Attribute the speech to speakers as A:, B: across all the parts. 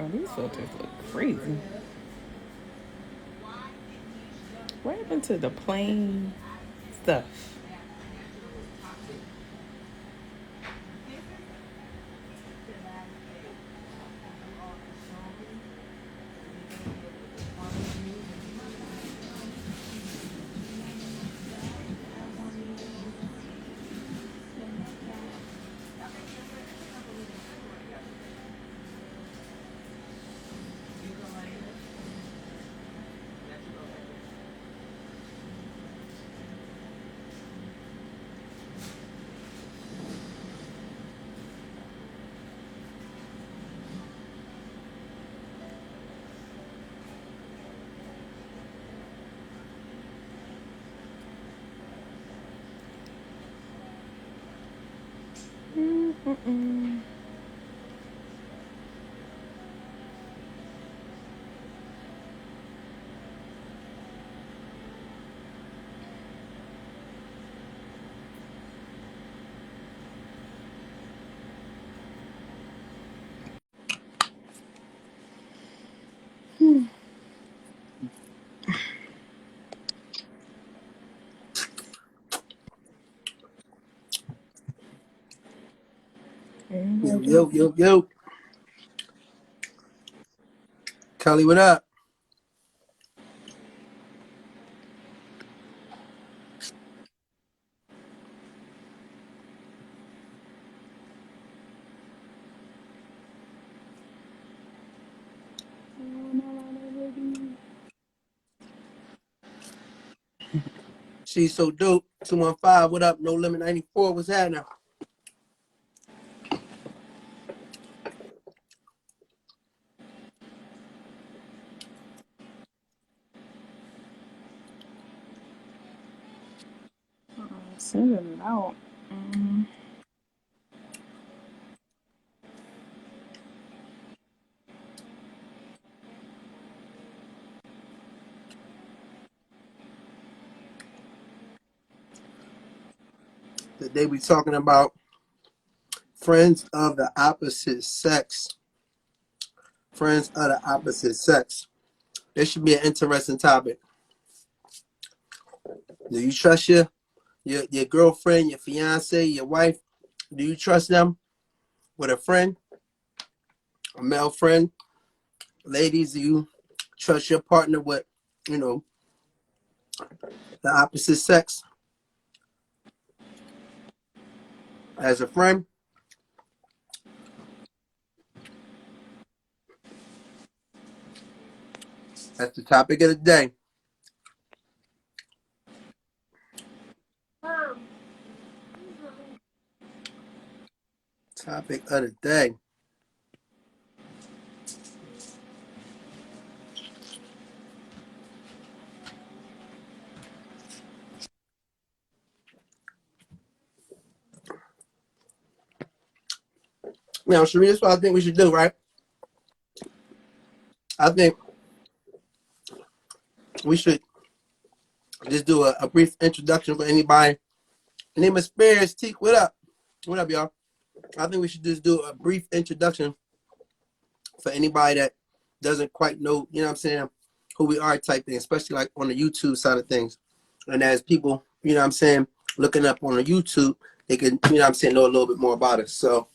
A: Oh, these filters look crazy. What happened to the plain stuff? Mm-mm.
B: Yo, yo, yo, yo. Kelly, what up? She's so dope. 215, what up? No Limit 94, what's happening?
A: Sending it out.
B: Today we talking about friends of the opposite sex. Friends of the opposite sex. This should be an interesting topic. Do you trust your girlfriend, your fiance, your wife? Do you trust them with a friend, a male friend? Ladies, do you trust your partner with, the opposite sex as a friend? That's the topic of the day. Topic of the day. Now, Sheree, that's what I think we should do, right? I think we should just do a brief introduction for anybody. Name is Spears. Teak, what up? What up, y'all? I think we should just do a brief introduction for anybody that doesn't quite know, you know what I'm saying, who we are type thing, especially like on the YouTube side of things. And as people, you know what I'm saying, looking up on the YouTube, they can, you know what I'm saying, know a little bit more about us. So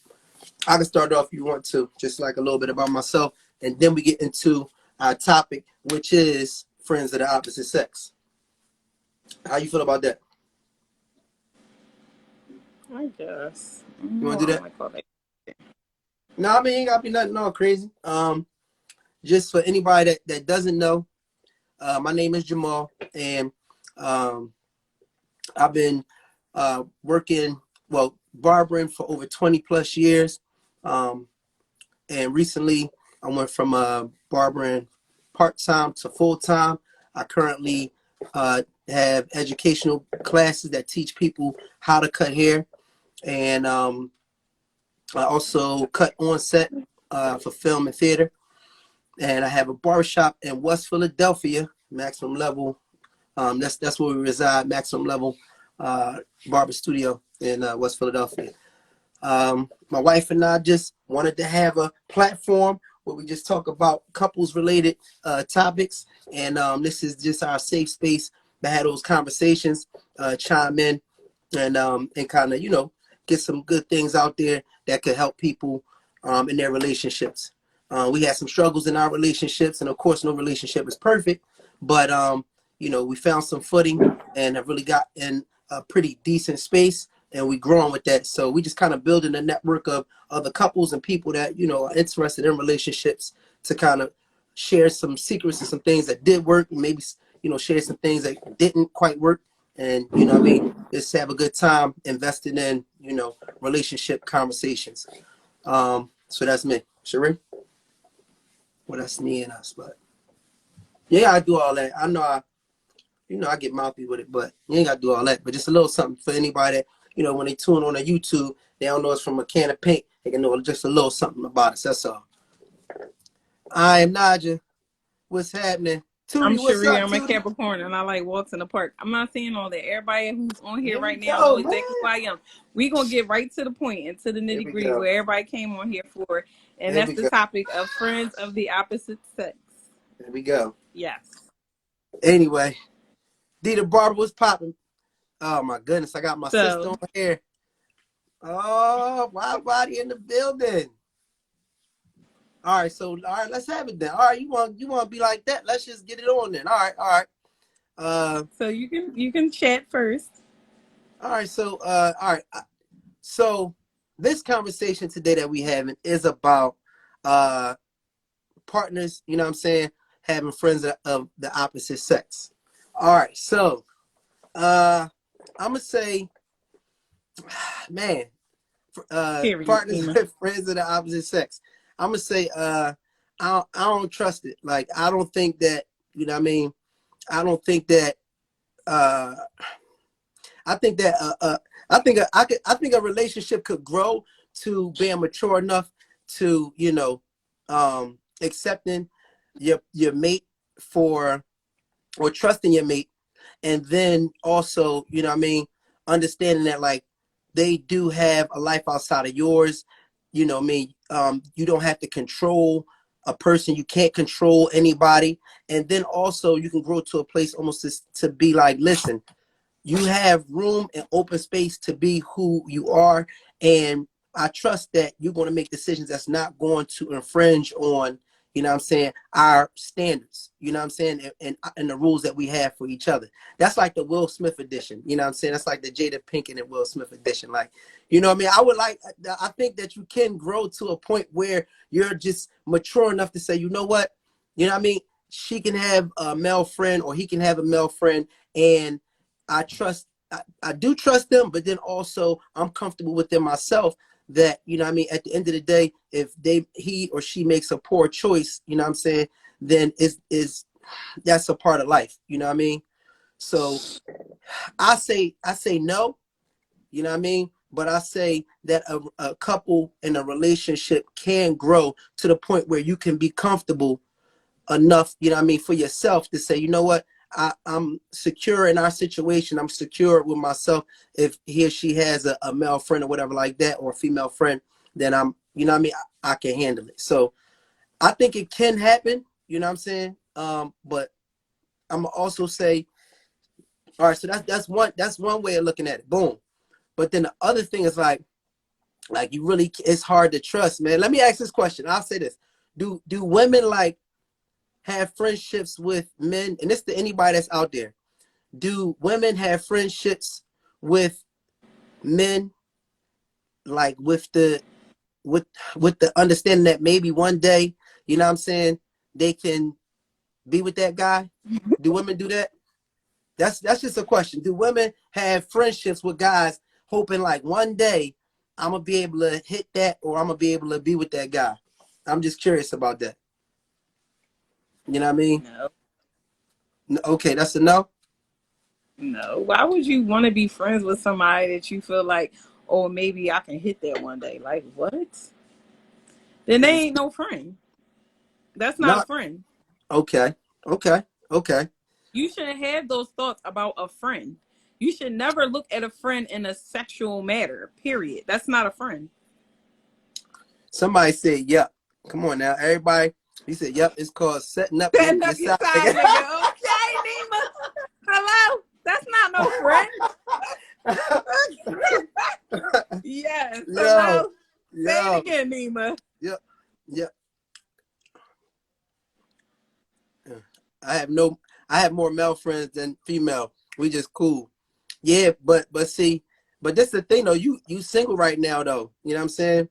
B: I can start off if you want to, just like a little bit about myself, and then we get into our topic, which is friends of the opposite sex. How you feel about that?
A: I guess.
B: You want to do that?
A: Like all that.
B: No, I mean, ain't gotta be nothing all crazy. Just for anybody that doesn't know, my name is Jamal, and I've been working, barbering for over 20 plus years. And recently I went from barbering part-time to full-time. I currently have educational classes that teach people how to cut hair. And I also cut on set for film and theater. And I have a barbershop in West Philadelphia, Maximum Level. That's where we reside, Maximum Level Barber Studio in West Philadelphia. My wife and I just wanted to have a platform where we just talk about couples related topics. And this is just our safe space to have those conversations, chime in, and kind of, get some good things out there that could help people in their relationships. We had some struggles in our relationships, and of course, no relationship is perfect, but we found some footing and have really got in a pretty decent space, and we growing with that. So we just kind of building a network of other couples and people that are interested in relationships to kind of share some secrets and some things that did work, and maybe share some things that didn't quite work, and just have a good time investing in relationship conversations. So that's me, Sheree. Well, that's me and us, but yeah, I do all that. I know I get mouthy with it, but you ain't got to do all that. But just a little something for anybody that, when they tune on a YouTube, they don't know it's from a can of paint. They can know just a little something about it. That's all. I am Naja. What's happening?
A: I'm
B: Tootie, what's
A: Cherie.
B: up,
A: I'm a
B: Tootie?
A: Capricorn, and I like walks in the park. I'm not saying all that. Everybody who's on here
B: Here we
A: right now know
B: go, man.
A: exactly who I am. We gonna get right to the point and to the
B: Here
A: nitty
B: we
A: gritty
B: go.
A: where everybody came on here for, and
B: Here
A: that's
B: we
A: the
B: go.
A: topic of friends of the opposite sex.
B: Here we go.
A: Yes.
B: Anyway, Dita Barber was popping. Oh my goodness, I got my sister
A: So
B: on here. Oh, Wild Body in the building. All right, let's have it then. All right, you want to be like that? Let's just get it on then. All right.
A: so you can chat first.
B: All right. All right. So this conversation today that we having is about partners. You know what I'm saying? Having friends of the opposite sex. All right. So I'm gonna say, man,
A: Period.
B: partners with friends of the opposite sex. I'm gonna say, I don't trust it. Like, I don't think that, what I mean. I don't think that. I think that. I think a relationship could grow to being mature enough to, accepting your mate for, or trusting your mate, and then also, what I mean, understanding that, like, they do have a life outside of yours. What I mean, you don't have to control a person. You can't control anybody. And then also you can grow to a place almost to be like, listen, you have room and open space to be who you are. And I trust that you're going to make decisions that's not going to infringe on, what I'm saying, our standards, what I'm saying, and the rules that we have for each other. That's like the Will Smith edition, what I'm saying? That's like the Jada Pinkett and Will Smith edition. Like, what I mean? I think that you can grow to a point where you're just mature enough to say, you know what? What I mean? She can have a male friend, or he can have a male friend, and I do trust them, but then also I'm comfortable with them myself, that, what I mean, at the end of the day, if he or she makes a poor choice, what I'm saying, then is that's a part of life, what I mean? So I say no, what I mean? But I say that a couple in a relationship can grow to the point where you can be comfortable enough, what I mean, for yourself to say, you know what, I'm secure in our situation. I'm secure with myself. If he or she has a male friend or whatever like that, or a female friend, then I'm, what I mean, I can handle it. So I think it can happen, what I'm saying? But I'm also say, all right, so that's one way of looking at it. Boom. But then the other thing is like you really, it's hard to trust, man. Let me ask this question. I'll say this. Do women like have friendships with men? And this to anybody that's out there. Do women have friendships with men, like with the understanding that maybe one day, what I'm saying, they can be with that guy? Do women do that? That's just a question. Do women have friendships with guys hoping like one day I'm gonna be able to hit that, or I'm gonna be able to be with that guy? I'm just curious about that. You know what I mean?
A: No.
B: Okay, that's a no.
A: No. Why would you want to be friends with somebody that you feel like, oh, maybe I can hit that one day? Like, what? Then they ain't no friend. That's not a
B: Not
A: friend.
B: okay. Okay. Okay.
A: You shouldn't have those thoughts about a friend. You should never look at a friend in a sexual matter, period. That's not a friend.
B: Somebody said, "Yep." Come on now, everybody. He said, "Yep, it's called setting up
A: Setting
B: your
A: up your
B: side."
A: side nigga. Okay, Nima. Hello? That's not no friend. Yes.
B: Yo,
A: Hello? Say it
B: yo,
A: again, Nima.
B: yep, yep. I have more male friends than female. We just cool. Yeah, but see, but this is the thing though. You single right now though. You know what I'm saying?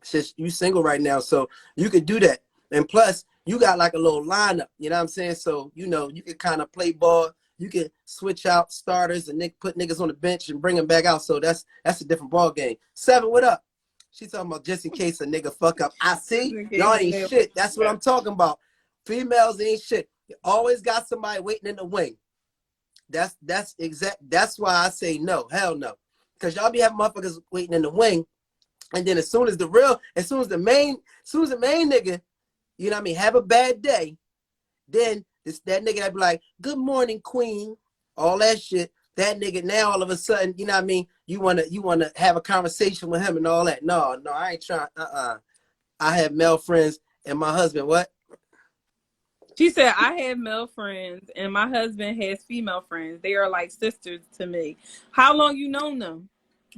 B: It's just you single right now, so you could do that. And plus, you got like a little lineup. You know what I'm saying? So you know you can kind of play ball. You can switch out starters and put niggas on the bench and bring them back out. So that's a different ball game. Seven, what up? She talking about just in case a nigga fuck up. I see y'all ain't shit. That's what I'm talking about. Females ain't shit. You always got somebody waiting in the wing. That's exact. That's why I say no. Hell no. Because y'all be having motherfuckers waiting in the wing. And then as soon as the main nigga, you know what I mean, have a bad day, then that nigga that be like, good morning, queen, all that shit. That nigga now all of a sudden, you know what I mean, you wanna have a conversation with him and all that. No, I ain't trying. I have male friends and my husband, what?
A: She said, I have male friends and my husband has female friends. They are like sisters to me. How long you known them?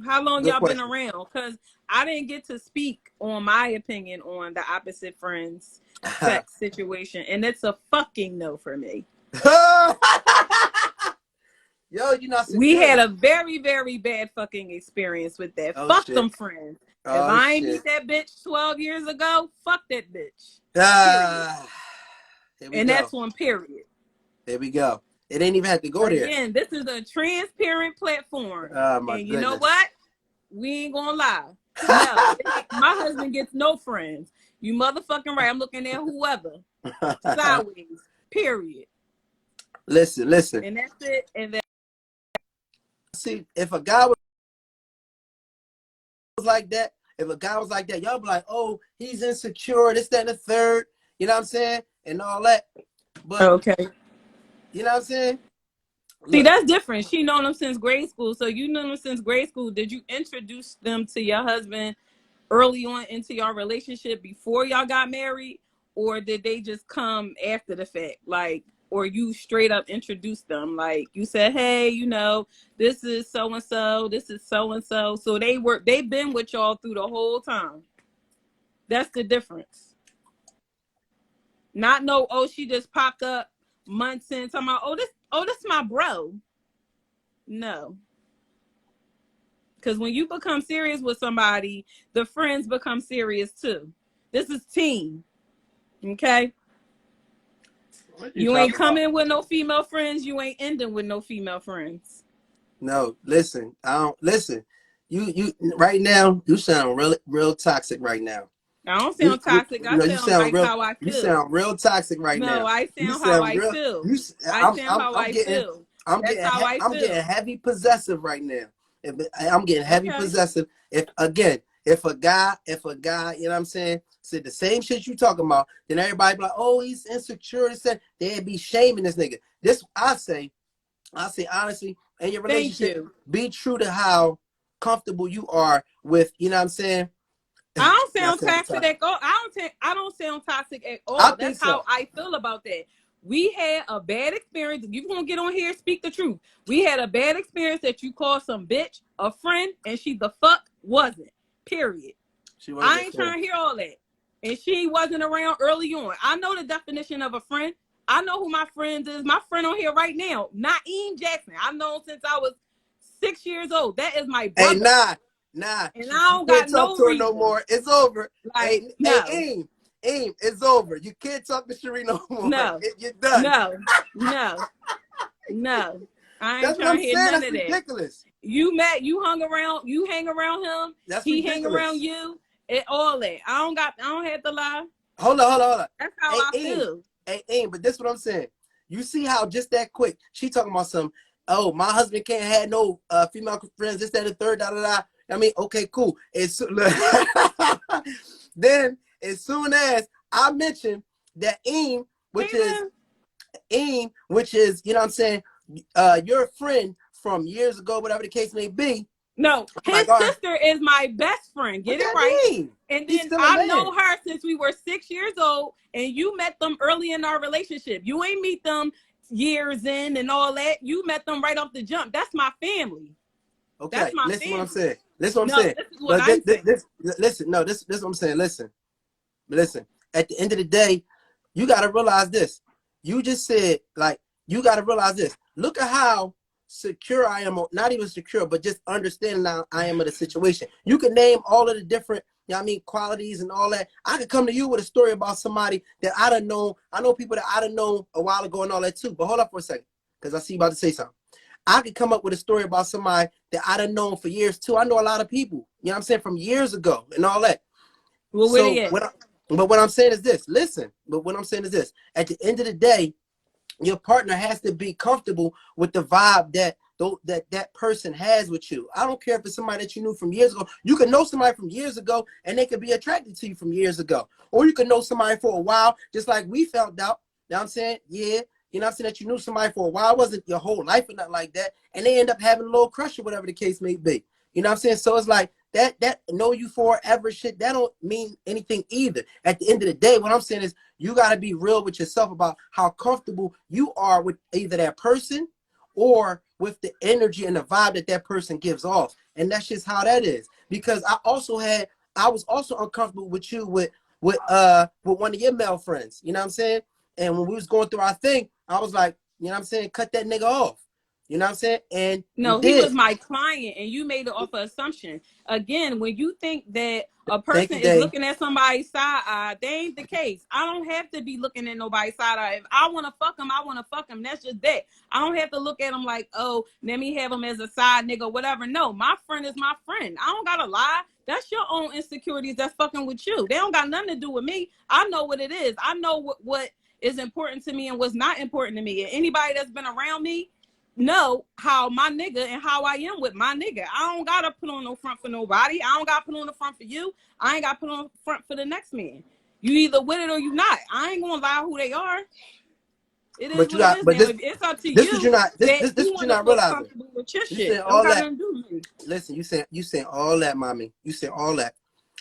A: How long
B: Good
A: y'all been
B: question.
A: around? Because I didn't get to speak on my opinion on the opposite friends sex situation. And it's a fucking no for me.
B: Yo, you not
A: We
B: secure.
A: had a very, very bad fucking experience with that.
B: Oh
A: Fuck them
B: shit.
A: friends. If
B: Oh
A: I ain't
B: shit.
A: beat that bitch 12 years ago, fuck that bitch. Period.
B: Here we
A: And
B: go.
A: that's one period.
B: There we go. It ain't even have to go there.
A: Again, this is a transparent platform.
B: Oh my
A: And you know
B: goodness.
A: what? We ain't gonna lie. No, my husband gets no friends. You motherfucking right. I'm looking at whoever. Sideways. Period.
B: Listen.
A: And that's it. And that.
B: See, if a guy was like that, y'all be like, oh, he's insecure, this, that, and the third. You know what I'm saying? And all that. But
A: Okay.
B: you know what I'm saying?
A: See,
B: Look.
A: that's different. She known them since grade school. So you know them since grade school. Did you introduce them to your husband early on into your relationship before y'all got married? Or did they just come after the fact? Like, or you straight up introduced them? Like you said, hey, you know, this is so and so, this is so and so. So they've been with y'all through the whole time. That's the difference. Not no, oh, she just popped up months in talking about, oh, this my bro. No. Because when you become serious with somebody, the friends become serious too. This is team. Okay? You ain't coming with no female friends. You ain't ending with no female friends.
B: No, listen. I don't listen. You right now, you sound real toxic right now.
A: I don't sound toxic. I
B: You
A: sound
B: sound
A: like
B: real.
A: how I
B: You
A: feel.
B: sound real toxic right
A: No,
B: now.
A: I
B: You
A: sound how
B: sound
A: I
B: real.
A: feel.
B: You.
A: I sound how I feel. That's how I
B: I'm getting
A: feel.
B: heavy possessive right now. I'm getting heavy
A: Okay.
B: possessive. If a guy, you know what I'm saying, said the same shit you talking about, then everybody be like, oh, he's insecure. They'd be shaming this nigga. This I say honestly, in your
A: Thank
B: relationship,
A: you.
B: be true to how comfortable you are with, you know what I'm saying?
A: I don't
B: Not
A: sound
B: saying
A: toxic at all. I don't sound toxic at
B: I
A: all.
B: think
A: That's how
B: so.
A: I feel about that. We had a bad experience. You gonna get on here, speak the truth. We had a bad experience that you called some bitch a friend, and she the fuck wasn't. Period.
B: She wasn't
A: I
B: a
A: ain't
B: friend.
A: trying to hear all that. And she wasn't around early on. I know the definition of a friend. I know who my friend is. My friend on here right now, Naeem Jackson. I've known since I was 6 years old. That is my
B: Hey,
A: brother.
B: nah.
A: And I
B: You
A: don't
B: can't
A: got
B: talk
A: no
B: to her no
A: reason.
B: more. It's over.
A: Like, no.
B: Aim, it's over. You can't talk to Cherie no more.
A: No,
B: You're done.
A: no, no, no. I ain't
B: That's what
A: trying
B: I'm
A: to hear
B: saying.
A: none
B: That's
A: of that.
B: ridiculous.
A: You hang around him,
B: That's
A: he hang around
B: ridiculous.
A: you, and all that. I don't have to lie.
B: Hold on.
A: That's how
B: Hey,
A: I feel.
B: but this is what I'm saying. You see how just that quick, she talking about some, oh, my husband can't have no female friends, this, that, and the third, da, da, da. I mean, okay, cool. Then, as soon as I mentioned that which is, you know what I'm saying, your friend from years ago, whatever the case may be,
A: No,
B: I'm like,
A: his
B: all right,
A: sister is my best friend.
B: what
A: Get it
B: that
A: right.
B: mean?
A: And
B: He's
A: then
B: still a
A: I've
B: man.
A: known her since we were 6 years old, and you met them early in our relationship. You ain't meet them years in and all that. You met them right off the jump. That's my family. That's
B: Okay,
A: my
B: listen what I'm
A: family.
B: saying. Listen what I'm
A: No,
B: saying.
A: this is what
B: But
A: I'm saying.
B: listen, no, this what I'm saying. Listen. At the end of the day, you got to realize this. You just said, like, you got to realize this. Look at how secure I am, not even secure, but just understanding how I am of the situation. You can name all of the different, you know what I mean, qualities and all that. I could come to you with a story about somebody that I done known. I know people that I done known a while ago and all that too. But hold up for a second, because I see you about to say something. I could come up with a story about somebody that I done known for years too. I know a lot of people, you know what I'm saying, from years ago and all that.
A: Well, where they at?
B: But what I'm saying is this, listen, but what I'm saying is this, at the end of the day, your partner has to be comfortable with the vibe that person has with you. I don't care if it's somebody that you knew from years ago. You can know somebody from years ago and they could be attracted to you from years ago. Or you can know somebody for a while, just like we found out, you know what I'm saying? Yeah, you know what I'm saying, that you knew somebody for a while. It wasn't your whole life or nothing like that. And they end up having a little crush or whatever the case may be. You know what I'm saying? So it's like that know you forever shit, that don't mean anything either. At the end of the day, what I'm saying is you got to be real with yourself about how comfortable you are with either that person or with the energy and the vibe that that person gives off. And that's just how that is. Because I was also uncomfortable with you with one of your male friends. You know what I'm saying? And when we was going through our thing, I was like, you know what I'm saying, cut that nigga off. You know what I'm saying? And you
A: No, he was
B: did.
A: my client, and you made it off of assumption. Again, when you think that a
B: Thank
A: person
B: you,
A: is
B: Dane.
A: looking at somebody's side eye, they ain't the case. I don't have to be looking at nobody's side eye. If I want to fuck him, I want to fuck him. That's just that. I don't have to look at him like, oh, let me have him as a side nigga, whatever. No, my friend is my friend. I don't gotta lie. That's your own insecurities that's fucking with you. They don't got nothing to do with me. I know what it is. I know what is important to me and what's not important to me. And anybody that's been around me know how my nigga and how I am with my nigga. I don't gotta put on no front for nobody. I don't gotta put on the front for you. I ain't gotta put on front for the next man. You either with it or you not. I ain't gonna lie who they are. It is
B: But you
A: what it
B: got
A: is
B: but
A: now. It's up to
B: this what
A: you
B: you're not
A: that
B: this
A: you
B: what you're
A: want to
B: not
A: feel
B: realizing.
A: comfortable with your
B: You
A: shit.
B: saying
A: It don't
B: all
A: got
B: that.
A: nothing to do with me.
B: Listen, you saying all that, mommy. You saying all that.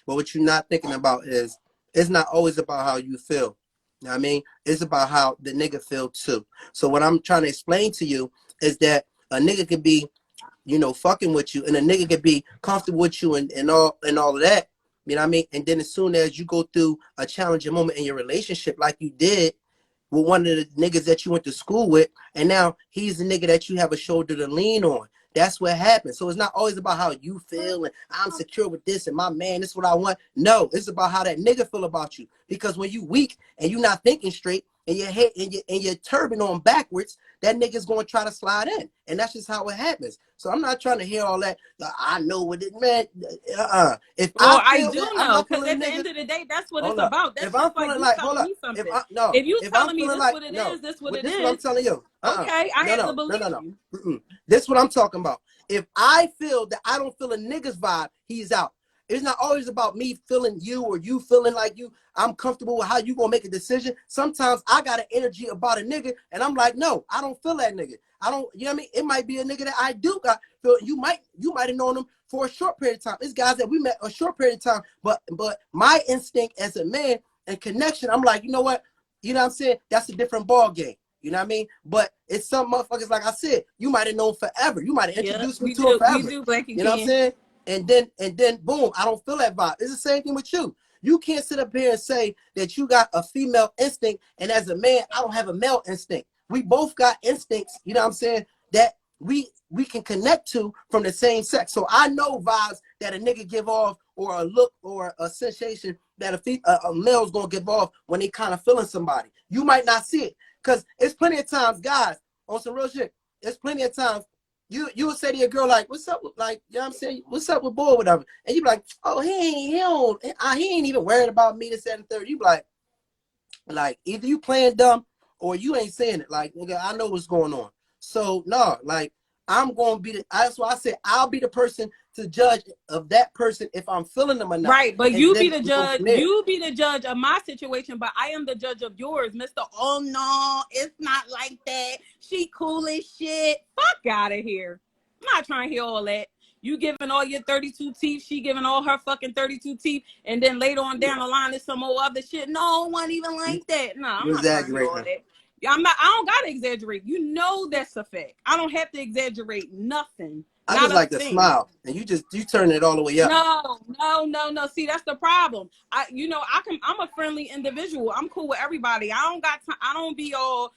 B: But what you're not thinking about is it's not always about how you feel. You know what I mean? It's about how the nigga feel too. So what I'm trying to explain to you is that a nigga could be, you know, fucking with you, and a nigga could be comfortable with you and all of that. You know what I mean? And then as soon as you go through a challenging moment in your relationship, like you did with one of the niggas that you went to school with, and now he's the nigga that you have a shoulder to lean on. That's what happens. So it's not always about how you feel and I'm secure with this and my man, this is what I want. No, it's about how that nigga feel about you. Because when you weak and you not thinking straight and your head and your turban on backwards, that nigga's gonna try to slide in. And that's just how it happens. So I'm not trying to hear all that. I know what it meant. If
A: Well,
B: I
A: I
B: feel that
A: do
B: I'm
A: know,
B: not
A: because
B: feeling
A: at the
B: niggas,
A: end of the day, that's what it's
B: hold up.
A: about. That's
B: If I'm
A: just like
B: feeling
A: you
B: like, hold
A: telling
B: up.
A: me
B: If
A: something.
B: I no,
A: If you
B: if I'm
A: telling me
B: feeling
A: this
B: like
A: what it
B: no,
A: is, this what
B: what
A: it
B: this is what I'm
A: is,
B: telling you.
A: okay, I
B: No,
A: have to
B: no, no,
A: believe
B: no, no.
A: you.
B: This is what I'm talking about. If I feel that I don't feel a nigga's vibe, he's out. It's not always about me feeling you or you feeling like you. I'm comfortable with how you gonna make a decision. Sometimes I got an energy about a nigga, and I'm like, no, I don't feel that nigga. I don't, you know what I mean? It might be a nigga that I do got feel. You might have known him for a short period of time. It's guys that we met a short period of time, but my instinct as a man and connection, I'm like, you know what? You know what I'm saying? That's a different ball game. You know what I mean? But it's some motherfuckers, like I said, you might have known forever. You might have
A: Yeah,
B: introduced me
A: we
B: to him
A: do. We
B: forever.
A: do, Blackie
B: You know what I'm
A: King.
B: saying? And then boom, I don't feel that vibe. It's the same thing with you. You can't sit up here and say that you got a female instinct, and as a man, I don't have a male instinct. We both got instincts, you know what I'm saying, that we can connect to from the same sex. So I know vibes that a nigga give off, or a look or a sensation that a male's gonna give off when they kind of feeling somebody. You might not see it. Because it's plenty of times, guys, on some real shit, there's plenty of times you would say to your girl, like, what's up with, like, you know what I'm saying? What's up with boy, whatever. And you be like, oh, he ain't even worried about me, this, that, and third. You be like, either you playing dumb or you ain't saying it. Like, nigga, I know what's going on. So, no, like, I'm going to be that's why I said I'll be the person to judge of that person if I'm feeling them or not.
A: Right, but
B: And
A: you be
B: then
A: the
B: we go
A: judge.
B: from there.
A: You be the judge of my situation, but I am the judge of yours, Mister. Oh no, it's not like that. She cool as shit. Fuck out of here. I'm not trying to hear all that. You giving all your 32 teeth, she giving all her fucking 32 teeth, and then later on down the line there's some more other shit. No one even like that. No, I'm
B: You
A: not trying to hear all
B: exaggerating.
A: that. Yeah, I don't gotta exaggerate. You know that's a fact. I don't have to exaggerate nothing.
B: I
A: Not
B: just
A: a
B: like to
A: thing.
B: smile, and you turn it all the way up.
A: No. See, that's the problem. I'm a friendly individual. I'm cool with everybody. I don't be all,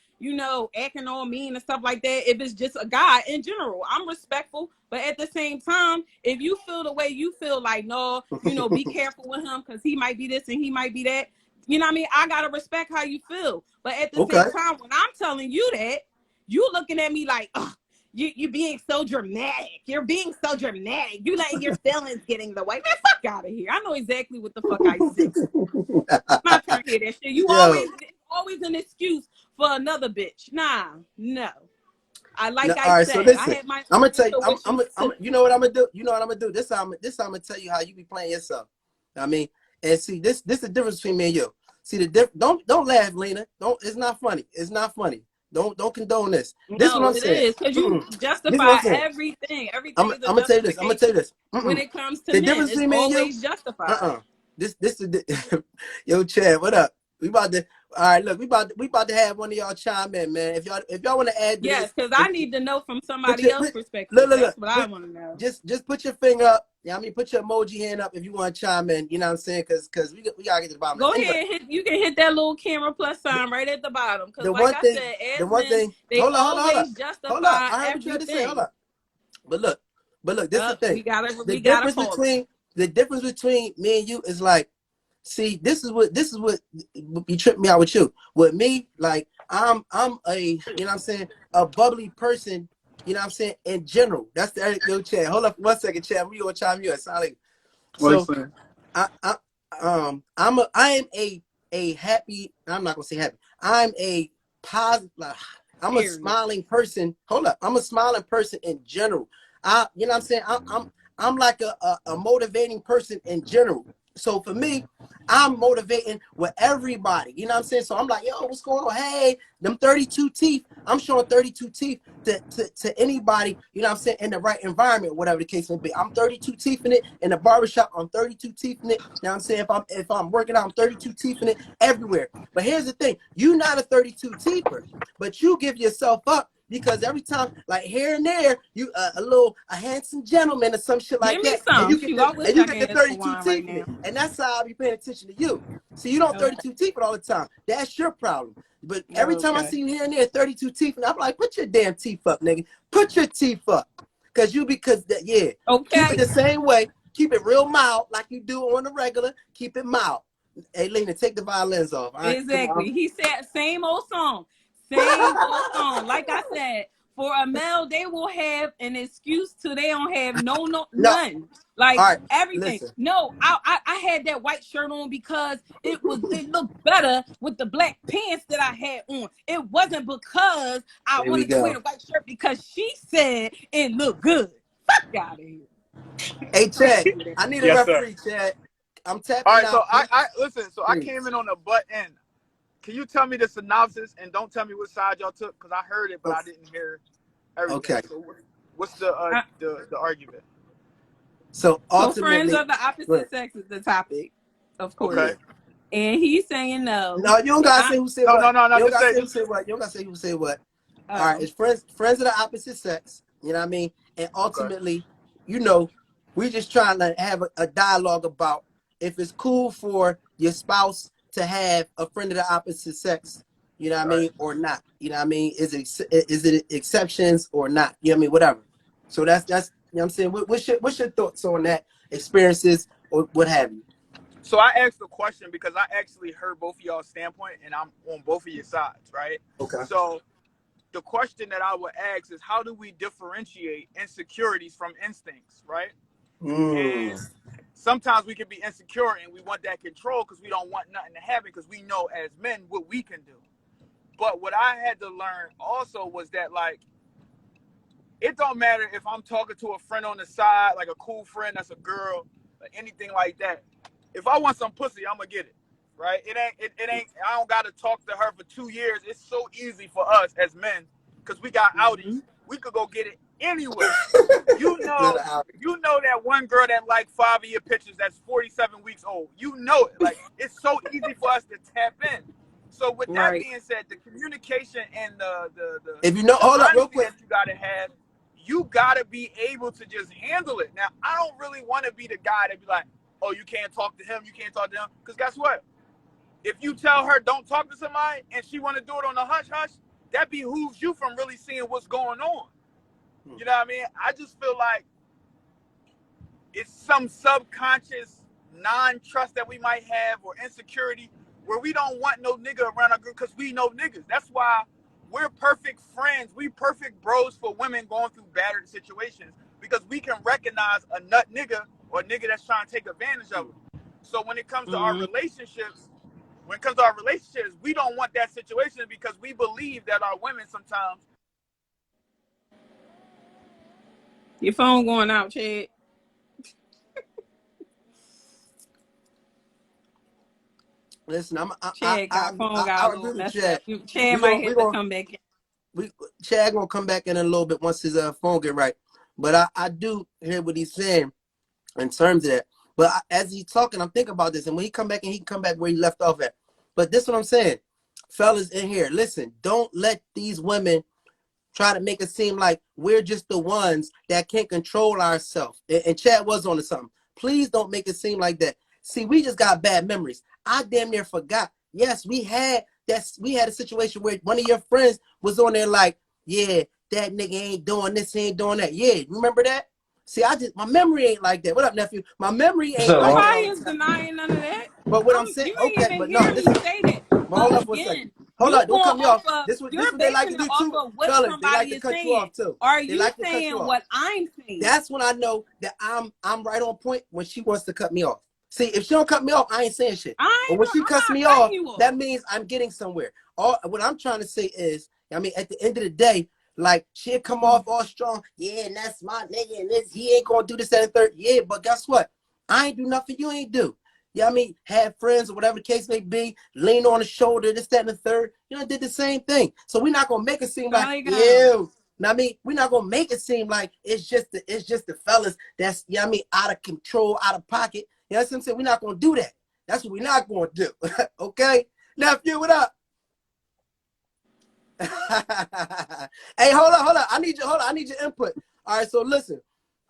A: acting all mean and stuff like that. If it's just a guy in general, I'm respectful. But at the same time, if you feel the way you feel, like, no, be careful with him because he might be this and he might be that. You know what I mean? I gotta respect how you feel. But at the
B: Okay.
A: same time, when I'm telling you that, you looking at me like, ugh. You being so dramatic. You're being so dramatic. You letting your feelings get in the way. Man, fuck out of here. I know exactly what the fuck I said. I'm not trying to hear that shit. You
B: Yo.
A: always an excuse for another bitch. Nah, no.
B: Now,
A: I
B: all right, so
A: said, I
B: listen,
A: had my
B: I'm
A: own
B: gonna tell you,
A: intuition.
B: you know what I'm gonna do? You know what I'm gonna do? This how I'm gonna tell you how you be playing yourself. I mean, and see, this is the difference between me and you. See don't laugh, Lena. It's not funny. It's not funny. Don't condone this. This is what
A: No,
B: I'm
A: it
B: saying.
A: is because you
B: This is what
A: justify
B: I'm saying.
A: everything.
B: I'm
A: Everything is a
B: gonna tell you this. I'm gonna tell you
A: justification
B: this.
A: when it comes to
B: The
A: men.
B: difference
A: It's
B: between me and you.
A: always justified.
B: This is the yo, Chad. What up? We about to. All right, look. We about to have one of y'all chime in, man. If y'all want to add to
A: Yes,
B: this,
A: because I need to know from
B: put
A: somebody
B: your
A: else's perspective.
B: look.
A: That's what I want to know.
B: Just put your finger up. Yeah, I mean, put your emoji hand up if you want to chime in. You know what I'm saying? Because we gotta get to the bottom of
A: Go
B: it. Anyway,
A: ahead, you can hit that little camera plus sign right at the bottom. Because,
B: the
A: like
B: one
A: I
B: thing,
A: said,
B: the
A: as
B: one
A: men,
B: thing.
A: they
B: Hold
A: always
B: up.
A: justify
B: I heard what you had to say. Hold
A: everything.
B: up. But look. This is the thing.
A: We gotta call it.
B: The difference between me and you is like, see, this is what you tripped me out with you. With me, like I'm a, you know what I'm saying, a bubbly person, you know what I'm saying, in general. That's the yo, Chad. Hold up 1 second, Chad. We gonna chime you at Solid. So I am a happy, I'm not gonna say happy. I'm a positive, I'm a
A: Period.
B: smiling person. Hold up. I'm a smiling person in general. You know what I'm saying? I'm like a motivating person in general. So for me, I'm motivating with everybody. You know what I'm saying? So I'm like, yo, what's going on? Hey, them 32 teeth. I'm showing 32 teeth to anybody, you know what I'm saying, in the right environment, whatever the case may be. I'm 32 teeth in it. In the barbershop, I'm 32 teeth in it. You know what I'm saying? If I'm working out, I'm 32 teeth in it everywhere. But here's the thing. You're not a 32 teether, but you give yourself up because every time, like here and there, you a handsome gentleman or some shit like
A: Give me
B: that, and
A: some.
B: you get
A: Shoot, I wish I
B: the
A: can ask for
B: 32
A: wine right
B: teeth in it,
A: now.
B: and that's how I be paying attention to you. See, you don't
A: Okay.
B: 32 teeth all the time. That's your problem. But every time I
A: Okay.
B: see you here and there, 32 teeth, and I'm like, put your damn teeth up, nigga. Put your teeth up, yeah. Keep it
A: Okay.
B: the same way. Keep it real mild, like you do on the regular. Keep it mild. Hey, Lena, take the violins off. All right, come on.
A: Exactly. He said same old song. Same old song. Like I said, for a male, they will have an excuse till they don't have
B: No,
A: none. Like
B: all right.
A: everything.
B: Listen,
A: No, I had that white shirt on because it looked better with the black pants that I had on. It wasn't because I
B: here we
A: wanted to wear
B: go.
A: the white shirt because she said it looked good. Fuck out of here.
B: Hey,
A: I
B: Chad,
A: can't do that.
B: I need a
C: Yes, sir.
B: referee, Chad. I'm
C: All
B: tapping
C: right, so
B: out.
C: I listen. So I
B: Please.
C: came in on the butt end. Can you tell me the synopsis and don't tell me what side y'all took? Because I heard it, but I didn't hear everything.
B: Okay.
C: So what's the argument?
B: So
A: So friends
B: ultimately,
A: of the opposite sex is the topic, of course.
C: Okay.
B: yeah.
A: And he's saying no.
B: No, you don't gotta say who said
C: No,
B: what.
C: no.
B: You don't
C: Just
B: gotta
C: say
B: say who
C: just.
B: said what. You don't gotta say who said what. All right,
A: Oh,
B: it's friends of the opposite sex. You know what I mean? And
C: Okay.
B: ultimately, we just trying to have a dialogue about if it's cool for your spouse to have a friend of the opposite sex. You know what I
C: Right.
B: mean, or not? You know what I mean? Is it exceptions or not? You know what I mean? Whatever. So that's you know what I'm saying. What's your thoughts on that? Experiences or what have you?
C: So I asked the question because I actually heard both of y'all's standpoint, and I'm on both of your sides, right?
B: Okay.
C: So the question that I would ask is, how do we differentiate insecurities from instincts, right? And sometimes we can be insecure and we want that control because we don't want nothing to happen because we know as men what we can do. But what I had to learn also was that, like, it don't matter if I'm talking to a friend on the side, like a cool friend that's a girl, or anything like that. If I want some pussy, I'm gonna get it, right? It ain't. I don't got to talk to her for 2 years. It's so easy for us as men because we got outies. We could go get it anyway. You know that one girl that liked 5 of your pictures that's 47 weeks old. You know it. Like, it's so easy for us to tap in. So with that being said, the communication and the
B: if you know, hold up real quick.
C: That you gotta have, you gotta be able to just handle it. Now, I don't really want to be the guy that be like, oh, you can't talk to him, you can't talk to him. Because guess what? If you tell her don't talk to somebody and she want to do it on the hush hush, that behooves you from really seeing what's going on. You know what I mean? I just feel like it's some subconscious non-trust that we might have or insecurity where we don't want no nigga around our group because we know niggas. That's why we're perfect friends. We perfect bros for women going through battered situations because we can recognize a nut nigga or a nigga that's trying to take advantage of them. So when it comes to our relationships, we don't want that situation because we believe that our women sometimes.
A: Your phone going out, Chad.
B: Listen,
A: Chad got phone got a little messed up. Chad might have to come back in.
B: Chad gonna come back in a little bit once his phone get right. But I do hear what he's saying in terms of that. But as he's talking, I'm thinking about this, and when he come back, and he can come back where he left off at. But this is what I'm saying, fellas in here. Listen, don't let these women try to make it seem like we're just the ones that can't control ourselves. And Chad was on to something. Please don't make it seem like that. See, we just got bad memories. I damn near forgot. Yes, we had a situation where one of your friends was on there like, yeah, that nigga ain't doing this, he ain't doing that. Yeah, remember that? See, my memory ain't like that. What up, nephew? My memory ain't like that.
A: Nobody is denying none of that.
B: But what I'm saying,
A: you ain't
B: okay,
A: even
B: but
A: hear
B: no,
A: me say that.
B: hold up for a second. Hold up, don't cut me off. This what they like to do too. Fellas, they like to cut you off too.
A: Are you saying what I'm saying?
B: That's when I know that I'm right on point when she wants to cut me off. See, if she don't cut me off, I ain't saying shit. But when she cuts me off, that means I'm getting somewhere. What I'm trying to say is, I mean, at the end of the day, like, she'll come off all strong. Yeah, and that's my nigga, and this, he ain't gonna do this, that, and third. Yeah, but guess what? I ain't do nothing you ain't do. Yeah, I mean, have friends or whatever the case may be, lean on the shoulder, this, that, and the third. You know, did the same thing. So we're not gonna make it seem like, ew. I mean, we're not gonna make it seem like it's just the fellas that's, I mean, out of control, out of pocket. You know what I'm saying? We're not gonna do that. That's what we're not gonna do. Okay? Nephew, what up? Hey, hold on. I need your input. All right, so listen.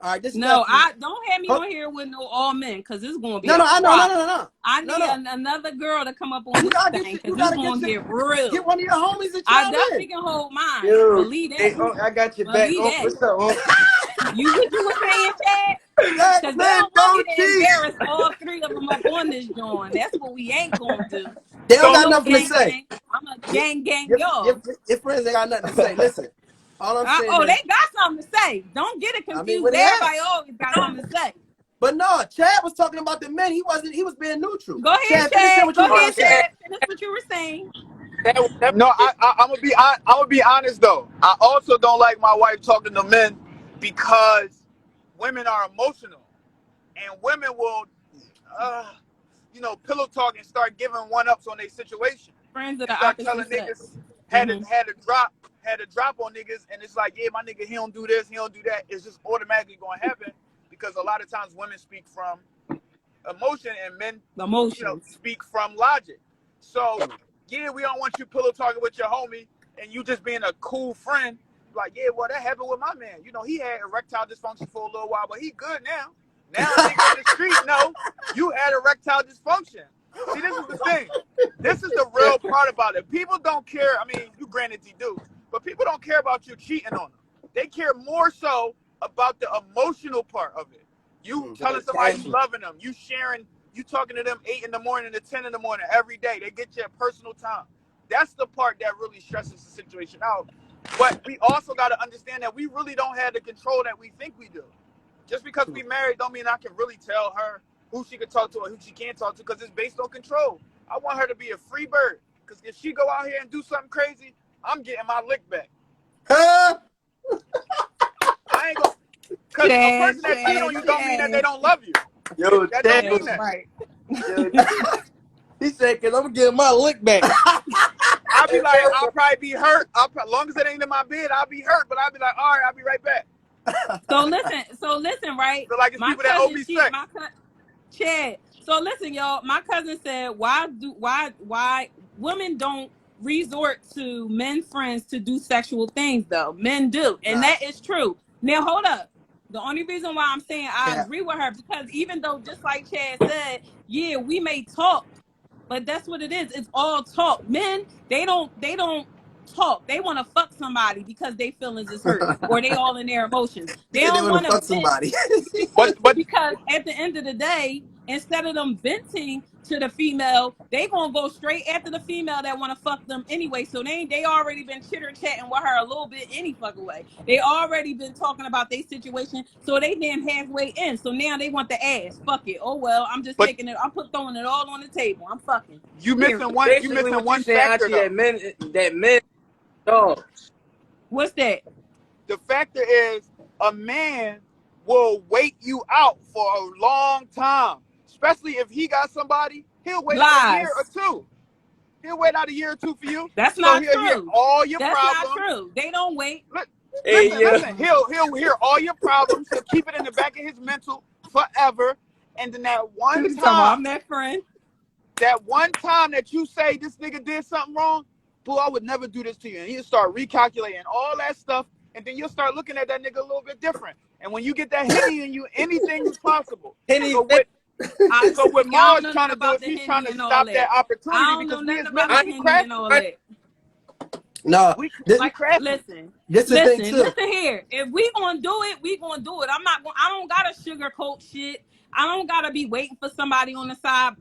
B: All right, this
A: don't have me on here with no all men because it's gonna be
B: no.
A: I need another girl to come up on this thing because it's gonna get real.
B: Get one of your homies to
A: I definitely can hold mine.
D: Dude,
A: Believe that.
D: hey, I got your back. What's up,
A: You what you were saying, Chad? Because they don't want me to embarrass all three of them up on this joint. That's what we ain't gonna do.
B: They don't got nothing to say.
A: I'm a gang y'all.
B: Your friends ain't got nothing to say. Listen, all I'm saying is,
A: they got something to say. Don't get it confused. I mean, everybody always got something to say.
B: But no, Chad was talking about the men. He was being neutral.
A: Go ahead, Chad. Go ahead, Chad. Finish what you were saying.
C: No, I'm gonna be honest though. I also don't like my wife talking to men because women are emotional, and women will, pillow talk and start giving one ups on their situation.
A: Friends of the
C: start telling niggas had a drop on niggas, and it's like, yeah, my nigga, he don't do this, he don't do that. It's just automatically gonna happen because a lot of times women speak from emotion and men speak from logic. So yeah, we don't want you pillow talking with your homie and you just being a cool friend. Like, yeah, well, that happened with my man. You know, he had erectile dysfunction for a little while, but he good now. Now nigga in the street know you had erectile dysfunction. See, this is the thing. This is the real part about it. People don't care. I mean, you granted you do, but people don't care about you cheating on them. They care more so about the emotional part of it. You telling somebody you loving them. You sharing. You talking to them 8 in the morning to 10 in the morning every day. They get you a personal time. That's the part that really stresses the situation out. But we also got to understand that we really don't have the control that we think we do. Just because we married don't mean I can really tell her who she can talk to or who she can't talk to because it's based on control. I want her to be a free bird because if she go out here and do something crazy, I'm getting my lick back. I ain't gonna. Because a person that cheat on you don't mean that they don't love you.
D: Yo,
C: that don't mean that.
A: Right.
D: He said, because I'm getting my lick back.
C: I'll be like, I'll probably be hurt. As long as it ain't in my bed, I'll be hurt. But I'll be like, all right, I'll be right back.
A: So listen, right?
C: So like it's
A: My
C: people that owe
A: cousin,
C: me sex.
A: Chad. So listen, y'all. My cousin said, why women don't resort to men friends to do sexual things though? Men do, and
B: Nah,
A: that is true. Now hold up. The only reason why I'm saying I
B: cap.
A: agree with her because even though just like Chad said, yeah, we may talk, but that's what it is. It's all talk. Men, they don't talk. They want to fuck somebody because their feelings is hurt or they all in their emotions.
B: He
A: They
B: said they
A: don't
B: want to
A: want to
B: fuck
A: vent
B: somebody.
C: But
A: because at the end of the day, instead of them venting to the female, they gonna go straight after the female that want to fuck them anyway. So they already been chitter chatting with her a little bit any fucking way. They already been talking about their situation, so they damn halfway in. So now they want the ass. Fuck it. Oh well, I'm just
C: but
A: taking it. Throwing it all on the table. I'm fucking.
C: you
A: Period.
C: missing one. You
D: Basically,
C: missing
D: what you
C: one
D: saying,
C: factor
D: Auntie,
C: though.
D: that men dogs.
A: What's that?
C: The factor is a man will wait you out for a long time, especially if he got somebody. He'll wait out a year or
A: Lies.
C: two. He'll wait out a year or two for you.
A: That's
C: So
A: not
C: he'll hear
A: true.
C: all your
A: That's not
C: problems.
A: true. They don't wait.
D: Hey, yeah.
C: Listen. He'll hear all your problems. He'll keep it in the back of his mental forever. And then that one
A: You talking about
C: time,
A: I'm that friend?
C: that you say this nigga did something wrong, boo, I would never do this to you. And he'll start recalculating all that stuff. And then you'll start looking at that nigga a little bit different. And when you get that Henny in you, anything is possible.
D: Henny,
C: So what
A: Y'all
C: Mars
A: know
C: trying
A: nothing
C: to do
A: about
C: is
A: the
C: he's trying
A: Henny
C: to
A: and all
C: stop
A: that.
C: that
A: I
C: opportunity
A: don't know
C: because we
A: nothing
C: as men,
A: about the
C: we
A: Henny and
C: crafty.
A: all that.
B: No,
C: We
B: this,
C: crafty.
B: this the thing
A: Listen
B: too.
A: here. If we gonna do it, we gonna do it. I don't gotta sugarcoat shit. I don't gotta be waiting for somebody on the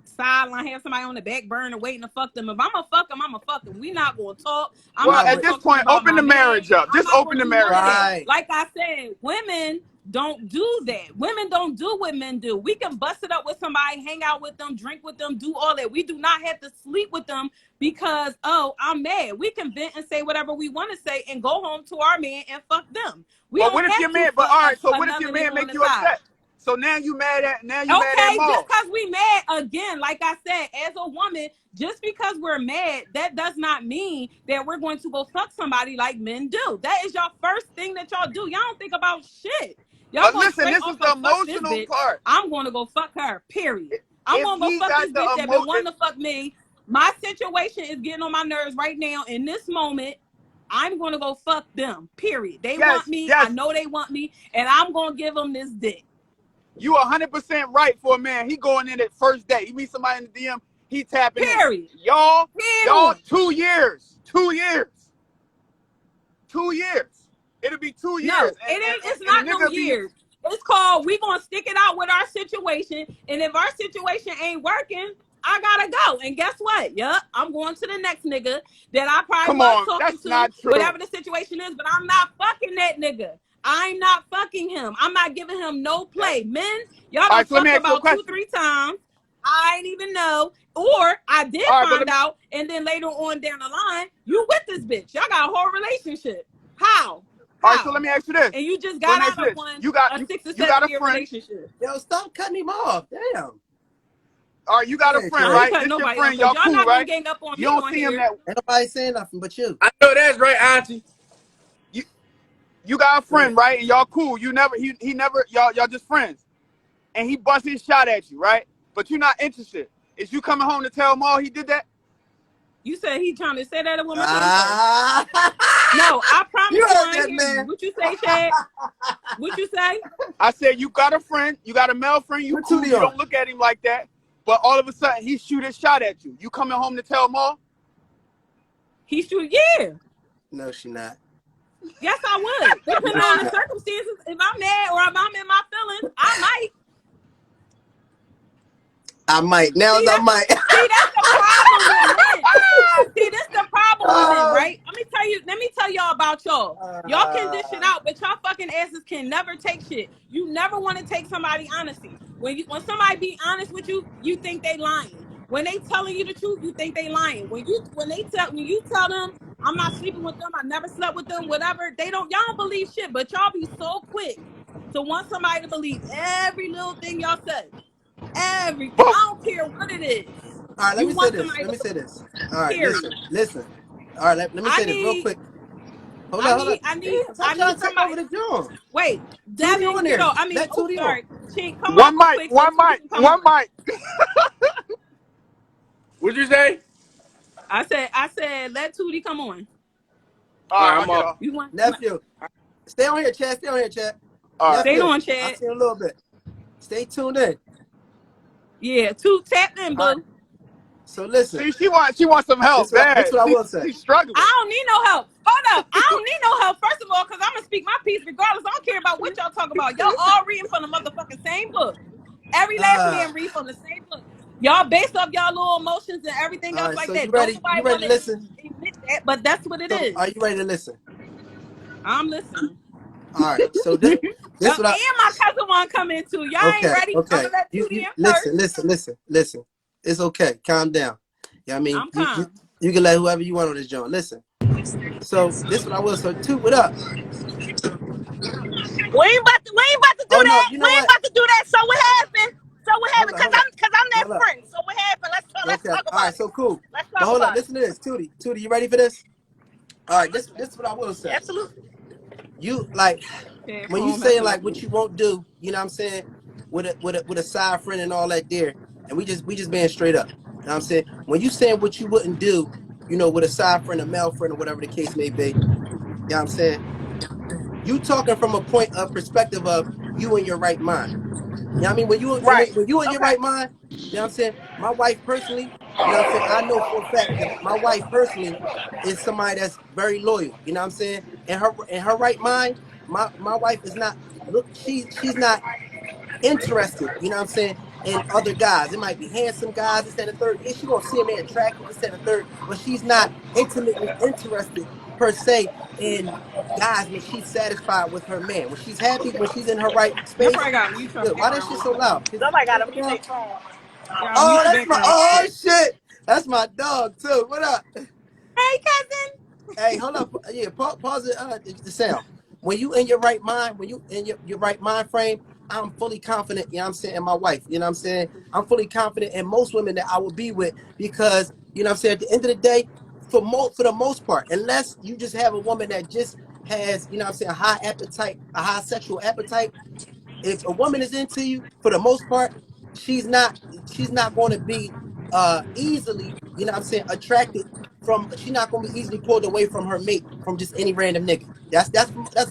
A: sideline, have somebody on the back burner waiting to fuck them. If I'ma fuck them, I'ma fuck them. We not gonna talk. I'm
C: Well,
A: not
B: No,
A: gonna
C: at
B: but
C: this
A: talk to you
C: point,
A: about
C: open
A: my
C: the
A: man.
C: marriage up.
A: I'm
C: Just
A: not
C: open
A: gonna
C: the
A: do none
C: marriage
A: of
C: up.
A: that.
B: right.
A: Like I said, women don't do that. Women don't do what men do. We can bust it up with somebody, hang out with them, drink with them, do all that. We do not have to sleep with them because, oh, I'm mad. We can vent and say whatever we want to say and go home to our man and fuck them. We
C: But
A: don't
C: what if
A: have
C: your
A: to
C: man? But
A: fuck
C: all right. So what if your
A: another nigga
C: man
A: on
C: make
A: the
C: you
A: side.
C: upset? So now you mad at
A: Okay, just
C: Maul.
A: because we mad again, like I said, as a woman, just because we're mad, that does not mean that we're going to go fuck somebody like men do. That is your first thing that y'all do. Y'all don't think about shit. Y'all go
C: Listen,
A: straight
C: this is
A: off
C: the
A: of fuck this
C: emotional
A: bitch.
C: part.
A: I'm going to go fuck her. Period. I'm
C: If
A: going to go
C: he
A: fuck
C: got
A: this
C: the
A: bitch that been wanting to fuck me. My situation is getting on my nerves right now. In this moment, I'm going to go fuck them. Period. They want me. I
C: yes,
A: know they want me, and I'm going to give them this dick.
C: you 100% right for a man. He going in at first date. He meet somebody in the DM. He tapping in.
A: Period.
C: Y'all,
A: Period.
C: 2 years. 2 years. It'll be 2 years,
A: No, it ain't. It's
C: and
A: not
C: the
A: no
C: nigga be.
A: years. It's called we gonna stick it out with our situation, and if our situation ain't working, I gotta go. And guess what? Yup, I'm going to the next nigga that I probably
C: Come
A: was
C: on,
A: talking
C: that's
A: to,
C: not true.
A: whatever the situation is. But I'm not fucking that nigga. I'm not fucking him. I'm not giving him no
C: That,
A: play. Men, y'all
C: all
A: done
C: right, so let me
A: fucked
C: ask you a
A: about two,
C: question.
A: 3 times. I ain't even know. Or I did
C: All right, but
A: find out, and then later on down the line, you with this bitch. Y'all got a whole relationship. How?
C: all right, so
A: How?
C: let me ask you this.
A: And you just
C: So let
A: got
C: me ask
A: out
C: you
A: of
C: this.
A: one
C: You got
A: a 6 or
C: you
A: 7
C: got a
A: year
C: friend.
A: relationship.
B: Yo, stop cutting him off. Damn.
C: All right, you got a
B: Yeah,
C: friend,
A: I ain't
C: right?
A: cutting
C: This your
A: nobody off
C: friend.
A: because
C: Y'all
A: y'all
C: cool,
A: not gonna
C: right?
A: gang up on
C: You
A: me
C: don't
A: on
C: see him
A: here.
C: that.
B: Ain't nobody saying nothing but you.
D: I know that's right, Auntie.
C: You got a friend, right? And y'all cool. You never. He never. Y'all just friends. And he busts his shot at you, right? But you're not interested. Is you coming home to tell Maul he did that?
A: You said he trying to say that one more time. Sorry.
B: Ah,
A: No, I promise
B: you
A: you
B: heard
A: I ain't
B: that
A: hear you.
B: man.
A: What you say, Chad? What you say?
C: I said you got a friend. You got a male friend. You
B: Put
C: cool.
B: Tootie
C: You
B: on.
C: don't look at him like that. But all of a sudden he shoot his shot at you. You coming home to tell Maul?
A: He shoot, yeah.
B: No, she not.
A: Yes, I would.
B: No,
A: Depending
B: she
A: on the
B: not.
A: circumstances, if I'm mad or if I'm in my feelings, I might.
B: I might. Now
A: See,
B: I might.
A: that's the problem with men. See, this the problem with men,
B: Oh,
A: right? Let me tell y'all about y'all. Y'all can dish it out, but y'all fucking asses can never take shit. You never want to take somebody honesty. When somebody be honest with you, you think they lying. When they telling you the truth, you think they lying. When you tell them I'm not sleeping with them, I never slept with them, whatever, y'all don't believe shit, but y'all be so quick to want somebody to believe every little thing y'all say. Everything.
C: But
A: I don't care what it is.
B: all right, let
A: You
B: me say
A: want
B: this.
A: somebody
B: Let
A: to
B: me say this. All right,
A: period.
B: listen. All right, let me
A: I
B: say this real
A: need
B: quick. Hold
A: I
B: on, hold on.
A: need, I need,
B: Damn, stop
A: I
B: trying
A: need
B: to take
A: somebody.
B: over the joint.
A: Wait,
B: Tootie on
A: Devin, get
B: there.
A: off. I mean,
B: Let
A: oh,
B: Tootie on.
A: sorry. Chick, come off
C: One
A: real
C: mic,
A: quick so
C: one
A: Tootie
C: mic,
A: can come
C: one
A: on.
C: mic.
D: What'd you say?
A: I said, let Tootie come on.
D: All
C: All right,
D: right,
C: I'll
D: I'm
C: get
D: up.
C: off.
A: You want?
B: Nephew, stay on here, Chad. Stay on here, Chad.
C: All right.
A: Stay
B: Nephew,
A: on,
B: I'll
A: Chad.
B: see you in a little bit. Stay tuned in.
A: Yeah, tap in,
B: All right.
A: boo.
B: So listen,
C: See, she wants some help
B: this
C: bad.
B: what I will say.
C: She's struggling.
A: I don't need no help. Hold up. I don't need no help, first of all, because I'm going to speak my piece regardless. I don't care about what y'all talk about. Y'all all reading from the motherfucking same book. Every last
B: Uh,
A: man read from the same book. Y'all based off y'all little emotions and everything
B: all
A: else
B: right.
A: like
B: So you
A: that. Don't
B: ready? You
A: nobody
B: ready
A: want
B: to
A: to
B: listen?
A: admit that, but that's what it
B: So
A: is.
B: are you ready to listen?
A: I'm listening.
B: All right. So this what I.
A: And my cousin want to come in too. Y'all ain't
B: Okay.
A: ready. I'm
B: Okay.
A: going to let
B: You
A: Tootie in
B: listen.
A: first.
B: Listen. It's okay. Calm down. Yeah. I mean,
A: I'm
B: you
A: calm.
B: you can let whoever you want on this joint. Listen. So this what I will. So two, what up?
E: We ain't about to do
B: Oh no.
E: that.
B: You
E: We
B: know
E: ain't
B: what?
E: about to do that. So what happened? So what
B: Hold
E: happened?
B: up.
E: Cause
B: Hold up.
E: I'm that
B: Hold up.
E: friend. So what happened? Let's
B: Okay.
E: talk
B: All
E: about
B: right.
E: it.
B: So cool.
E: Let's
B: But
E: talk
B: hold up.
E: about it.
B: Listen to this, Tootie. Tootie, you ready for this? All right. This what I will say.
E: Absolutely.
B: You like when you
A: Headphone
B: saying
A: messing
B: like
A: with
B: what
A: me.
B: you won't do. You know what I'm saying? With a side friend and all that there, and we just being straight up. You know what I'm saying? When you saying what you wouldn't do, with a side friend, a male friend, or whatever the case may be. You know what I'm saying? You talking from a point of perspective of you in your right mind. You know what I mean?
E: Right.
B: When you in your
E: Okay.
B: right mind, you know what I'm saying? My wife personally, you know what I'm saying? I know for a fact that my wife personally is somebody that's very loyal. You know what I'm saying? In her right mind, my wife is not she's not interested, you know what I'm saying, in other guys. It might be handsome guys, this, that, and the third. Yeah, she gonna see a man attractive, this, that, and the third, but she's not intimately interested per se in guys when she's satisfied with her man. When she's happy, when she's in her right
A: Y'all
B: space,
A: probably got to
B: she's
A: mute your
B: good. Why that
A: background
B: shit
A: real
B: so
A: quick.
B: loud? Can you
E: Somebody
B: turn
E: gotta
B: it
E: mute
B: down?
E: their phone.
A: Y'all
B: Oh,
A: mute the
B: that's my
A: background real
B: oh
A: quick.
B: shit. That's my dog too. What up?
A: Hey, cousin.
B: Hey, hold up. Yeah, pause it. The sound. When you in your right mind, when you in your right mind frame, I'm fully confident, you know what I'm saying, in my wife. You know what I'm saying? I'm fully confident in most women that I will be with because, you know what I'm saying, at the end of the day, for the most part, unless you just have a woman that just has, you know what I'm saying, a high appetite, a high sexual appetite, if a woman is into you, for the most part, she's not going to be easily, you know what I'm saying, attracted from, she's not going to be easily pulled away from her mate from just any random nigga. That's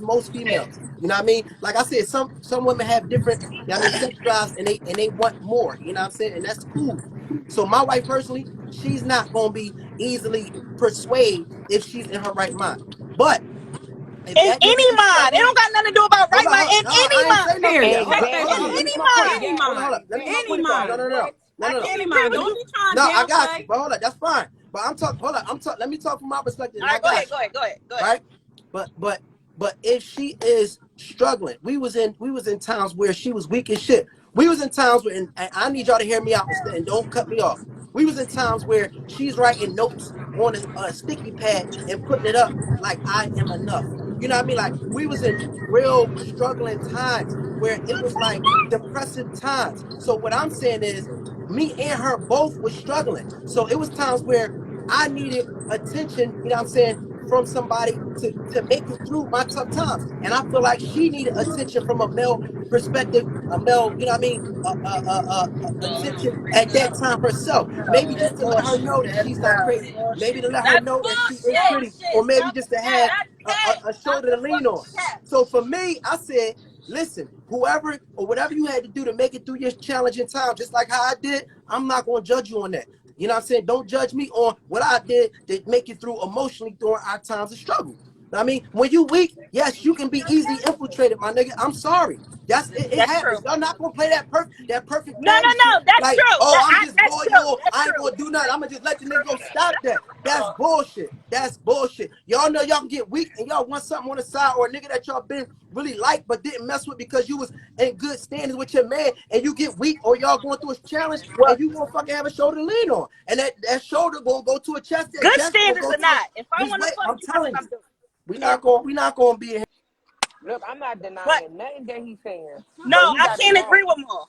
B: most females. You know what I mean? Like I said, some women have different, you know what I mean, sex drives, and they want more, you know what I'm saying? And that's cool. So my wife personally, she's not going to be easily persuaded if she's in her right mind. But if
E: In
B: that nigga
E: any
B: is
E: mind. It
B: struggling,
E: don't got nothing to do about right mind. In
B: No,
E: any
B: I ain't say
E: mind.
B: nothing
A: Period.
B: yet.
E: In,
B: Hold
A: Check
B: up,
A: that
E: in
A: shit.
B: Let me
E: any
B: get my point out.
E: mind.
A: Any
B: Hold
A: mind.
B: up. Let me get my
A: Any
B: point across. No,
A: mind.
B: no, no, no,
E: I
B: no, no.
E: can't
A: Any
E: agree
A: mind.
E: with
B: When
E: you.
A: Don't
B: you,
A: be trying to
B: no, I got you.
A: downplay.
B: But hold up, that's fine. But I'm talking. Let me talk from my perspective,
E: All
B: and I
E: right, go
B: got
E: ahead,
B: you.
E: go ahead, go ahead, go ahead.
B: Right? But if she is struggling, we was in times where she was weak as shit. We was in times where, and I need y'all to hear me out and don't cut me off. We was in times where she's writing notes on a sticky pad and putting it up like I am enough. You know what I mean? Like we was in real struggling times where it was like depressive times. So what I'm saying is me and her both was struggling. So it was times where I needed attention, you know what I'm saying, from somebody to make it through my tough times. And I feel like she needed attention from a male perspective, a male, you know what I mean, attention at that time herself. Maybe just
E: That's
B: to let her
E: bullshit.
B: know that she's not crazy. Maybe to let her
E: That's
B: know that she is
E: bullshit.
B: pretty, or maybe just to have
E: That's
B: a,
E: cat.
B: a
E: That's
B: shoulder to
E: the
B: lean on.
E: fucking cat.
B: So for me, I said, listen, whoever or whatever you had to do to make it through your challenging time, just like how I did, I'm not going to judge you on that. You know what I'm saying? Don't judge me on what I did to make it through emotionally during our times of struggle. I mean, when you weak, yes, you can be easily infiltrated, my nigga. I'm sorry. It
E: That's true.
B: happens. Y'all not gonna play that perfect
E: No,
B: daddy
E: no,
B: shit.
E: no. That's
B: Like,
E: true.
B: oh, I'm just
E: That's true.
B: loyal.
E: That's
B: I ain't
E: true.
B: gonna do nothing. I'm gonna just let the nigga go. Stop that. That's bullshit. That's bullshit. Y'all know y'all can get weak and y'all want something on the side, or a nigga that y'all been really like but didn't mess with because you was in good standings with your man, and you get weak, or y'all going through a challenge,
E: Well,
B: and you gonna fucking have a shoulder to lean on, and that shoulder gonna go to a chest, that
E: good
B: chest gonna
E: standards
B: go
E: or
B: to
E: not. If I
B: his
E: want to
B: way.
E: fuck
B: I'm
E: you, that's
B: telling
E: what
B: you,
E: I'm doing.
B: we not gonna be in.
F: Look, I'm not
E: But
F: denying nothing that he's saying,
E: no,
F: but he
E: I
F: got it
E: can't
F: wrong.
E: agree with more.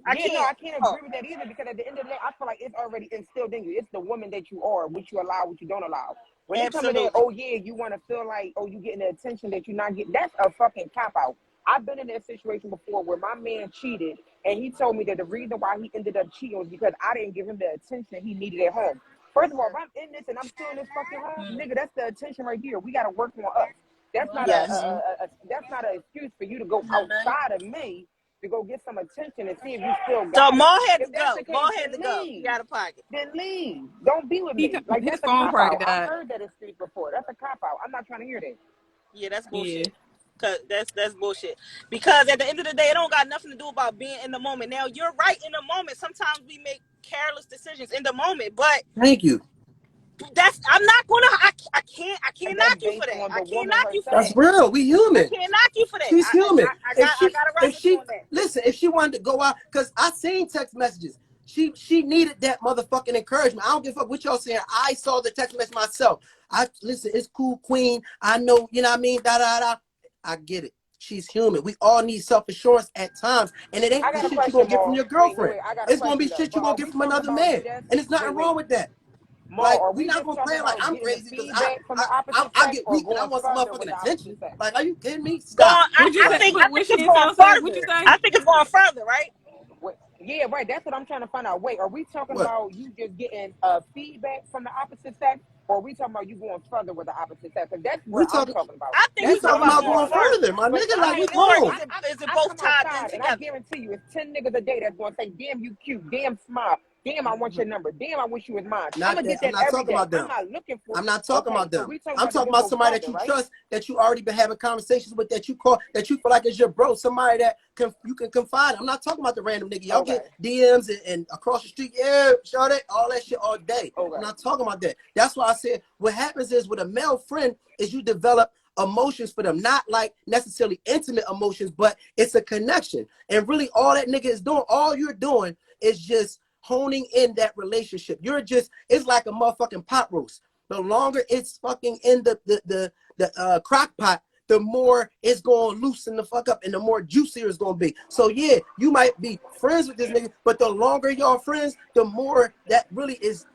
E: I
F: Yeah, no,
E: can't.
F: I can't
E: Oh.
F: agree with that either because at the end of the day, I feel like it's already instilled in you. It's the woman that you are, what you allow, what you don't allow. When it comes to that, oh yeah, you want to feel like, oh, you getting the attention that you're not getting. That's a fucking cop out. I've been in that situation before where my man cheated, and he told me that the reason why he ended up cheating was because I didn't give him the attention he needed at home. First of all, if I'm in this and I'm still in this fucking home, nigga, that's the attention right here. We got to work on us. That's not that's not an excuse for you to go outside of me to go get some attention and see if you still got
E: So
F: it.
E: Maul had
F: If
E: to
F: that's
E: go.
F: the case,
E: Maul had to
F: then
E: go.
F: leave.
E: He out of pocket.
F: Then leave. Don't be with me. Like,
A: His
F: that's a
A: phone
F: cop
A: probably
F: out. I've
A: died.
F: heard that excuse before. That's a cop out. I'm not trying to hear that.
E: Yeah, that's
A: Yeah.
E: bullshit. Cause that's bullshit. Because at the end of the day, it don't got nothing to do about being in the moment. Now, you're right in the moment. Sometimes we make careless decisions in the moment, but
B: Thank you.
E: I'm not gonna. I can't
F: And
E: knock
F: that's
E: you for
F: based
E: that.
F: on
E: I
F: the
E: can't
F: woman
E: knock you for
B: That's
E: that.
F: herself.
B: real. We
E: I
B: human.
E: can't knock you for that.
B: She's human.
E: I gotta rock with you on that.
B: Listen, if she wanted to go out, because I seen text messages. She needed that motherfucking encouragement. I don't give a fuck what y'all saying. I saw the text message myself. Listen, it's cool, queen. I know, you know what I mean? Da da da. I get it. She's human. We all need self-assurance at times. And it ain't
F: I
B: the
F: got a
B: shit you're gonna
F: question,
B: get from
F: Maul.
B: your
F: Wait,
B: girlfriend.
F: I got a
B: It's gonna
F: question
B: be
F: though.
B: shit you're
F: But
B: gonna
F: are
B: get
F: we
B: from
F: talking
B: another
F: about
B: man.
F: just
B: And there's nothing wrong with that.
F: Maul, are
B: We
F: we
B: not
F: just
B: gonna
F: talking
B: play like
F: about
B: I'm
F: getting the
B: crazy because
F: feedback from the opposite
B: I
F: sex
B: get
F: or
B: weak and I
F: going
B: want some
F: further with
B: motherfucking
F: the opposite
B: attention.
F: sex?
B: Like, are you kidding me?
E: Going,
B: Stop.
A: What'd you
E: I
A: say?
E: think
A: What
E: it's
A: Chantel
E: going
A: say? What'd you
E: further.
A: say?
E: I think it's going further, right?
F: Wait, yeah, right. That's what I'm trying to find out. Wait, are we talking
B: What?
F: about you just getting feedback from the opposite sex, or are we talking about you going further with the opposite sex? Because that's
B: We
F: where I'm
B: talking
F: talking about.
E: I think
B: we
E: it's
F: That's
E: talking
F: where
B: talking
F: I'm
E: about
B: about
E: going
F: going
B: going
F: with.
B: further,
E: further.
B: my
F: But
B: nigga.
E: I
B: Like,
E: mean,
B: we
E: or
B: grown.
E: is it
F: I
E: both
F: come
E: tied in
F: outside and I
E: together?
F: guarantee you, it's 10 niggas a day that's going to say, "Damn, you cute. Damn, smile. Damn, I want your number. Damn, I wish you was mine." I'm
B: Not
F: gonna
B: that.
F: get
B: I'm
F: that
B: not
F: every
B: talking
F: day.
B: about
F: I'm
B: them.
F: not looking for.
B: I'm not talking
F: Okay,
B: about
F: so
B: them.
F: we talking
B: I'm
F: about to
B: talking
F: just
B: about
F: go
B: somebody that
F: further,
B: you
F: right?
B: trust, that you already been having conversations with, that you call, that you feel like is your bro, somebody that you can confide. I'm not talking about the random nigga. Y'all
F: Okay,
B: get DMs and across the street, yeah, show that, all that shit all day. I'm
F: okay.
B: not talking about that. That's why I said what happens is with a male friend is you develop emotions for them, not like necessarily intimate emotions, but it's a connection. And really all that nigga is doing, all you're doing is just honing in that relationship. It's like a motherfucking pot roast. The longer it's fucking in the crock pot, the more it's gonna loosen the fuck up and the more juicier it's gonna be. So yeah, you might be friends with this nigga, but the longer y'all friends, the more that really is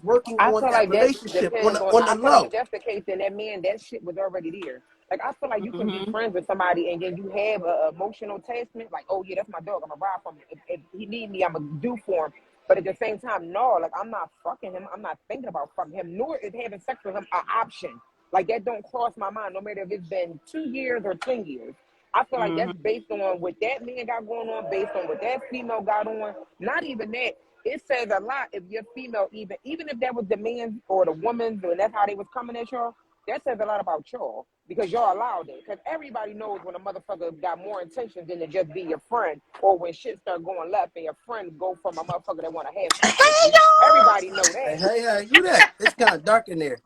B: working
F: I
B: on
F: feel
B: that
F: like that
B: relationship on
F: depends
B: the
F: on.
B: on the
F: I feel like if
B: low.
F: that's the case, then that man, that shit was already there. Like, I feel like you can be
A: Mm-hmm.
F: friends with somebody and then you have a emotional attachment. Like, oh yeah, that's my dog. I'm gonna ride for him. If he need me, I'm gonna do for him. But at the same time, no, like, I'm not fucking him. I'm not thinking about fucking him. Nor is having sex with him an option. Like, that don't cross my mind, no matter if it's been 2 years or 10 years. I feel like
A: Mm-hmm.
F: that's based on what that man got going on, based on what that female got on. Not even that. It says a lot if your female, even if that was the man or the woman, and that's how they was coming at y'all. That says a lot about y'all because y'all allowed it. Because everybody knows when a motherfucker got more intentions than to just be your friend, or when shit start going left and your friend go from a motherfucker that want to have sex with you. Everybody know
B: Hey,
F: that.
B: hey, hey, who that? It's kind of dark in there.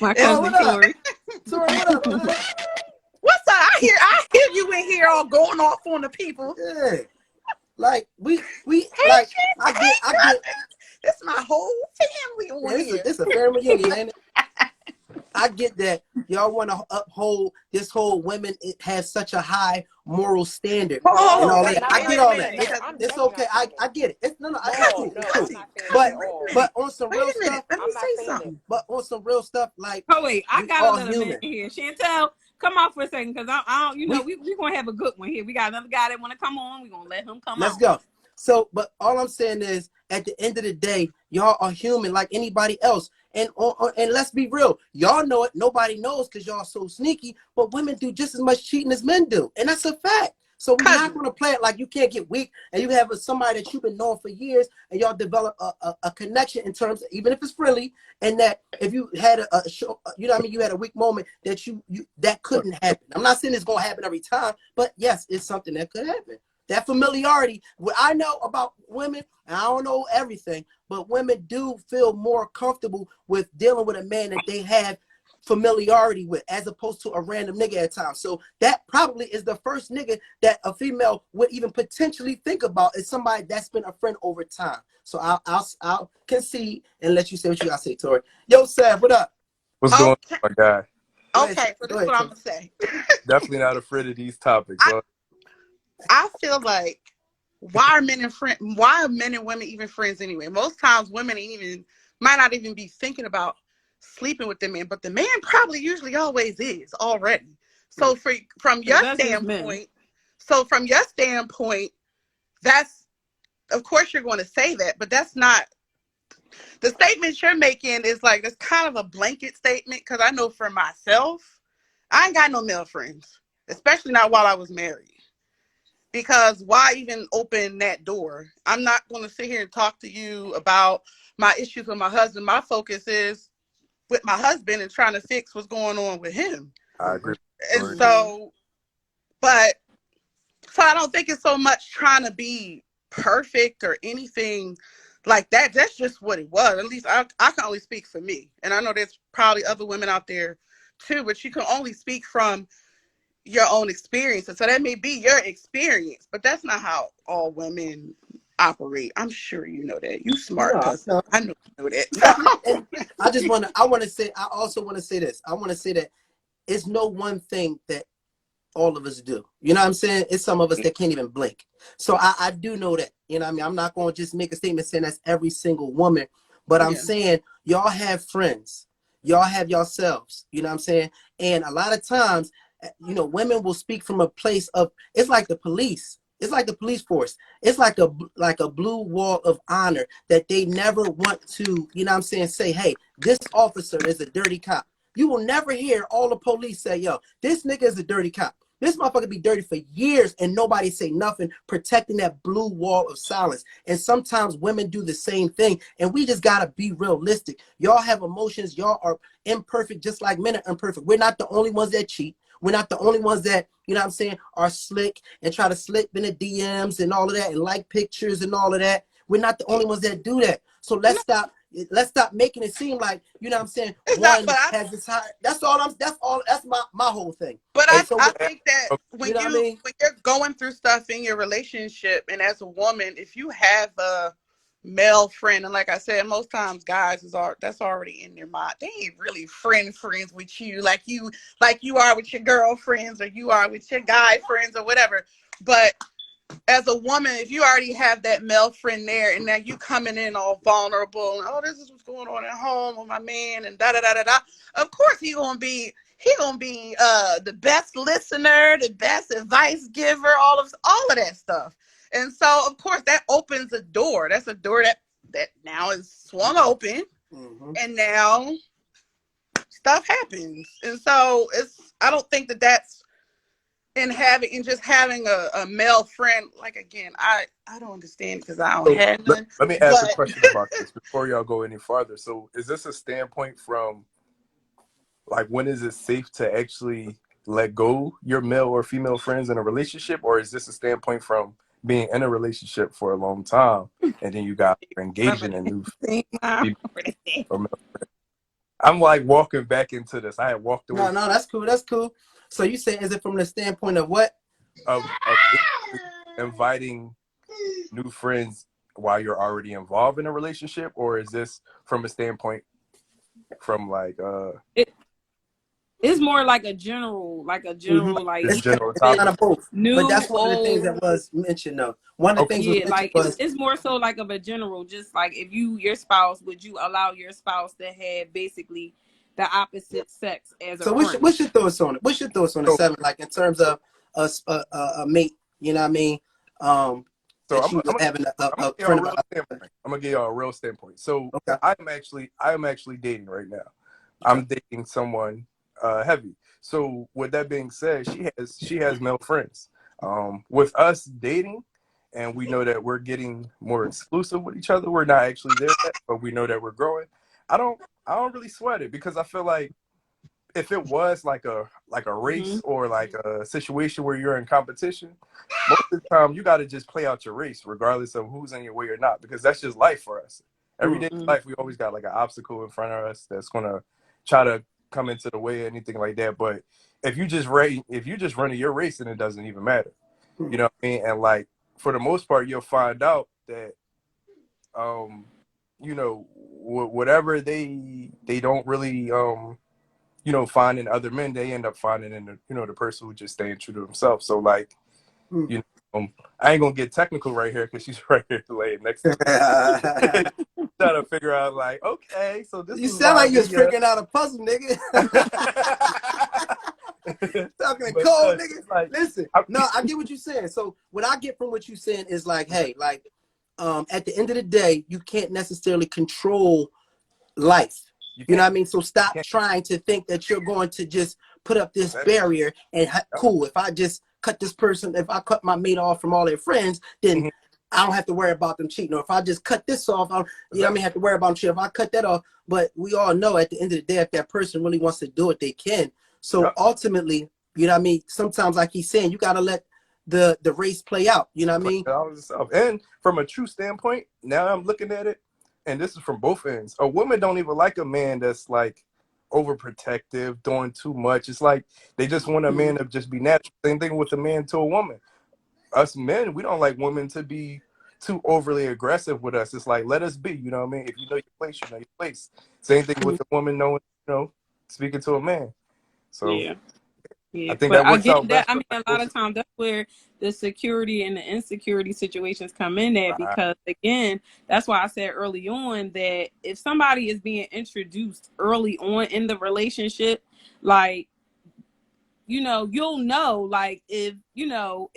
A: My
B: Oh,
A: cousin
B: what up?
A: Tori.
B: Tori, what up, man?
G: What's up? I hear you in here all going off on the people.
B: Yeah. Like we
G: Hey,
B: like
G: shit.
B: I
G: Hey,
B: get
G: this my whole family on
B: yeah,
G: here.
B: it's a family reunion, ain't it? I get that y'all want to uphold this whole women have such a high moral standard and
G: Oh,
B: all
F: That's
B: that.
F: not
B: I
F: what I'm
B: get all
G: wait a
B: that.
G: minute.
F: saying.
B: It's,
F: No, I'm
B: it's
F: definitely
B: okay.
F: not saying
B: I
F: that.
B: get it. It's no, it's
F: No,
B: cool.
F: no,
B: It's cool.
F: I'm not saying that
B: But
F: at all.
B: but on some
G: Wait
B: real
G: a minute.
B: stuff,
G: Let me
F: I'm not
G: say
F: saying that.
G: something.
B: but on some real stuff, like
A: Oh wait, I
B: we
A: got
B: all
A: another man
B: human.
A: in here. Chantel, come on for a second, because I don't,
B: We
A: we gonna have a good one here. We got another guy that wanna come on. We gonna let him come
B: let's
A: on.
B: go. So, but all I'm saying is, at the end of the day, y'all are human like anybody else. And let's be real, y'all know it. Nobody knows because y'all so sneaky. But women do just as much cheating as men do, and that's a fact. So we're not
G: Cousin.
B: going to play it like you can't get weak, and you have somebody that you've been knowing for years, and y'all develop a connection in terms of, even if it's friendly, and that if you had a show, you know what I mean, you had a weak moment that you that couldn't happen. I'm not saying it's going to happen every time, but yes, it's something that could happen. That familiarity, what I know about women, and I don't know everything, but women do feel more comfortable with dealing with a man that they have familiarity with, as opposed to a random nigga at times. So that probably is the first nigga that a female would even potentially think about, is somebody that's been a friend over time. So I'll concede and let you say what you gotta say, Tori. Yo, Sav, what up?
H: What's going
G: Okay.
H: on, my guy?
G: Okay. So
B: Go
G: this is
B: ahead,
G: what I'm
B: Tori.
G: gonna say.
H: Definitely not afraid of these topics.
G: I feel like why are men and women even friends anyway? Most times women might not even be thinking about sleeping with the man, but the man probably usually always is already. So from your
A: That's just men.
G: standpoint, that's, of course you're going to say that, but that's not the statement you're making. Is like, that's kind of a blanket statement, because I know for myself, I ain't got no male friends, especially not while I was married. Because why even open that door? I'm not going to sit here and talk to you about my issues with my husband. My focus is with my husband and trying to fix what's going on with him.
H: I agree.
G: And so, but, so I don't think it's so much trying to be perfect or anything like that. That's just what it was. At least I can only speak for me. And I know there's probably other women out there too, but you can only speak from your own experiences. So that may be your experience, but that's not how all women operate. I'm sure you know that. You smart, cuz
B: No.
G: I know you know that.
B: And I also want to say this. I want to say that it's no one thing that all of us do. You know what I'm saying? It's some of us that can't even blink. So I do know that. You know what I mean? I'm not going to just make a statement saying that's every single woman, but I'm saying y'all have friends. Y'all have yourselves. You know what I'm saying? And a lot of times, you know, women will speak from a place of, it's like the police. It's like the police force. It's like a blue wall of honor that they never want to, you know what I'm saying, say, hey, this officer is a dirty cop. You will never hear all the police say, yo, this nigga is a dirty cop. This motherfucker be dirty for years and nobody say nothing, protecting that blue wall of silence. And sometimes women do the same thing, and we just gotta be realistic. Y'all have emotions. Y'all are imperfect, just like men are imperfect. We're not the only ones that cheat. We're not the only ones that, you know what I'm saying, are slick and try to slip in the DMs and all of that and like pictures and all of that. We're not the only ones that do that. So let's stop making it seem like, you know what I'm saying, has this high. That's my whole thing.
G: But
B: So
G: I think that when
B: you know what I mean?
G: when you're going through stuff in your relationship, and as a woman, if you have a male friend, and like I said, most times guys that's already in their mind. They ain't really friends with you like you are with your girlfriends, or you are with your guy friends, or whatever. But as a woman, if you already have that male friend there, and now you coming in all vulnerable, and, oh, this is what's going on at home with my man, and da da da da da. Of course, he gonna be the best listener, the best advice giver, all of that stuff. And so, of course, that opens a door. That's a door that now is swung open, and now stuff happens. And so I don't think that's and just having a male friend. Like, again, I don't understand, because I don't have none.
H: Let me ask a question about this before y'all go any farther. So is this a standpoint from, like, when is it safe to actually let go your male or female friends in a relationship? Or is this a standpoint from being in a relationship for a long time and then you got engaged in a new female or male friend? I'm like walking back into this. I had walked away.
B: No, that's cool. That's cool. So you say, is it from the standpoint of what?
H: Of inviting new friends while you're already involved in a relationship? Or is this from a standpoint from like
A: it's more like a general like
B: It's
H: general
B: kind of both.
A: new,
B: but that's one of the things
A: old.
B: that was mentioned though. One of the things was mentioned was
A: it's more so like of a general, just like if your spouse, would you allow your spouse to have basically the opposite sex as a friend?
B: What's your thoughts on it? What's your thoughts on it, Seven? Like, in terms of a mate, you know what I mean?
H: So
B: I'm
H: gonna give y'all a real standpoint. So okay. I am actually dating right now. Okay. I'm dating someone heavy. So with that being said, she has male friends. With us dating, and we know that we're getting more exclusive with each other. We're not actually there yet, but we know that we're growing. I don't really sweat it, because I feel like if it was like a race or like a situation where you're in competition, most of the time you got to just play out your race regardless of who's in your way or not, because that's just life for us. Every day in life, we always got like an obstacle in front of us that's going to try to come into the way or anything like that. But if you just running your race, then it doesn't even matter. You know what I mean? And like, for the most part, you'll find out that, you know, whatever they don't really, you know, find in other men, they end up finding in the, you know, the person who just staying true to themselves. So like, you know, I ain't gonna get technical right here because she's right here laying next to me. Trying to figure out like, okay, so this
B: You
H: is
B: sound
H: why
B: like you're
H: we
B: figuring out a puzzle, nigga. Talking in
H: but
B: code, nigga.
H: it's like
B: Listen, no, I get what you're saying. So what I get from what you're saying is like, hey, like, at the end of the day, you can't necessarily control life. You know what I mean? So stop trying to think that you're going to just put up this barrier and cool. If I just cut this person, if I cut my mate off from all their friends, then I don't have to worry about them cheating. Or if I just cut this off, you know what I mean, have to worry about them cheating. If I cut that off, but we all know at the end of the day, if that person really wants to do it, they can. So ultimately, you know what I mean? Sometimes, like he's saying, you got to let the race play out. You know what I mean?
H: And from a true standpoint, now I'm looking at it, and this is from both ends. A woman don't even like a man that's like overprotective, doing too much. It's like they just want a man to just be natural. Same thing with a man to a woman. Us men, we don't like women to be too overly aggressive with us. It's like, let us be, you know what I mean? If you know your place, you know your place. Same thing with the woman knowing, speaking to a man. So
A: Yeah.
H: I think
A: But
H: that
A: I
H: works
A: get
H: out
A: that.
H: best.
A: I mean, a lot of times that's where the security and the insecurity situations come in at, because again, that's why I said early on that if somebody is being introduced early on in the relationship, like, you'll know, like, if your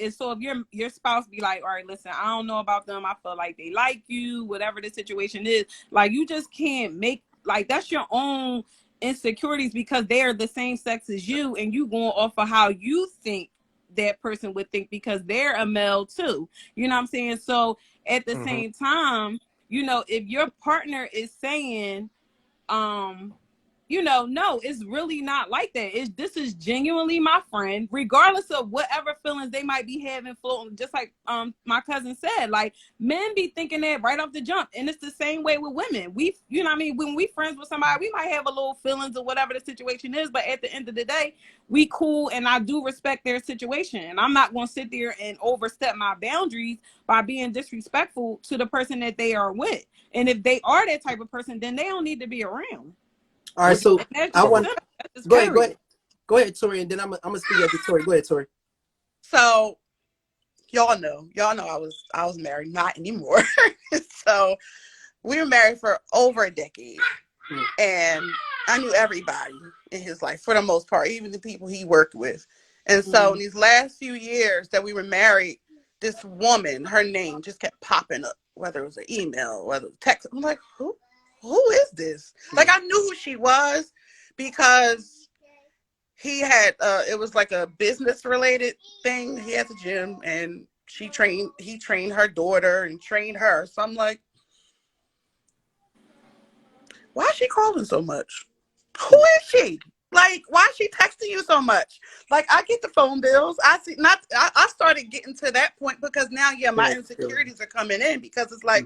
A: spouse be like, all right, listen, I don't know about them, I feel like they like you, whatever the situation is, like, you just can't make, like, that's your own insecurities, because they're the same sex as you, and you going off of how you think that person would think, because they're a male too, you know what I'm saying? So at the same time, if your partner is saying, no, it's really not like that. This is genuinely my friend, regardless of whatever feelings they might be having floating. Just like my cousin said, like, men be thinking that right off the jump, and it's the same way with women. When we friends with somebody, we might have a little feelings or whatever the situation is, but at the end of the day, we cool, and I do respect their situation, and I'm not going to sit there and overstep my boundaries by being disrespectful to the person that they are with. And if they are that type of person, then they don't need to be around.
B: All right, so I want go ahead, Tori, and then I'm gonna speak after Tori. Go ahead, Tori.
G: So y'all know I was married, not anymore. So we were married for over a decade, and I knew everybody in his life for the most part, even the people he worked with. And so in these last few years that we were married, this woman, her name just kept popping up, whether it was an email, whether it was text. I'm like, who is this? Like, I knew who she was because he had it was like a business related thing. He has a gym, and he trained her daughter and trained her. So I'm like, why is she calling so much? Who is she? Like, why is she texting you so much? Like, I get the phone bills. I started getting to that point because now, my insecurities are coming in, because it's like,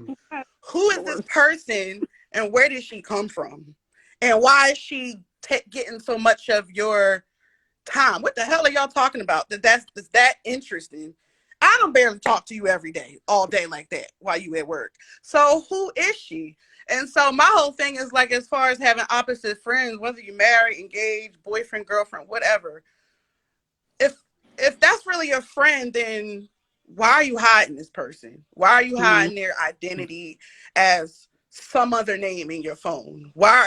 G: who is this person and where did she come from? And why is she getting so much of your time? What the hell are y'all talking about? That's that interesting? I don't barely talk to you every day, all day like that while you at work. So who is she? And so my whole thing is like, as far as having opposite friends, whether you're married, engaged, boyfriend, girlfriend, whatever, if that's really your friend, then why are you hiding this person? Why are you hiding their identity as some other name in your phone? Why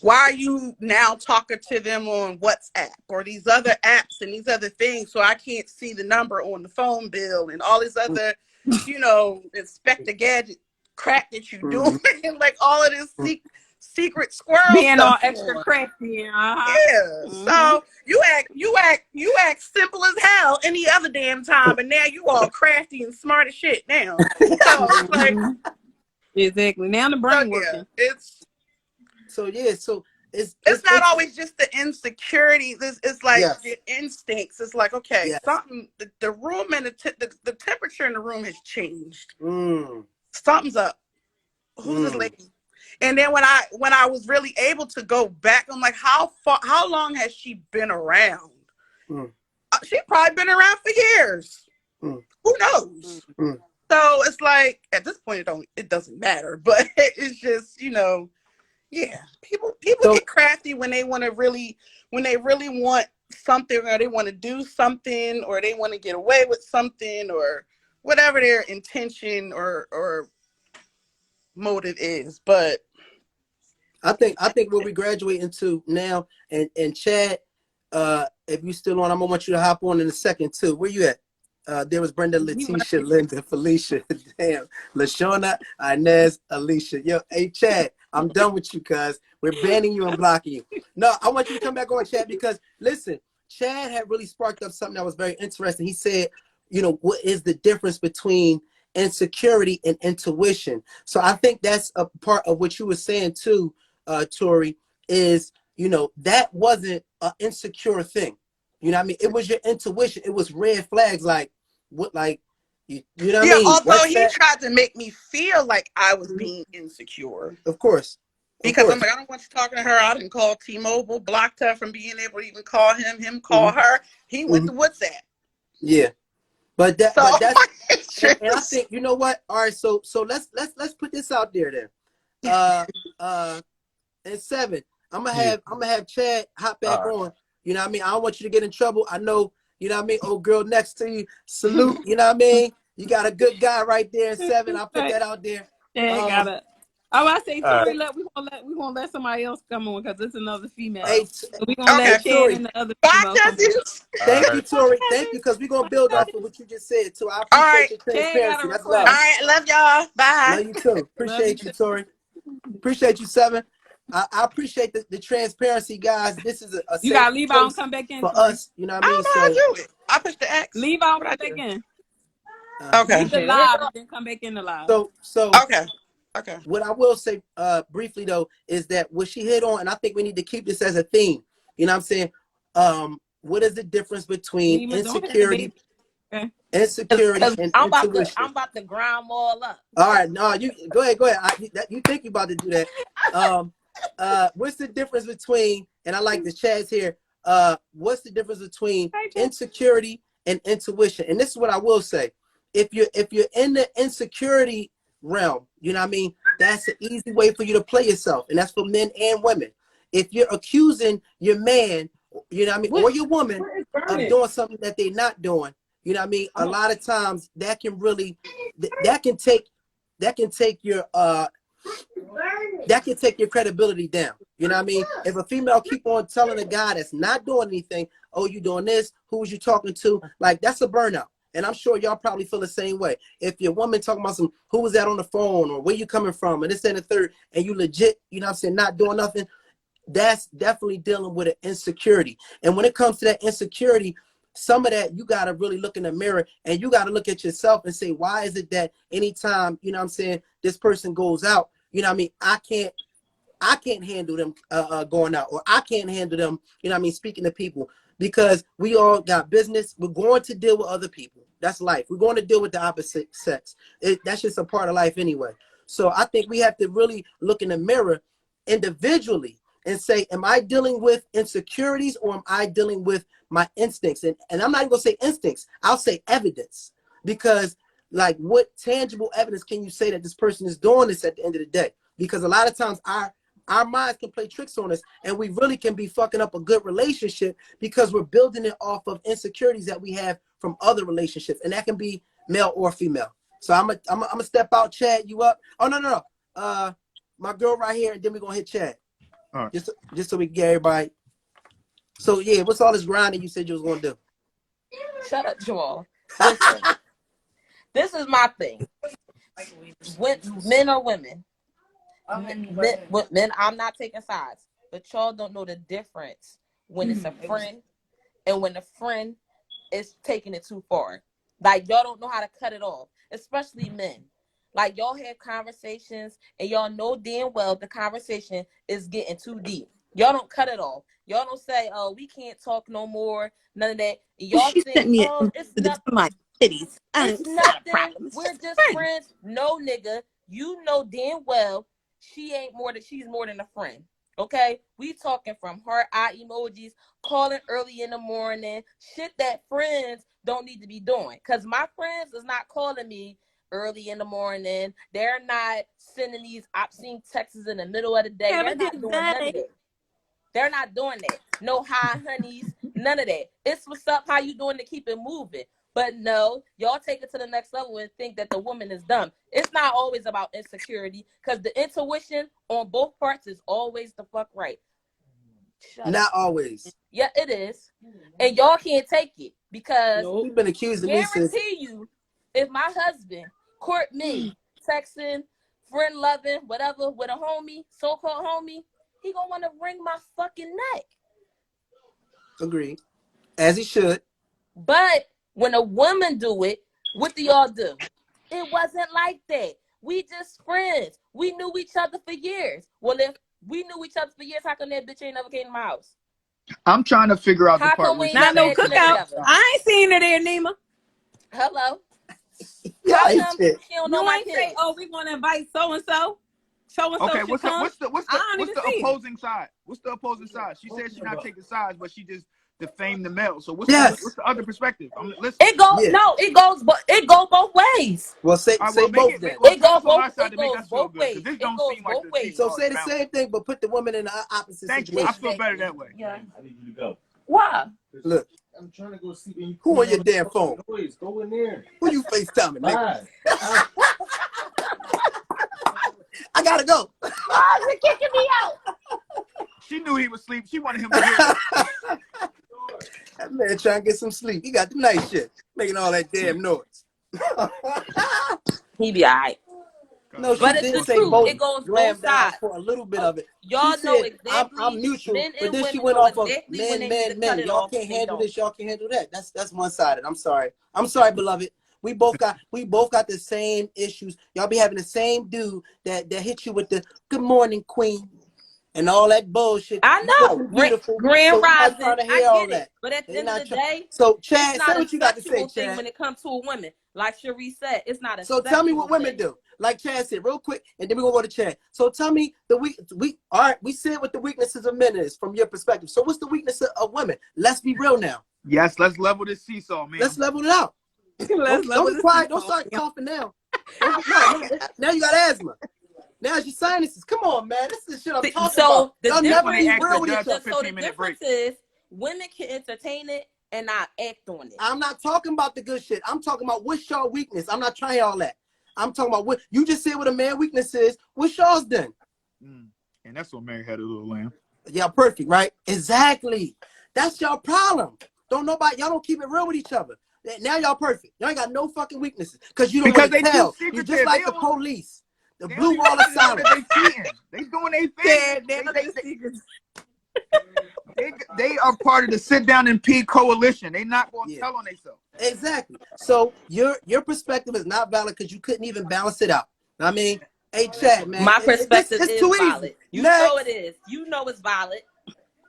G: are you now talking to them on WhatsApp or these other apps and these other things, so I can't see the number on the phone bill and all this other, Inspector Gadget crap that you do, like all of this secret squirrel
A: being all
G: stuff
A: extra
G: on.
A: crafty.
G: Yeah. So you act simple as hell any other damn time, and now you all crafty and smart as shit now. So it's like,
A: exactly. Now the brain working.
G: It's not always just the insecurities. It's like the instincts. It's like, okay, something. The room and the temperature in the room has changed. Something's up. Who's this lady? And then when I was really able to go back, I'm like, how long has she been around? She probably been around for years. Who knows? So it's like, at this point, it doesn't matter. But it's just, people get crafty when they really want something, or they want to do something, or they want to get away with something, or whatever their intention or motive is, but
B: I think what we graduate into now, and Chad, if you still on, I'm gonna want you to hop on in a second too. Where you at? There was Brenda, Letitia, Linda, Felicia, damn, LaShawna, Inez, Alicia. Yo, hey Chad, I'm done with you, cuz we're banning you and blocking you. No, I want you to come back on, Chad, because listen, Chad had really sparked up something that was very interesting. He said, you know, what is the difference between insecurity and intuition? So I think that's a part of what you were saying too, Tori, is, you know, that wasn't an insecure thing. You know what I mean? It was your intuition. It was red flags, like what, like you know what I
G: yeah,
B: mean?
G: although
B: What's
G: he
B: that?
G: tried to make me feel like I was being insecure.
B: Of course. Of
G: Because I'm
B: course.
G: like, I don't want you talking to her. I didn't call T-Mobile, blocked her from being able to even call him call her. He went to WhatsApp.
B: Yeah. But
G: So
B: that's
G: it's
B: and I
G: just,
B: think, you know what? All right, so let's put this out there then. And 7, I'm
H: Yeah.
B: gonna have Chad hop
H: All
B: back
H: right.
B: on. You know what I mean? I don't want you to get in trouble. I know, you know what I mean? Old girl next to you, salute, you know what I mean? You got a good guy right there in 7. I'll put that out there.
A: Yeah, got it. I say,
H: All right.
A: Tori, we gonna let somebody else come on because it's another female.
B: Hey,
A: So we gonna
G: okay.
B: hey
A: let Chad
B: Tori,
A: and the other
G: Bye,
A: female come on.
G: Jesse.
H: All
B: thank you,
H: right.
B: Tori. Thank you, because we're gonna build
H: Uh,
B: off of what you just said too. I
G: All
B: appreciate
G: right.
B: your
A: Chad got
B: transparency.
A: a
B: That's
G: All
B: love.
A: request.
G: right. Love y'all. Bye.
B: Love you too.
A: Love you
B: Appreciate you,
A: too.
B: Tori. Appreciate you, 7. I appreciate the transparency, guys. This is a
A: You
B: safe
A: gotta leave out and
B: place
A: come back in,
B: for
A: Tori.
B: us. You know what I
G: I
B: mean?
G: don't know how to
B: So,
G: do it. I pushed the X.
A: Leave out
G: What
A: and
G: I
A: come back
G: do?
A: in.
G: Okay.
A: Leave the live and then come back in the live.
B: so
G: Okay. Okay.
B: what I will say briefly though is that what she hit on, and I think we need to keep this as a theme. You know what I'm saying? What is the difference between
A: Nima, don't hit the
B: insecurity,
A: baby. Okay.
B: insecurity,
F: Cause
B: and
F: I'm
B: intuition?
F: about to grind them all up.
B: All right, no, you go ahead. You think you about to do that? What's the difference between? And I like the chats here. What's the difference between
A: Hey, Chad.
B: insecurity and intuition? And this is what I will say: if you're in the insecurity realm, you know what I mean. That's an easy way for you to play yourself, and that's for men and women. If you're accusing your man, you know what I mean, or your woman of doing something that they're not doing, you know what I mean. A lot of times that can really, that can take your that can take your credibility down. You know what I mean? If a female keep on telling a guy that's not doing anything, oh, you doing this? Who was you talking to? Like, that's a burnout. And I'm sure y'all probably feel the same way. If your woman talking about some, who was that on the phone, or where you coming from, and this and the third, and you legit, you know what I'm saying, not doing nothing, that's definitely dealing with an insecurity. And when it comes to that insecurity, some of that you got to really look in the mirror, and you got to look at yourself and say, why is it that anytime, you know what I'm saying, this person goes out, you know what I mean, I can't handle them going out, or I can't handle them, you know what I mean, speaking to people, because we all got business. We're going to deal with other people. That's life. We're going to deal with the opposite sex. That's just a part of life anyway. So I think we have to really look in the mirror individually and say, am I dealing with insecurities, or am I dealing with my instincts? And I'm not even gonna say instincts, I'll say evidence. Because like, what tangible evidence can you say that this person is doing this at the end of the day? Because a lot of times our minds can play tricks on us, and we really can be fucking up a good relationship because we're building it off of insecurities that we have from other relationships. And that can be male or female. So I'm gonna step out, Chad, you up. Oh, no. My girl right here, and then we're gonna hit Chad.
H: all right.
B: Just so we can get everybody. So yeah, what's all this grinding you said you was gonna do?
F: Shut up, Jamal. Listen, this is my thing. Men or women. Men, I'm not taking sides, but y'all don't know the difference when it's a friend and when a friend is taking it too far. Like, y'all don't know how to cut it off, especially men. Like, y'all have conversations and y'all know damn well the conversation is getting too deep. Y'all don't cut it off. Y'all don't say, oh, we can't talk no more, none of that. Y'all
A: She
F: think,
A: sent me
F: oh, it's nothing.
A: my titties.
F: It's
A: Not a
F: nothing.
A: problem. It's
F: We're
A: just
F: just
A: a friend.
F: friends. No, nigga. You know damn well she's more than a friend. Okay? We talking from heart eye emojis, calling early in the morning, shit that friends don't need to be doing. Cause my friends is not calling me early in the morning. They're not sending these obscene texts in the middle of the day.
A: Have a
F: They're not
A: good
F: doing none
A: day.
F: of that. They're not doing that. No hi honeys, none of that. It's what's up, how you doing to keep it moving.
I: But no, y'all take it to the next level and think that the woman is dumb. It's not always about insecurity, because the intuition on both parts is always the fuck right.
B: Not always.
I: Yeah, it is. And y'all can't take it because
B: You've been accusing me since.
I: Guarantee you, if my husband court me, texting, friend loving, whatever, with a homie, so-called homie, he gonna want to wring my fucking neck.
B: Agreed. As he should.
I: But when a woman do it, what do y'all do? It wasn't like that. We just friends. We knew each other for years. Well, if we knew each other for years, how come that bitch ain't never came to my house?
C: I'm trying to figure out the part where
A: not no cookout. I ain't seen her there, Nima.
I: Hello.
B: Yeah,
I: you
A: ain't say, oh, we want to invite so and so. So and so.
C: Okay, what's the opposing side? What's the opposing side? She said she's not taking sides, but she just defamed the male. So what's the other perspective?
I: It goes both ways.
B: Well, say both then.
I: It goes both ways.
C: This don't seem like the ways.
B: So say the same thing, but put the woman in the opposite situation.
C: I feel better that way.
I: Yeah. I need you to go. Why?
B: Look.
J: I'm trying to go sleep.
B: Who on your damn phone?
J: Go in there.
B: Who you FaceTiming, nigga? I gotta go.
I: Why is it kicking me out?
C: She knew he was asleep. She wanted him to hear it.
B: That man trying to get some sleep. He got the night shit, making all that damn noise.
I: He be all right.
B: No, she
I: but
B: did
I: it's
B: say
I: the truth.
B: both.
I: It goes
B: Glam
I: both
B: down
I: sides.
B: for a little bit of it.
I: Y'all know exactly.
B: I'm neutral, but then she went off of men. Y'all can't handle this. Y'all can't handle that. That's one sided. I'm sorry, beloved. We both got the same issues. Y'all be having the same dude that hit you with the good morning, queen, and all that bullshit.
I: I know.
B: Beautiful.
I: Grand rising.
B: I
I: get
B: all that.
I: It. But at the end of the day,
B: so Chad,
I: it's
B: say
I: not
B: what you got to say, Chad.
I: When it comes to a woman, like Cherie said, it's not a.
B: So tell me what women do. Like Chad said, real quick, and then we're gonna go to Chad. So tell me we said what the weaknesses of men is from your perspective. So what's the weakness of women? Let's be real now.
C: Yes, let's level this seesaw, man.
B: Let's level it out. Don't be quiet. Don't start coughing now. Now you got asthma. Now it's your sinuses. Come on, man. This is shit I'm talking about. Y'all never be real with each other.
I: So the difference is women can entertain it and not act on it.
B: I'm not talking about the good shit. I'm talking about what's your weakness. I'm not trying all that. I'm talking about what you just said what a man weakness is. What's yours then?
C: And that's what Mary had a little lamb.
B: Yeah, perfect, right? Exactly. That's your problem. Y'all don't keep it real with each other. Now y'all perfect. Y'all ain't got no fucking weaknesses. Because you don't want to tell. You're just like the police. The blue wall of silence.
C: They doing their thing. They are part of the sit down and pee coalition. They not going to tell on themselves.
B: Exactly. So your perspective is not valid because you couldn't even balance it out. I mean, hey, Chad, man.
I: My perspective is
B: too
I: valid.
B: Easy.
I: You know it is. You know it's valid.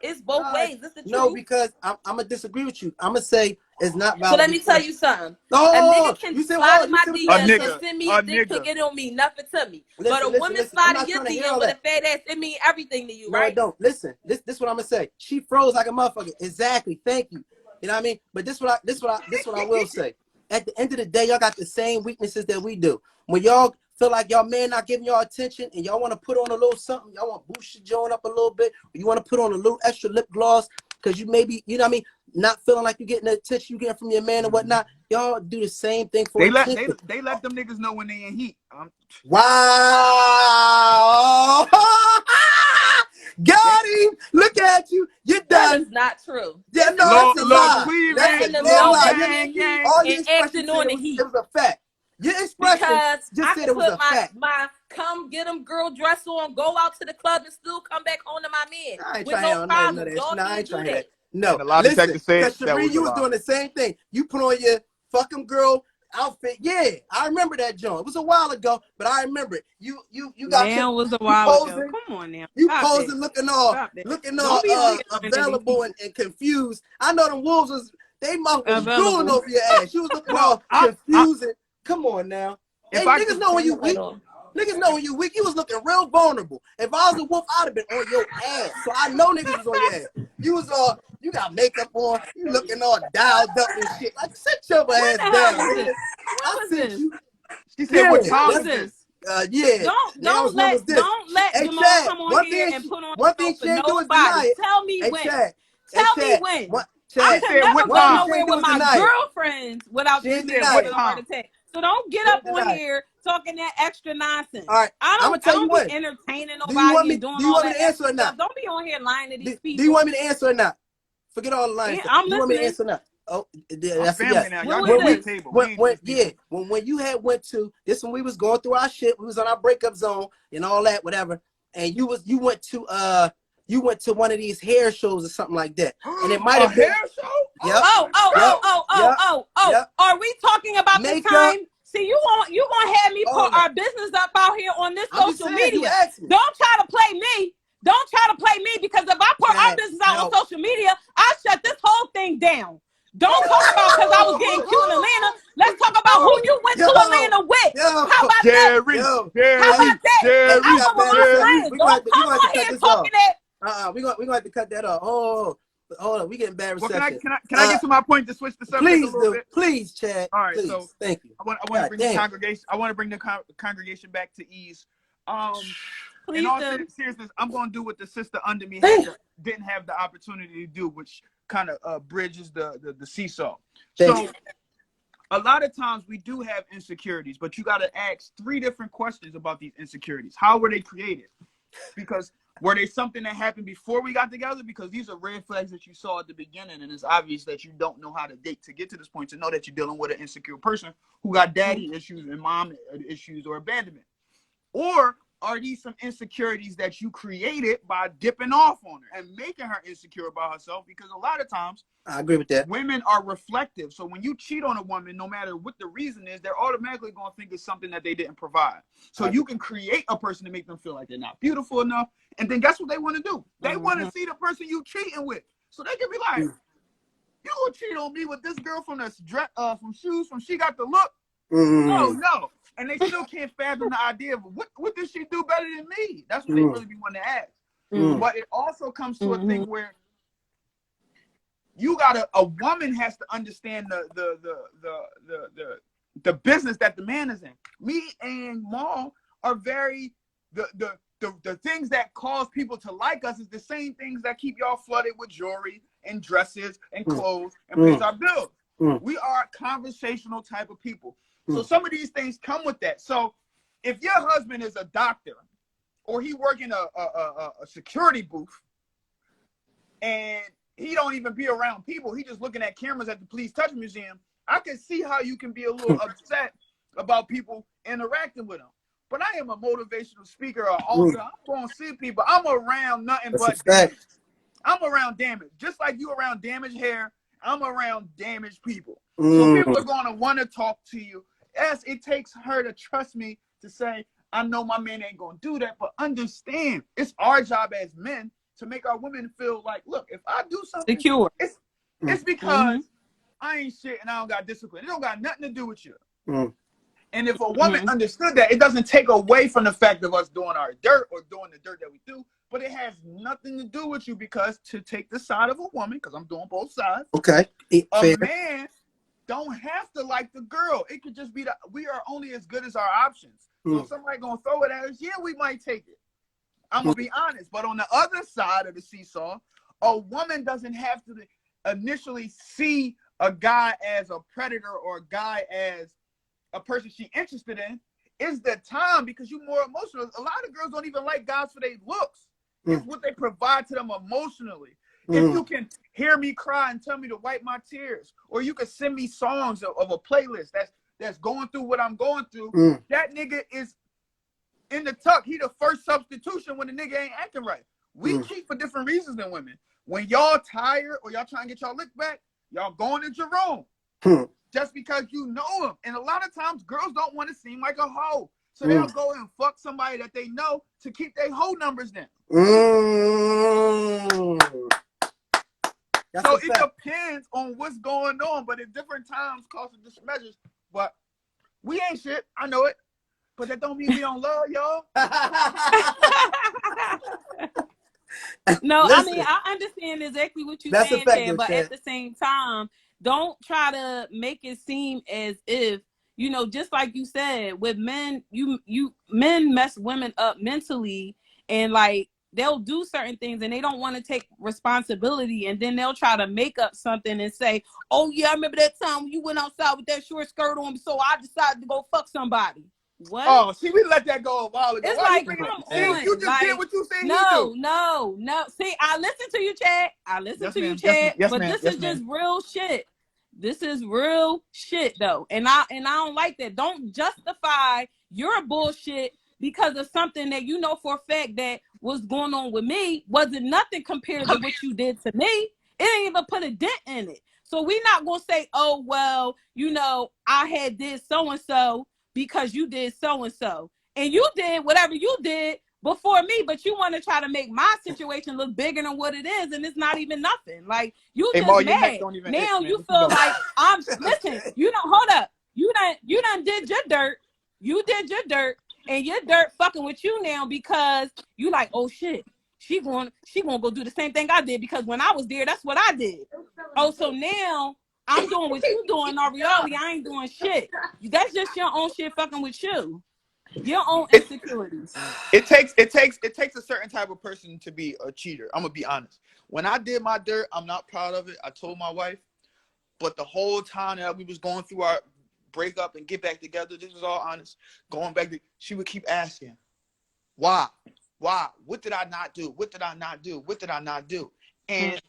I: It's both ways. It's the truth.
B: No, because I'm going to disagree with you. I'm going to say it's not valid.
I: So let me tell you something.
B: Oh,
I: a nigga can slide in my DMs and send me a dick pic. It don't mean nothing to me. But a woman slide in your DM with a fat ass, it mean everything to you, right?
B: No, I don't. Listen, this is what I'm going to say. She froze like a motherfucker. Exactly. Thank you. You know what I mean? But this what I will say. At the end of the day, y'all got the same weaknesses that we do. When y'all feel like y'all man not giving y'all attention and y'all want to put on a little something, y'all want to boost your joint up a little bit, or you want to put on a little extra lip gloss because you maybe, you know what I mean, not feeling like you're getting the attention you getting from your man and whatnot. Y'all do the same thing for attention.
C: They let them niggas know when they in heat.
B: Wow. Got him. Look at you. You're done.
I: That is not true.
B: Yeah, no, it's a lie.
I: That's a lie. All your expressions on the heat.
B: It was a fact. Your expression just said it was a fact.
I: My come get them girl dress on, go out to the club and still come back home to my man.
B: I ain't
I: with
B: trying
I: no problem.
B: I ain't trying that. No,
C: listen,
B: because Cherie, you was doing the same thing. You put on your fucking girl outfit. Yeah, I remember that joint. It was a while ago, but I remember it. You got
A: it was a while ago. Come on now.
B: You posing looking all available and confused. I know them wolves was they mouth was drooling over your ass. You was looking all confusing. Come on now. Hey, niggas know when you weak. Niggas know when you weak. You was looking real vulnerable. If I was a wolf, I'd have been on your ass. So I know niggas was on your ass. You was all, you got makeup on. You looking all dialed up and shit. Like, sit your ass down. I sent you.
C: She said, what time is this?
B: Yeah.
A: Don't let Jamal come on here and put on
B: one thing she ain't doing is deny it.
A: Tell me when. Tell me when. I
B: Chad,
A: could
C: said
A: never
C: what
A: go
B: one thing
C: time?
B: she
A: nowhere
B: ain't do
A: with
B: is
A: my
B: deny it.
A: girlfriends without
B: She
A: this
B: ain't
C: He said
A: man
B: deny
C: what
A: giving
B: it.
A: a heart
C: time?
A: attack. So don't get
B: She
A: up
B: ain't
A: on
B: deny it.
A: here talking that extra nonsense.
B: All right, I'm gonna
A: I
B: tell you
A: don't be
B: what.
A: entertaining
B: Do you want
A: nobody
B: me?
A: and doing
B: Do you
A: all
B: want me
A: that
B: to answer
A: extra
B: or not?
A: stuff. Don't be on here lying to these
B: Do you
A: people.
B: want me to answer or not? Forget all the lying
A: Yeah,
B: stuff.
A: I'm
B: Do you want me to
A: listening.
B: answer or not? Oh,
C: I'm
B: that's a
C: family
B: yes.
C: now.
A: What
C: Y'all
A: was
C: get
B: When
C: on the
B: we,
A: this?
C: table. We ain't just
B: yeah,
C: people.
B: when you had went to this, when we was going through our shit, we was on our breakup zone and all that, whatever. And you went to one of these hair shows or something like that, and it might
C: A
B: have
C: hair
B: been.
C: show?
B: Yep,
C: Oh my
B: yep,
C: god!
B: yep.
A: Are we talking about the
B: Makeup,
A: time? See, you gonna have me
B: all
A: put
B: that.
A: our business up out here on this
B: I'm just
A: social
B: saying. You
A: media.
B: asked me.
A: Don't try to play me. Don't try to play me because if I put our
B: Chad,
A: business out on
B: no.
A: social media, I shut this whole thing down. Don't talk about because I was getting cute in Atlanta. Let's talk about who you went to
B: Yo,
A: Atlanta with.
B: yo,
A: How about that?
C: Jerry,
B: yo.
A: How
B: Hey,
A: about
C: Jerry,
A: that?
B: hey, we
A: I
C: Jerry,
B: got
A: went with
B: bad
A: my
C: Jerry.
B: reception.
A: friends. Don't
B: We
A: come
B: gonna have to
A: on
B: cut
A: here
B: this off.
A: talking that.
B: We gonna have to cut that off. Oh, hold on. We getting bad
C: Well,
B: reception.
C: can I get to my point to switch the subject a
B: Please
C: little
B: do.
C: bit?
B: Please, Chad.
C: All right, so
B: Please. Thank you.
C: I want to
B: God
C: bring the
B: damn.
C: congregation. I want to bring the congregation back to ease. In
A: Please
C: all
A: do.
C: seriousness, I'm going to do what the sister under me
B: Damn.
C: didn't have the opportunity to do, which kind of bridges the seesaw.
B: Thank
C: So
B: you.
C: a lot of times we do have insecurities, but you got to ask 3 different questions about these insecurities. How were they created? Because were they something that happened before we got together? Because these are red flags that you saw at the beginning, and it's obvious that you don't know how to date to get to this point to know that you're dealing with an insecure person who got daddy issues and mom issues or abandonment. Or are these some insecurities that you created by dipping off on her and making her insecure about herself? Because a lot of times
B: I agree with that.
C: women are reflective. So when you cheat on a woman, no matter what the reason is, they're automatically going to think it's something that they didn't provide. So you can create a person to make them feel like they're not beautiful enough. And then guess what they want to do? They want to see the person you cheating with. So they can be like, you gonna cheat on me with this girl from from shoes from She Got the Look? No. And they still can't fathom the idea of what did she do better than me? That's what they really be wanting to ask. But it also comes to a thing where you gotta, a woman has to understand the business that the man is in. Me and Maul are very the things that cause people to like us is the same things that keep y'all flooded with jewelry and dresses and clothes and pays our bills. We are conversational type of people. So some of these things come with that. So if your husband is a doctor or he work in a security booth and he don't even be around people, he just looking at cameras at the Please Touch Museum, I can see how you can be a little upset about people interacting with him. But I am a motivational speaker or author. I'm going to see people. I'm around nothing but damage. I'm around damage. Just like you around damaged hair, I'm around damaged people. So people are going to want to talk to you. Yes, it takes her to trust me to say, I know my man ain't going to do that, but understand, it's our job as men to make our women feel like, look, if I do something,
A: Secure.
C: it's because I ain't shit and I don't got discipline. It don't got nothing to do with you. And if a woman understood that, it doesn't take away from the fact of us doing our dirt or doing the dirt that we do, but it has nothing to do with you, because to take the side of a woman, because I'm doing both sides, a man don't have to like the girl. It could just be that we are only as good as our options. So if somebody gonna throw it at us, yeah, we might take it. I'm gonna be honest. But on the other side of the seesaw, a woman doesn't have to initially see a guy as a predator or a guy as a person she's interested in. It's the time, because you're more emotional. A lot of girls don't even like guys for their looks. It's what they provide to them emotionally. If you can hear me cry and tell me to wipe my tears, or you can send me songs of a playlist that's going through what I'm going through, that nigga is in the tuck. He the first substitution when the nigga ain't acting right. We cheat for different reasons than women. When y'all tired or y'all trying to get y'all lick back, y'all going to Jerome. Just because you know him. And a lot of times girls don't want to seem like a hoe. So they'll go and fuck somebody that they know to keep their hoe numbers down. So it depends on what's going on, but at different times, cost of different measures. But we ain't shit. I know it. But that don't mean we don't love y'all.
A: No,
B: Listen,
A: I mean, I understand exactly what you're
B: that's
A: saying,
B: effective,
A: but
B: Chad.
A: at the same time, don't try to make it seem as if, you know, just like you said, with men, you men mess women up mentally, and like they'll do certain things and they don't want to take responsibility, and then they'll try to make up something and say, oh yeah, I remember that time when you went outside with that short skirt on, so I decided to go fuck somebody. What?
C: Oh, see, we let that go a while ago.
A: It's
C: Why
A: like,
C: you bringing
A: come
C: it? See,
A: on.
C: you just
A: like,
C: did what you said he
A: no,
C: do.
A: no. See, I listen to you, Chad. I listen
C: Yes,
A: to you,
C: ma'am.
A: Chad.
C: Yes,
A: But
C: ma'am.
A: this
C: Yes,
A: is
C: ma'am.
A: just real shit. This is real shit, though. And I don't like that. Don't justify your bullshit because of something that you know for a fact that was going on with me wasn't nothing compared to what you did to me. It ain't even put a dent in it. So we're not going to say, oh, well, you know, I had did so-and-so because you did so-and-so. And you did whatever you did before me, but you want to try to make my situation look bigger than what it is, and it's not even nothing. Like, you
C: Hey,
A: just
C: Ma, your neck
A: mad.
C: don't even
A: Now
C: itch, man.
A: you
C: What you
A: feel
C: doing?
A: like I'm listen, you don't hold up. You done did your dirt. You did your dirt, and your dirt fucking with you now because you like, oh shit, she going go do the same thing I did because when I was there, that's what I did. Oh, so now I'm doing what you doing. In reality, I ain't doing shit. That's just your own shit fucking with you. Your own insecurities.
C: It takes a certain type of person to be a cheater. I'm gonna be honest. When I did my dirt, I'm not proud of it. I told my wife, but the whole time that we was going through our breakup and get back together, this was all honest. Going back to, she would keep asking, why? What did I not do? What did I not do? What did I not do? And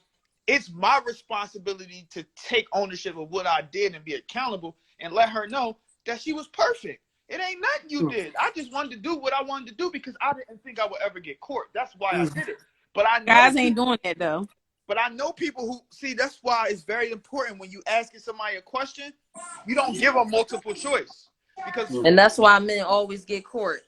C: it's my responsibility to take ownership of what I did and be accountable and let her know that she was perfect. It ain't nothing you did. I just wanted to do what I wanted to do because I didn't think I would ever get caught. That's why I did it. But I know
A: Guys ain't doing that though.
C: But I know people who see. That's why it's very important when you asking somebody a question, you don't give them multiple choice because.
I: And that's why men always get caught.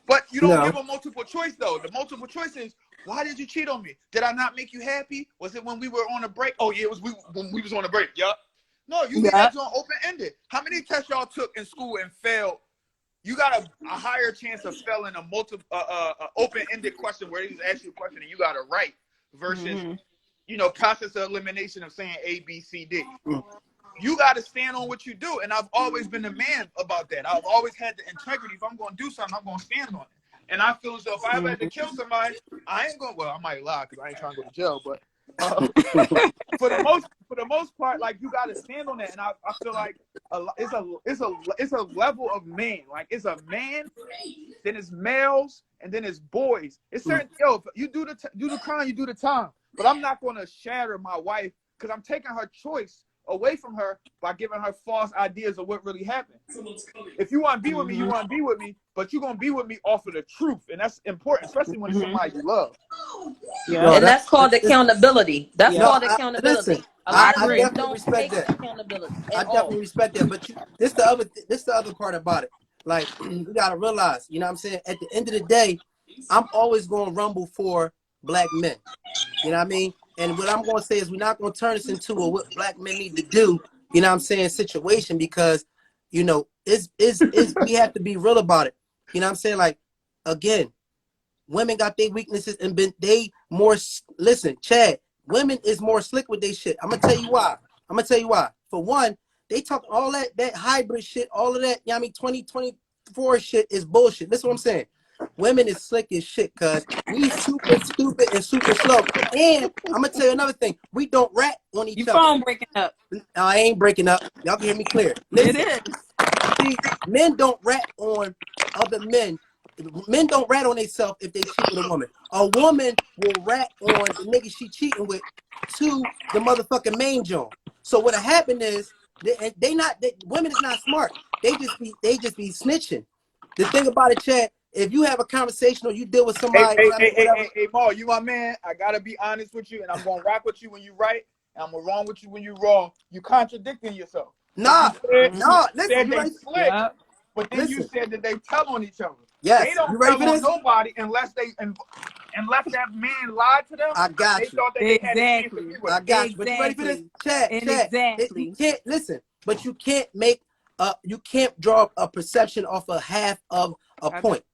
C: But you don't give them multiple choice though. The multiple choice is, why did you cheat on me? Did I not make you happy? Was it when we were on a break? Oh yeah, it was when we was on a break. Yup. No, you leave that joint open ended. How many tests y'all took in school and failed? You got a higher chance of failing a multiple open-ended question where they just ask you a question and you got to write versus process of elimination of saying A, B, C, D. You got to stand on what you do, and I've always been a man about that. I've always had the integrity. If I'm going to do something, I'm going to stand on it. And I feel as though if I ever had to kill somebody, I ain't going. Well, I might lie because I ain't trying to go to jail, but for the most part, like you got to stand on that. And I feel like it's a level of man. Like it's a man, then it's males, and then it's boys. It's certain if you do the crime, you do the time. But I'm not going to shatter my wife because I'm taking her choice away from her by giving her false ideas of what really happened. If you want to be with me, you want to be with me, but you're going to be with me off of the truth. And that's important, especially when it's somebody you love.
I: Yeah. And that's called accountability. That's called accountability.
B: Listen,
I: A lot
B: I
I: of men
B: definitely
I: don't
B: respect
I: take
B: that.
I: accountability
B: I
I: at all.
B: definitely respect that. But this the other part about it. Like, you got to realize, you know what I'm saying? At the end of the day, I'm always going to rumble for black men. You know what I mean? And what I'm going to say is we're not going to turn this into a what black men need to do, you know what I'm saying, situation because, you know, we have to be real about it. You know what I'm saying? Like, again, women got their weaknesses and listen, Chad, women is more slick with their shit. I'm going to tell you why. For one, they talk all that hybrid shit, all of that, you know what I mean, 2024 shit is bullshit. That's what I'm saying. Women is slick as shit, cuz we super stupid and super slow. And I'm gonna tell you another thing. We don't rat on each
A: Your
B: other.
A: phone breaking up.
B: I ain't breaking up. Y'all can hear me clear. Listen,
A: It is.
B: see, men don't rat on other men. Men don't rat on themselves if they cheat with a woman. A woman will rat on the nigga she cheating with to the motherfucking main joint. So what'll happen is women is not smart. They just be snitching. The thing about it, Chad, if you have a conversation or you deal with somebody,
C: Hey, Ma, you my man. I gotta be honest with you, and I'm gonna rock with you when you right, and I'm gonna wrong with you when you wrong. You contradicting yourself.
B: Listen,
C: Said
B: you
C: they
B: ready?
C: slick, but then you said that they tell on each other.
B: Yes,
C: they don't
B: you ready
C: tell
B: for
C: on
B: this?
C: nobody unless that man lied to them.
B: I got
C: they
B: you.
C: thought that they had a chance to be with him.
B: I got you. But you ready for this? Chad, you can't listen, but you can't make you can't draw a perception off of half of a point.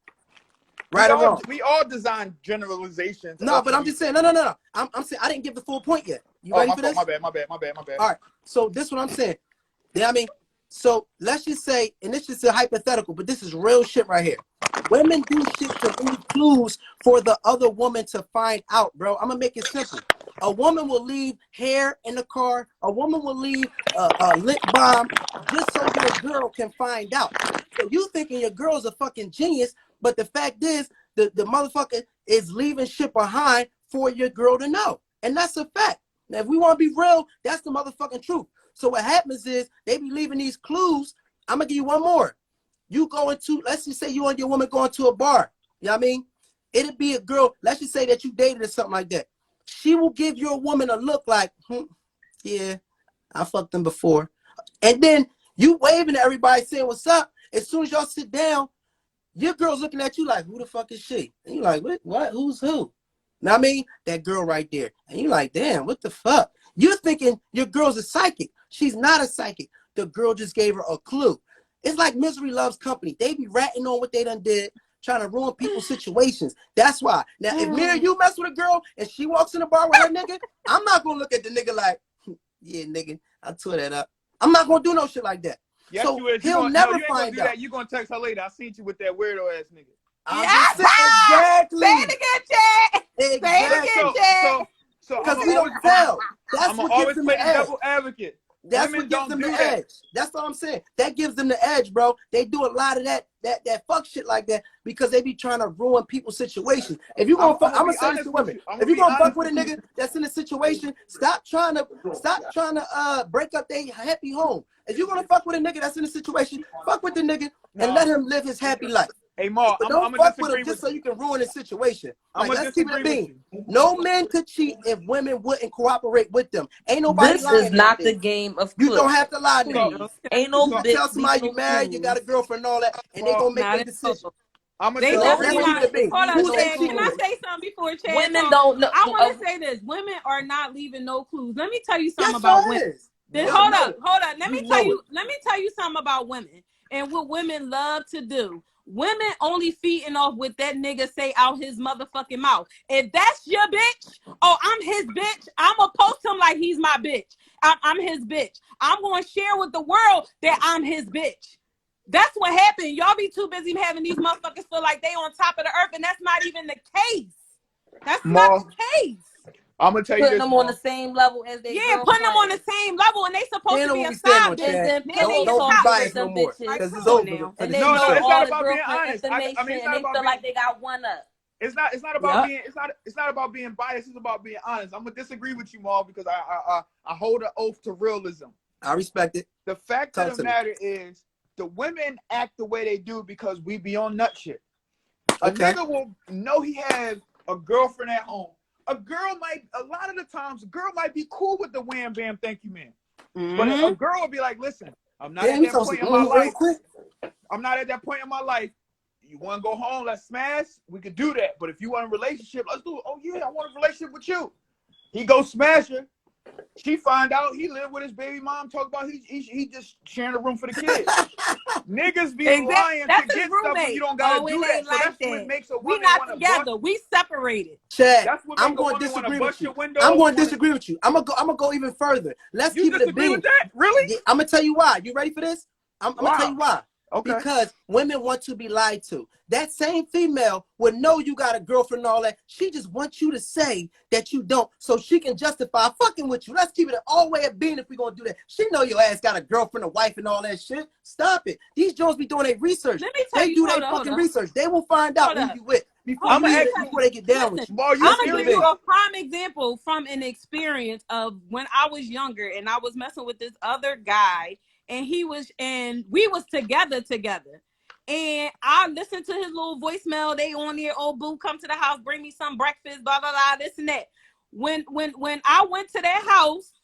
B: Right or wrong?
C: We all design generalizations.
B: No, but I'm just saying, no. I'm saying I didn't give the full point yet. You ready for this?
C: My bad.
B: All right. So this is what I'm saying. You know what I mean? So let's just say, and this is a hypothetical, but this is real shit right here. Women do shit to include clues for the other woman to find out, bro. I'm gonna make it simple. A woman will leave hair in the car. A woman will leave a lip balm just so your girl can find out. So you thinking your girl's a fucking genius, but the fact is the motherfucker is leaving shit behind for your girl to know. And that's a fact. Now, if we want to be real, that's the motherfucking truth. So what happens is they be leaving these clues. I'm going to give you one more. You go into, let's just say you and your woman going to a bar. You know what I mean? It'd be a girl, let's just say that you dated or something like that. She will give your woman a look like, yeah, I fucked them before. And then you waving at everybody saying, what's up? As soon as y'all sit down, your girl's looking at you like, who the fuck is she? And you're like, what? Who's who? Know what I mean? That girl right there. And you're like, damn, what the fuck? You're thinking your girl's a psychic. She's not a psychic. The girl just gave her a clue. It's like misery loves company. They be ratting on what they done did, trying to ruin people's situations. That's why. Now, if me or you mess with a girl and she walks in the bar with her nigga, I'm not going to look at the nigga like, yeah, nigga, I tore that up. I'm not going to do no shit like that.
C: Yes,
B: so
C: you is.
B: he'll never
C: you ain't
B: find out.
C: You're going to text her later. I seen you with that weirdo ass nigga.
B: Exactly.
E: Say it again, Chad.
B: Exactly.
E: Say it again, Chad.
C: So
B: because we don't tell. That's
C: I'm
B: what
C: always
B: gives them
C: play
B: the
C: the
B: edge.
C: devil advocate.
B: That's
C: Women
B: what gives
C: don't
B: them
C: do
B: the
C: that.
B: edge. That's all I'm saying. That gives them the edge, bro. They do a lot of that fuck shit like that because they be trying to ruin people's situations. If you gonna fuck, I'm gonna say this to women. If you gonna fuck with a nigga that's in a situation, stop trying to break up their happy home. If you gonna fuck with a nigga that's in a situation, fuck with the nigga and let him live his happy life.
C: Hey, Ma,
B: But
C: I'm
B: don't
C: gonna
B: fuck with
C: disagree
B: him just
C: with
B: so you can ruin his situation.
C: I'm
B: Like,
C: gonna
B: let's keep it a
C: disagree with
B: bean.
C: you.
B: No man could cheat if women wouldn't cooperate with them. Ain't nobody
I: This
B: lying
I: is not the
B: nowadays.
I: game of
B: You
I: clues.
B: don't have to lie now.
I: Please. Ain't no
B: You can
I: bitch
B: tell somebody
I: leaving
B: you
I: no
B: married, you got a
I: clues.
B: girlfriend and all that, and they
C: Well,
B: gonna make
A: Not
B: their
A: at
B: decision.
A: all.
C: I'm gonna
A: They
C: tell
B: So
C: you
B: let's
A: definitely
B: keep
I: Women
B: it
A: not.
B: a bean.
A: Hold
I: leaving
A: up,
B: Who's
I: no
B: ain't
A: Chad.
B: cheating
A: Can I
B: with?
I: clues.
A: say something before Chad
I: Women
A: talk?
I: don't know.
A: I want to say this. Women are not leaving no clues. Let me tell you something
B: Yes,
A: about women.
B: y'all is.
A: Then
B: Y'all
A: hold
B: know
A: up,
B: it.
A: hold up. Let
B: You
A: me tell
B: know
A: you.
B: it.
A: Let me tell you something about women and what women love to do. Women only feeding off what that nigga say out his motherfucking mouth. If that's your bitch, oh, I'm his bitch. I'm gonna post him like he's my bitch. I'm his bitch. I'm gonna share with the world that I'm his bitch. That's what happened. Y'all be too busy having these motherfuckers feel like they on top of the earth, and that's not even the case. That's not
C: Ma,
A: the case.
C: I'm gonna tell you
I: Putting
C: this,
I: them
C: Ma.
I: on the same level as their
A: Yeah, putting them on the
I: girlfriends.
A: same level, and they supposed
B: Stand
A: to
B: on
A: be
B: what
A: a
B: we stand
A: side
B: on,
A: bitch.
I: And
B: Chad.
I: then
A: Now they
I: penny
A: the
B: Don't be
I: talking
A: top
I: with
B: biased
A: bitch.
B: no
I: them
B: more,
A: Like,
I: bitches.
B: because
A: come
B: it's
A: on
B: over.
A: now.
B: Because
I: And
B: it's
I: they
C: No,
I: know
B: done.
C: it's not
I: all the
C: about being
I: girlfriend
C: honest. I mean,
I: information
C: it's
I: and
C: not
I: they
C: about
I: feel
C: being.
I: like they got one up.
C: It's not about
A: Yep.
C: being. It's not about being biased. It's about being honest. I'm gonna disagree with you, Ma, because I hold an oath to realism.
B: I respect it.
C: The fact
B: Talk
C: of the
B: to me.
C: matter is, the women act the way they do because we be on nut shit. A
B: Okay.
C: nigga will know he has a girlfriend at home. A lot of the times, a girl might be cool with the wham bam thank you man. But a girl will be like, listen, I'm not
B: Damn,
C: at
B: you
C: that
B: talking
C: point in
B: some
C: my
B: real
C: life.
B: quick.
C: I'm not at that point in my life. You want to go home? Let's smash. We could do that. But if you want a relationship, let's do it. Oh yeah, I want a relationship with you. He goes smash her. She find out he lived with his baby mom. Talk about he just sharing a room for the kids. Niggas be
A: Exactly.
C: lying
A: That's
C: to
A: his
C: get stuff when you
A: roommate.
C: don't gotta
A: Oh, it
C: do that.
A: ain't
C: So
A: like
C: that's what
A: that.
C: makes a
A: We
C: woman
A: not
C: want to bust.
A: together. We separated.
B: Chad,
C: That's what
B: I'm
C: make a
B: going to
C: woman want to
B: disagree
C: bust
B: with you.
C: your window.
B: I'm going to disagree with you. I'm gonna go even further. Let's
C: You
B: keep it a
C: disagree
B: bean.
C: with that? Really?
B: Yeah, I'm gonna tell you why. You ready for this? I'm gonna tell you why.
C: Okay.
B: Because women want to be lied to. That same female would know you got a girlfriend and all that. She just wants you to say that you don't, so she can justify fucking with you. Let's keep it all the way at being if we're gonna do that. She know your ass got a girlfriend, a wife, and all that shit. Stop it. These Jones be doing their research.
A: Let me tell
B: They
A: you.
B: do
A: Hold
B: their
A: up,
B: fucking research. They will find out
A: Hold
B: who
A: up.
B: you with before
A: Hold,
B: you
C: I'ma
B: even,
C: ask you.
B: before they get down with
A: listen,
B: you.
C: Are you
A: I'm
B: Let's
A: gonna
B: keep it
A: give
C: serious?
A: you
B: big.
A: a prime example from an experience of when I was younger and I was messing with this other guy, and we was together. And I listened to his little voicemail. They on there, oh boo, come to the house, bring me some breakfast, blah blah blah, this and that. When I went to that house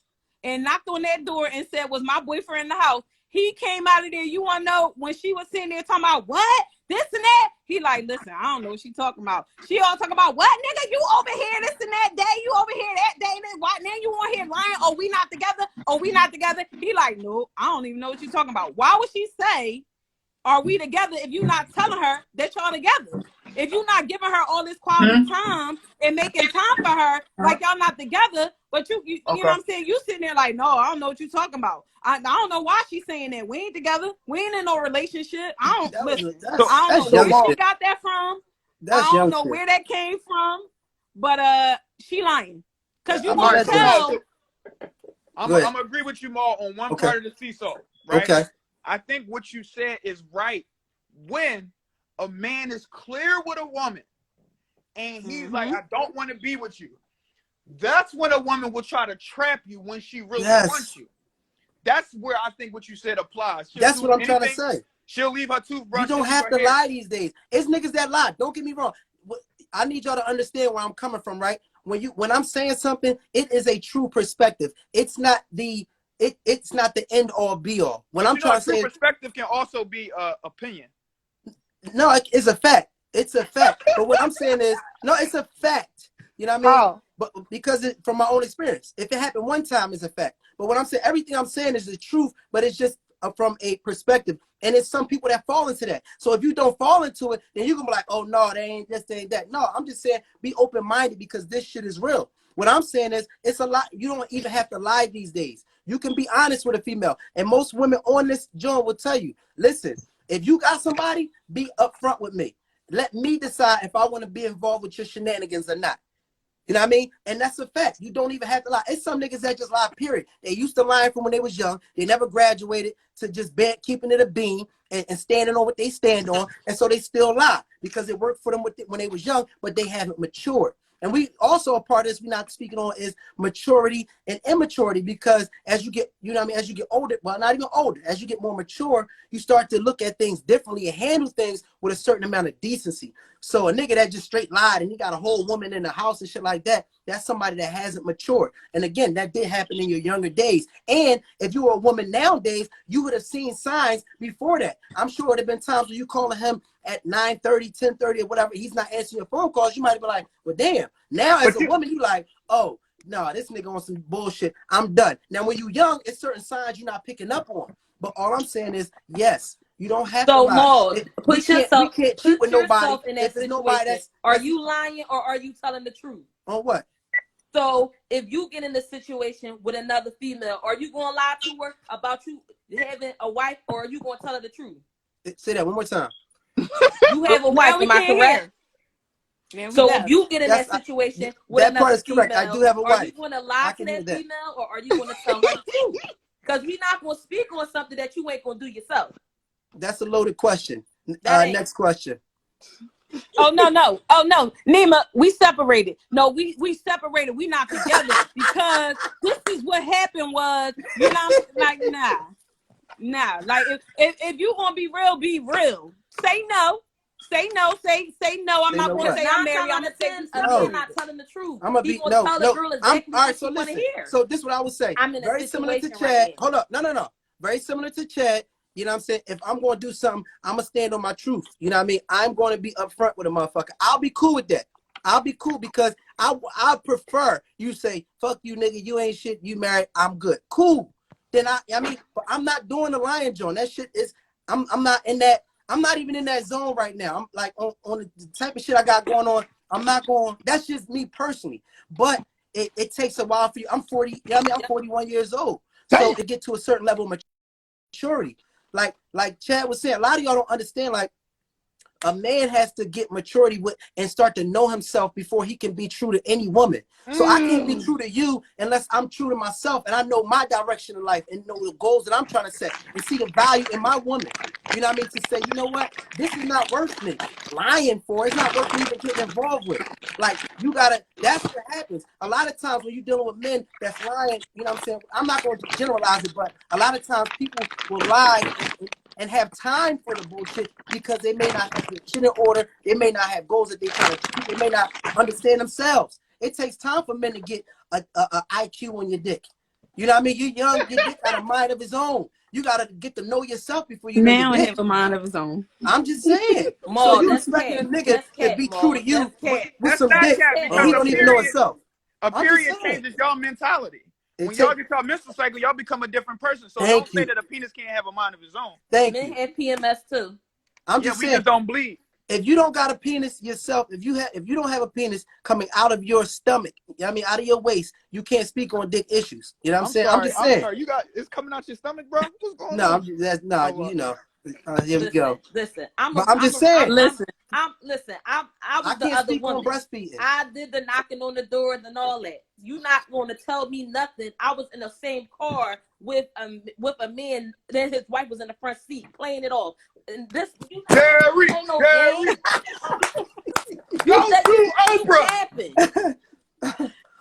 A: and knocked on that door and said, was my boyfriend in the house? He came out of there. You want to know when she was sitting there talking about what? This and that? He like, listen, I don't know what she talking about. She all talking about what, nigga? You over here this and that day. You over here that day. Why now you on here lying? Oh, we not together? Oh, we not together? He like, no, I don't even know what you talking about. Why would she say, are we together if you not telling her that y'all together? If you not giving her all this quality time and making time for her, like y'all not together, but you know what I'm saying? You sitting there like, no, I don't know what you talking about. I don't know why she's saying that. We ain't together. We ain't in no relationship. I don't listen. I don't know
B: That's
C: So
A: where
B: young
C: Ma,
A: she
B: shit.
A: got that from.
B: That's
K: don't
B: young
K: know
B: shit.
K: where that came from, but she lying. Cause you
B: I mean,
K: gonna
C: All right,
B: that's
C: so
B: young.
C: Maul,
K: tell.
C: I'm
B: Go ahead.
C: gonna agree with you, Maul, on one
B: Okay.
C: part of the seesaw, right?
B: Okay.
C: I think what you said is right. When a man is clear with a woman and he's like, I don't want to be with you, that's when a woman will try to trap you when she really wants you. That's where I think what you said applies. She'll
B: That's
C: do
B: what I'm trying to
C: anything.
B: say.
C: She'll leave her toothbrush.
B: You don't have to lie these days. It's niggas that lie. Don't get me wrong. I need y'all to understand where I'm coming from, right? When I'm saying something, it is a true perspective. It's not the end all be all. When
C: but
B: I'm trying to
C: true
B: say
C: perspective can also be opinion.
B: no, it's a fact. It's a fact. But what I'm saying is, no, it's a fact. You know what I mean?
E: How?
B: But because from my own experience, if it happened one time, it's a fact. But what I'm saying, everything I'm saying is the truth, but it's just from a perspective. And it's some people that fall into that. So if you don't fall into it, then you can be like, oh no, they ain't this, they ain't that. No, I'm just saying be open-minded because this shit is real. What I'm saying is it's a lot. You don't even have to lie these days. You can be honest with a female. And most women on this joint will tell you, listen, if you got somebody, be upfront with me. Let me decide if I want to be involved with your shenanigans or not. You know what I mean? And that's a fact. You don't even have to lie. It's some niggas that just lie, period. They used to lie from when they was young. They never graduated to just keeping it a beam and standing on what they stand on. And so they still lie because it worked for them when they was young, but they haven't matured. And we also, a part of this we're not speaking on is maturity and immaturity, because as you get, you know what I mean, as you get older, well, not even older, as you get more mature, you start to look at things differently and handle things with a certain amount of decency. So a nigga that just straight lied and he got a whole woman in the house and shit like that, that's somebody that hasn't matured. And again, that did happen in your younger days. And if you were a woman nowadays, you would have seen signs before that. I'm sure there have been times when you calling him at 9:30, 10:30 or whatever, he's not answering your phone calls. You might be like, well, damn. Now as a woman, you like, oh, no, this nigga on some bullshit. I'm done. Now, when you young, it's certain signs you're not picking up on. But all I'm saying is, yes, you don't have to lie.
I: Maul,
B: We can't cheat with nobody
I: in that
B: if it's
I: situation.
B: nobody that's
I: Are you lying or are you telling the truth?
B: On what?
I: So if you get in a situation with another female, are you going to lie to her about you having a wife, or are you going to tell her the truth?
B: Say that one more time.
I: You have a wife, am I correct? So if you get in that situation with
B: that part
I: another
B: is correct.
I: female,
B: I do have a wife.
I: are you going to lie to that
B: that
I: female, or are you going to tell her the truth? Because we're not going to speak on something that you ain't going to do yourself.
B: That's a loaded question. Next question.
K: Oh no, Nima, we separated. No, we separated. We not together because this is what happened. Was you know like nah. Like if you gonna be real. Say no. Say no. I'm not gonna say I'm married. I'm gonna say you
I: separated. Not telling the truth.
B: I'm gonna
I: be no. Tell the girl exactly what she want to hear.
B: So this is what I would say.
I: I'm in a
B: very similar to Chad.
I: Right,
B: hold up, no. Very similar to Chad. You know what I'm saying? If I'm going to do something, I'm going to stand on my truth. You know what I mean? I'm going to be upfront with a motherfucker. I'll be cool with that. I'll be cool because I prefer you say, fuck you, nigga. You ain't shit. You married. I'm good. Cool. Then I mean, but I'm not doing the lion John. That shit is, I'm not in that. I'm not even in that zone right now. I'm like on the type of shit I got going on. I'm not going, that's just me personally. But it takes a while for you. I'm 40, you know what I mean? I'm 41 years old. So to get to a certain level of maturity. Like Chad was saying, a lot of y'all don't understand, like, a man has to get maturity with and start to know himself before he can be true to any woman. So I can't be true to you unless I'm true to myself and I know my direction in life and know the goals that I'm trying to set and see the value in my woman. You know what I mean? To say, you know what? This is not worth me lying for. It's not worth me even getting involved with. Like, you gotta, that's what happens. A lot of times when you're dealing with men that's lying, you know what I'm saying? I'm not going to generalize it, but a lot of times people will lie and have time for the bullshit because they may not have their shit in order. They may not have goals that they trying to achieve. They may not understand themselves. It takes time for men to get a IQ on your dick. You know what I mean? You're young, your dick got a mind of his own. You got to get to know yourself before you know your dick.
K: Have a mind of his own.
B: I'm just saying. So you expecting a nigga to be true to you with some dick and he don't even know himself.
C: A period changes y'all mentality. When y'all get y'all menstrual cycle, y'all become a different person. So don't say that a penis can't have a mind of his own.
I: Men have PMS too.
B: I'm just saying,
C: we just don't bleed.
B: If you don't got a penis yourself, if you don't have a penis coming out of your stomach, you know what I mean, out of your waist, you can't speak on dick issues. You know what I'm saying?
C: Sorry,
B: I'm just saying.
C: I'm sorry. It's coming out your stomach, bro? What's going on?
B: No, you know. Here we go.
I: Listen.
B: But I'm just saying.
A: Listen.
I: Listen. I
B: I
I: was the
B: can't
I: other
B: speak on
I: woman.
B: breastfeeding.
I: I did the knocking on the doors and all that. You not going to tell me nothing. I was in the same car with a man. Then his wife was in the front seat playing it off. And this, you know,
C: Terry,
I: ain't no
C: Terry.
I: game.
C: Go to Oprah.
I: Happened.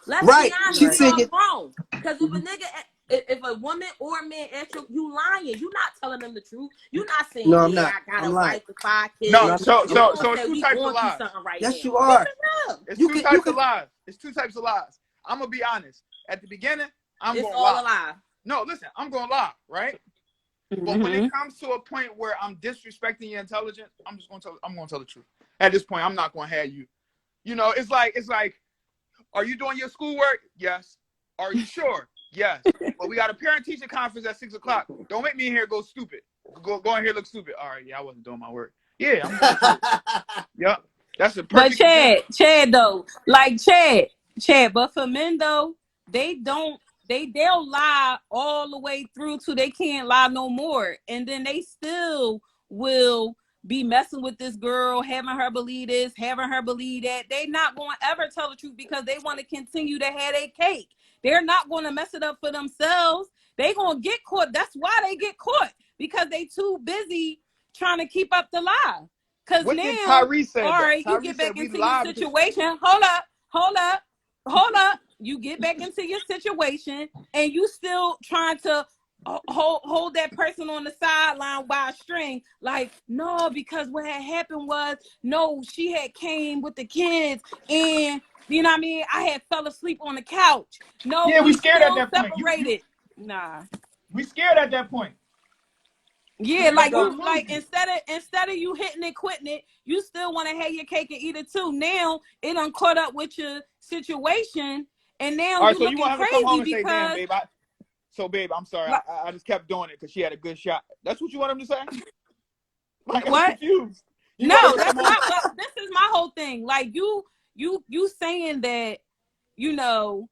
I: Let's
B: Right.
I: be honest.
B: She
I: We
B: said
I: all
B: it.
I: grown. Because if a nigga, if a woman or a man asks you lying. You not telling them the truth. You not saying,
B: No, I'm
I: yeah,
B: not.
I: I got
B: I'm
I: a
B: lying.
I: wife with 5 kids.
C: No,
B: No,
C: so
I: You gonna
C: it's
I: say
C: two
I: we
C: types of
I: going through
C: lies.
I: something right
B: Yes,
I: now.
B: you are.
C: It's
B: You
C: two
B: can-
C: types
B: you can-
C: of lies. It's two types of lies. I'm gonna be honest. At the beginning, I'm
I: It's
C: gonna
I: all
C: lie.
I: a lie.
C: No, listen, I'm gonna lie, right? But when it comes to a point where I'm disrespecting your intelligence, I'm gonna tell the truth. At this point, I'm not gonna have you. You know, it's like, are you doing your schoolwork? Yes. Are you sure? Yes. But we got a parent-teacher conference at 6 o'clock. Don't make me in here go stupid. Go in here look stupid. All right, yeah, I wasn't doing my work. Yeah, I'm going to. Yep. That's a
K: But
C: perfect example.
K: Chad though, like Chad, but for men though, they'll lie all the way through to they can't lie no more, and then they still will be messing with this girl, having her believe this, having her believe that. They not going to ever tell the truth because they want to continue to have their cake. They're not going to mess it up for themselves. They going to get caught. That's why they get caught, because they too busy trying to keep up the lie. Because
C: What did
K: now,
C: Tyree say?
K: all right, you
C: Tyree
K: get
C: said
K: back
C: we
K: into your
C: lie because
K: situation. Hold up. You get back into your situation, and you still trying to hold that person on the sideline by a string. Like, no, because what had happened was, no, she had came with the kids, and you know what I mean, I had fell asleep on the couch. No,
C: yeah, we
K: we
C: scared at
K: still
C: that point.
K: separated. Nah.
C: We scared at that point.
K: Yeah, like
C: That's
K: you, like instead of you hitting and quitting it, you still want to have your cake and eat it too. Now it done caught up with your situation, and now
C: All right,
K: you
C: so you
K: looking
C: want him to come home
K: crazy
C: and say, "Damn,
K: because.
C: babe, babe, I'm sorry,
K: Like,
C: I just kept doing it because she had a good shot." That's what you want him to say? Like, I'm
K: what?
C: confused. You
K: No,
C: want him to
K: that's
C: come home?
K: not. But this is my whole thing. Like you saying that, you know,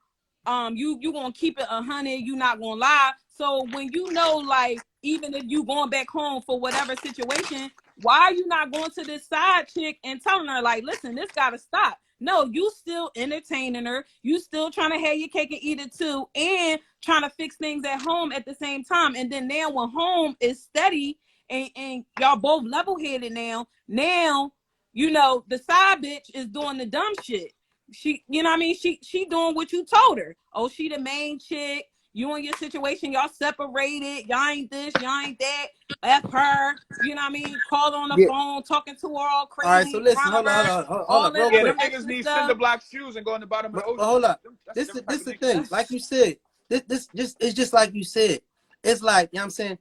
K: you gonna keep it 100. You not gonna lie. So when you know, like, even if you going back home for whatever situation, why are you not going to this side chick and telling her, like, listen, this gotta stop? No, you still entertaining her. You still trying to have your cake and eat it too, and trying to fix things at home at the same time. And then now when home is steady and y'all both level-headed now, you know, the side bitch is doing the dumb shit. She, you know what I mean? She doing what you told her. Oh, she the main chick. You and your situation, y'all separated. Y'all ain't this, y'all ain't that. F her. You know what I mean? Call on the
B: Yeah.
K: phone, talking to her all
B: All right. So
K: crazy in
B: listen.
K: front of
B: Hold
K: her.
B: on.
K: All
B: Real
K: that
C: Yeah,
K: other
C: them
B: quick.
C: niggas
K: extra
C: need cinder
K: stuff.
C: block shoes and go in the bottom of the
B: But
C: ocean.
B: hold up.
C: That's a
B: This
C: different type
B: is
C: of
B: the
C: nigga.
B: thing. Like you said, this it's just like you said. It's like, you know what I'm saying?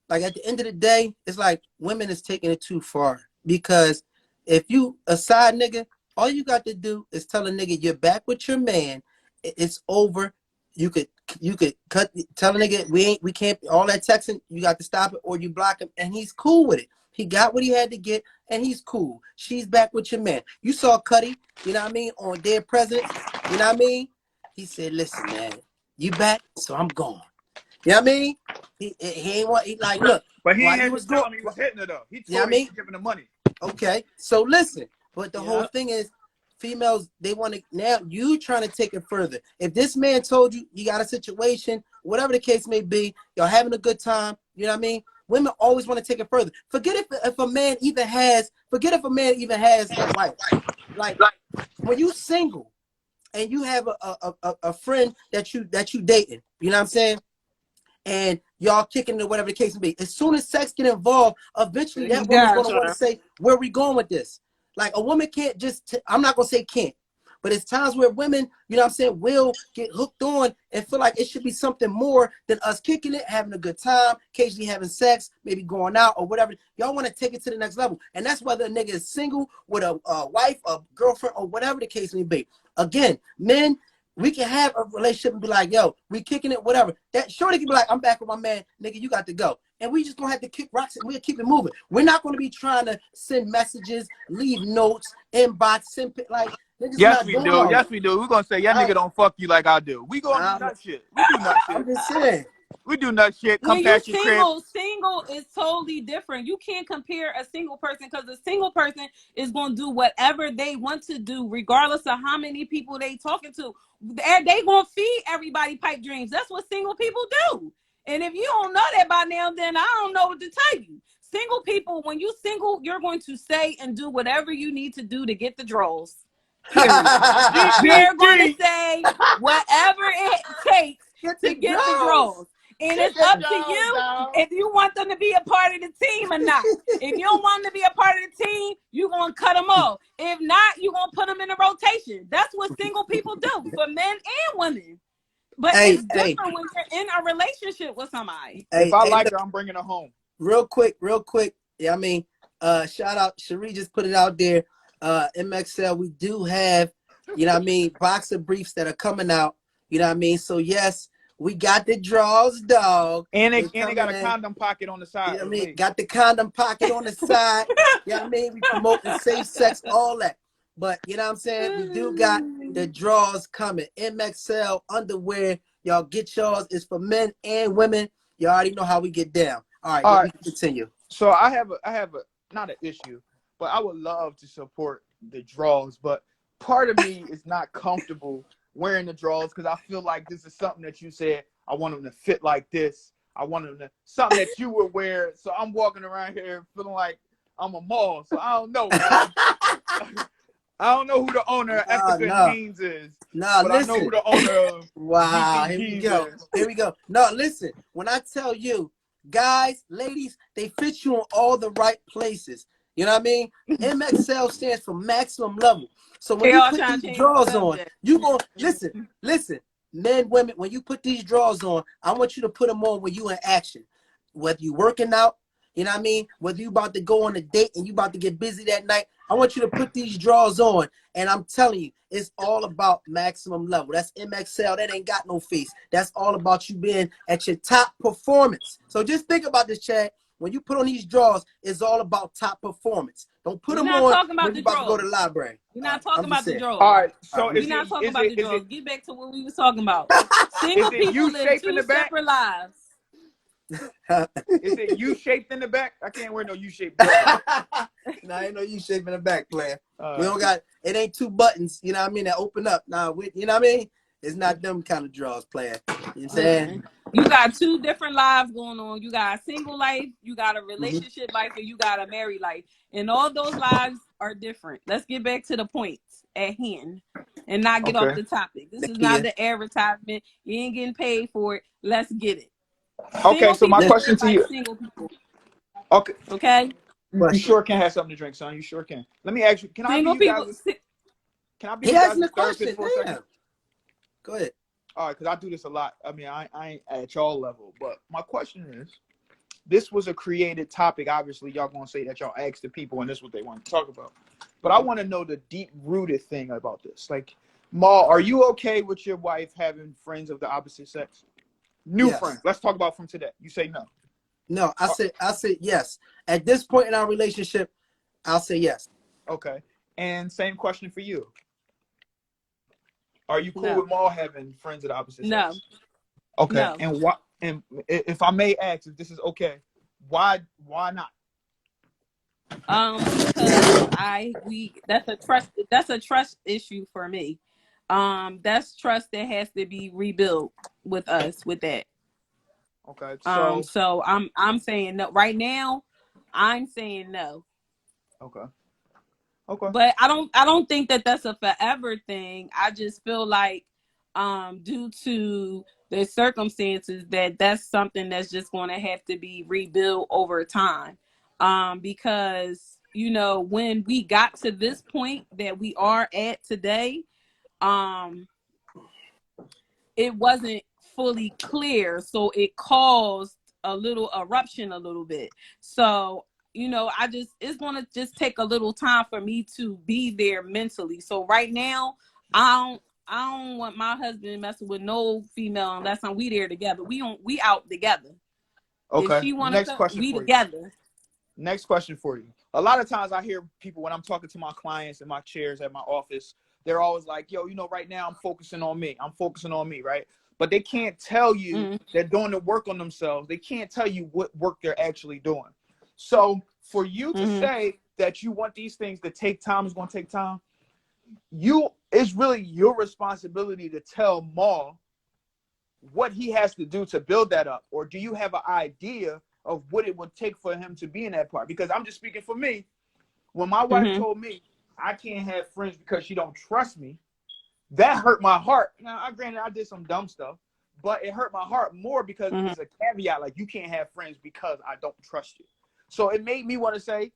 B: Like at the end of the day, it's like women is taking it too far. Because if you a side nigga, all you got to do is tell a nigga you're back with your man. It's over. You could cut, tell a nigga we can't, all that texting, you got to stop it, or you block him, and he's cool with it. He got what he had to get, and he's cool. She's back with your man. You saw Cuddy, you know what I mean, on Dead Presidents, you know what I mean? He said, listen, man, you back, so I'm gone. You know what I mean? He ain't want, he like, look,
C: But he
B: while
C: ain't
B: you
C: had to
B: was
C: tell
B: going,
C: him he was hitting her though. He
B: you know what
C: told
B: I
C: her he
B: mean?
C: was giving the money.
B: Okay, so listen, but the whole
K: Yep.
B: thing is, females, they want to, now you trying to take it further. If this man told you you got a situation, whatever the case may be, y'all having a good time, you know what I mean? Women always want to take it further. Forget if a man even has a wife. Like when you single and you have a friend that you dating, you know what I'm saying? And y'all kicking it or whatever the case may be. As soon as sex get involved, eventually that woman's going to want to say, where are we going with this? Like a woman can't just, I'm not going to say can't, but it's times where women, you know what I'm saying, will get hooked on and feel like it should be something more than us kicking it, having a good time, occasionally having sex, maybe going out or whatever. Y'all want to take it to the next level. And that's whether a nigga is single with a wife, a girlfriend, or whatever the case may be. Again, men, we can have a relationship and be like, yo, we kicking it, whatever. That shorty can be like, I'm back with my man, nigga, you got to go. And we just gonna have to kick rocks and we'll keep it moving. We're not gonna be trying to send messages, leave notes, inbox, send like niggas
C: Yes,
B: not
C: we
B: doing
C: do.
B: all
C: Yes,
B: that.
C: we do. We're gonna say, yeah, nigga don't fuck you like I do. We gonna do nut shit. We do nut shit.
B: I'm just saying.
C: We do nut shit. Come
K: When you
C: past your crib.
K: single is totally different. You can't compare a single person because a single person is going to do whatever they want to do, regardless of how many people they talking to. They going to feed everybody pipe dreams. That's what single people do. And if you don't know that by now, then I don't know what to tell you. Single people, when you single, you're going to say and do whatever you need to do to get the draws. Period. You're going to say whatever it takes to get the draws. And it's up to you if you want them to be a part of the team or not. If you don't want them to be a part of the team, you're going to cut them off. If not, you're going to put them in a rotation. That's what single people do for men and women. But it's different when you're in a relationship with somebody.
C: If I like her, I'm bringing her home.
B: Real quick. Yeah, I mean, shout out. Cherie just put it out there. MXL, we do have, you know what I mean, boxer briefs that are coming out. You know what I mean? So, yes. We got the draws, dog.
C: And they got a condom pocket on the side.
B: You know what I mean? Got the condom pocket on the side. You know what I mean? We promoting safe sex, all that. But you know what I'm saying? We do got the draws coming. MXL underwear. Y'all get yours. It's for men and women. You already know how we get down. All right, we can continue.
C: So I have a not an issue, but I would love to support the draws. But part of me is not comfortable wearing the drawers because I feel like this is something that you said I want them to fit like this. I want them to something that you would wear. So I'm walking around here feeling like I'm a mall. So I don't know. I don't know who the owner of Ethica Jeans is. But listen. I know who the owner of
B: Wow, here we go. Here we go. No, listen. When I tell you, guys, ladies, they fit you in all the right places. You know what I mean? MXL stands for maximum level. So when you put these drawers on, you gonna listen, men, women, when you put these drawers on, I want you to put them on when you in action. Whether you working out, you know what I mean? Whether you about to go on a date and you about to get busy that night, I want you to put these drawers on. And I'm telling you, it's all about maximum level. That's MXL. That ain't got no face. That's all about you being at your top performance. So just think about this, Chad. When you put on these drawers, it's all about top performance. Don't put them on when you about to go to the library.
K: We're not talking about the drawers.
C: All right, so
K: we're not talking about the drawers. Get back to what we was talking about. Single people live two separate lives.
C: Is it U-shaped in the back? I can't wear no U-shaped.
B: No, ain't no U-shaped in the back, player. We don't got it. Ain't two buttons. You know what I mean? That open up. Nah, you know what I mean? It's not them kind of drawers, player. You know what I'm saying?
K: You got two different lives going on. You got a single life, you got a relationship life, and you got a married life. And all those lives are different. Let's get back to the points at hand and not get off the topic. This is not the advertisement. You ain't getting paid for it. Let's get it.
C: Okay, so my question to you.
K: Single people.
C: Okay.
K: Okay.
C: You sure can have something to drink, son. You sure can. Let me ask you. Can I be you guys? Can I be you guys' therapist for a second?
B: Go ahead.
C: All right, because I do this a lot. I mean, I ain't at y'all level, but my question is, this was a created topic. Obviously, y'all gonna say that y'all asked the people, and this is what they want to talk about. But I want to know the deep-rooted thing about this. Like, Ma, are you okay with your wife having friends of the opposite sex? New friends. Let's talk about from today. You say no.
B: No, I say yes. At this point in our relationship, I'll say yes.
C: Okay. And same question for you. Are you cool with Maul having friends of the opposite sex?
K: No.
C: Okay. No. And why? And if I may ask, if this is okay, why not?
K: Because that's a trust issue for me. That's trust that has to be rebuilt with us with that.
C: Okay.
K: So I'm saying no right now. I'm saying no.
C: Okay. Okay.
K: But I don't think that that's a forever thing. I just feel like due to the circumstances that's something that's just going to have to be rebuilt over time. Because when we got to this point that we are at today, it wasn't fully clear, so it caused a little eruption a little bit. So it's going to just take a little time for me to be there mentally. So right now, I don't want my husband messing with no female unless we there together. We out together.
C: Okay.
K: If she wants to, we together.
C: Next question for you. A lot of times I hear people when I'm talking to my clients in my chairs at my office, they're always like, yo, right now I'm focusing on me. I'm focusing on me, right? but they can't tell you
K: Mm-hmm.
C: they're doing the work on themselves. They can't tell you what work they're actually doing. So for you to say that you want these things to take time, is going to take time. It's really your responsibility to tell Maul what he has to do to build that up. Or do you have an idea of what it would take for him to be in that part? Because I'm just speaking for me. When my wife told me I can't have friends because she don't trust me, that hurt my heart. Now, granted, I did some dumb stuff, but it hurt my heart more because it was a caveat, like, you can't have friends because I don't trust you. So it made me want to say,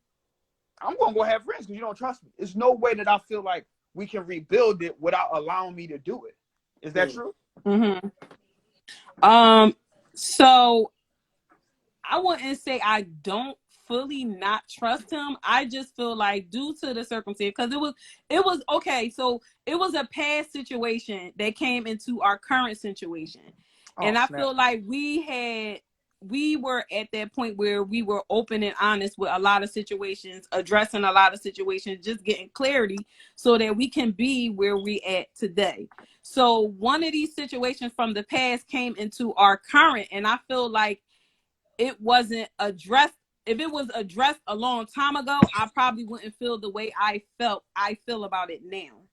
C: I'm going to go have friends because you don't trust me. There's no way that I feel like we can rebuild it without allowing me to do it. Is that true?
K: So I wouldn't say I don't fully not trust him. I just feel like due to the circumstance, because it was okay. So it was a past situation that came into our current situation, and I feel like we were at that point where we were open and honest with a lot of situations, addressing a lot of situations, just getting clarity so that we can be where we at today. So one of these situations from the past came into our current, and I feel like it wasn't addressed. If it was addressed a long time ago, I probably wouldn't feel the way I feel about it now.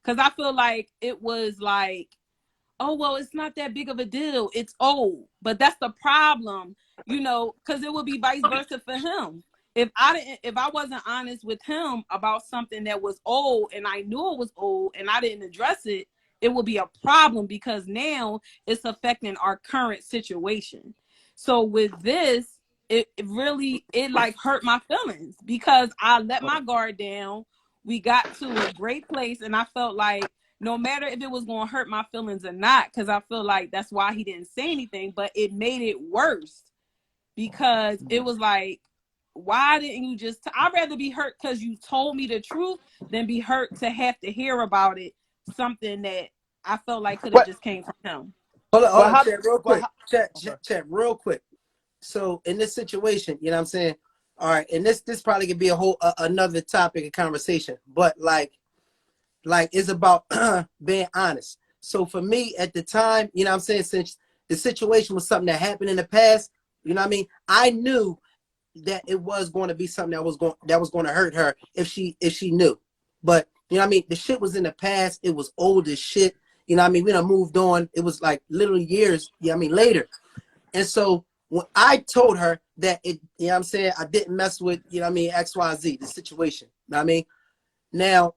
K: Because I feel like it was like, oh, well, it's not that big of a deal. It's old. But that's the problem, because it would be vice versa for him. If I wasn't honest with him about something that was old and I knew it was old and I didn't address it, it would be a problem because now it's affecting our current situation. So with this, it really like hurt my feelings because I let my guard down. We got to a great place and I felt like no matter if it was going to hurt my feelings or not, because I feel like that's why he didn't say anything, but it made it worse because it was like, why didn't you just, I'd rather be hurt because you told me the truth than be hurt to have to hear about it, something that I felt like could have just came from him.
B: Hold on, chat real quick. Chat real quick. So in this situation, you know what I'm saying? All right, and this probably could be a whole another topic of conversation, but like it's about being honest. So for me at the time, you know what I'm saying, since the situation was something that happened in the past, you know what I mean? I knew that it was going to be something that was going to hurt her if she knew. But you know what I mean? The shit was in the past. It was old as shit. You know what I mean? We done moved on. It was like literally years, you know what I mean, later. And so when I told her that you know what I'm saying, I didn't mess with, you know what I mean, XYZ, the situation. You know what I mean? Now,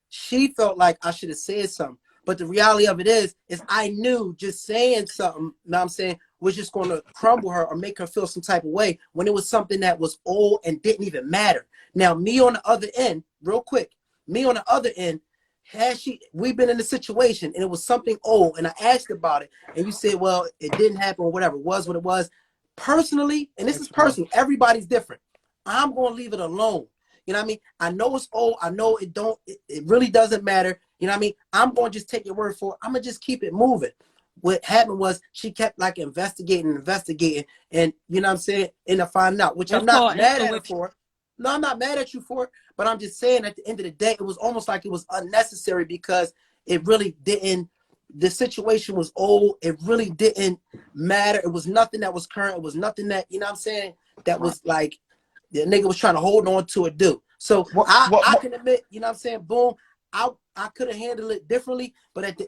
B: she felt like I should have said something. But the reality of it is I knew just saying something, you know what I'm saying, was just going to crumble her or make her feel some type of way when it was something that was old and didn't even matter. Now, me on the other end, real quick, we've been in a situation and it was something old and I asked about it and you said, well, it didn't happen or whatever, it was what it was. Personally, and this is personal, everybody's different. I'm going to leave it alone. You know what I mean? I know it's old. I know it really doesn't matter. You know what I mean? I'm going to just take your word for it. I'm going to just keep it moving. What happened was she kept like investigating. And you know what I'm saying? And to find out, which I'm not mad at her for. No, I'm not mad at you for it. But I'm just saying at the end of the day, it was almost like it was unnecessary because it really didn't. The situation was old. It really didn't matter. It was nothing that was current. It was nothing that, you know what I'm saying, that was like, the nigga was trying to hold on to it, do. So I can admit, you know what I'm saying, boom, I could have handled it differently, but at the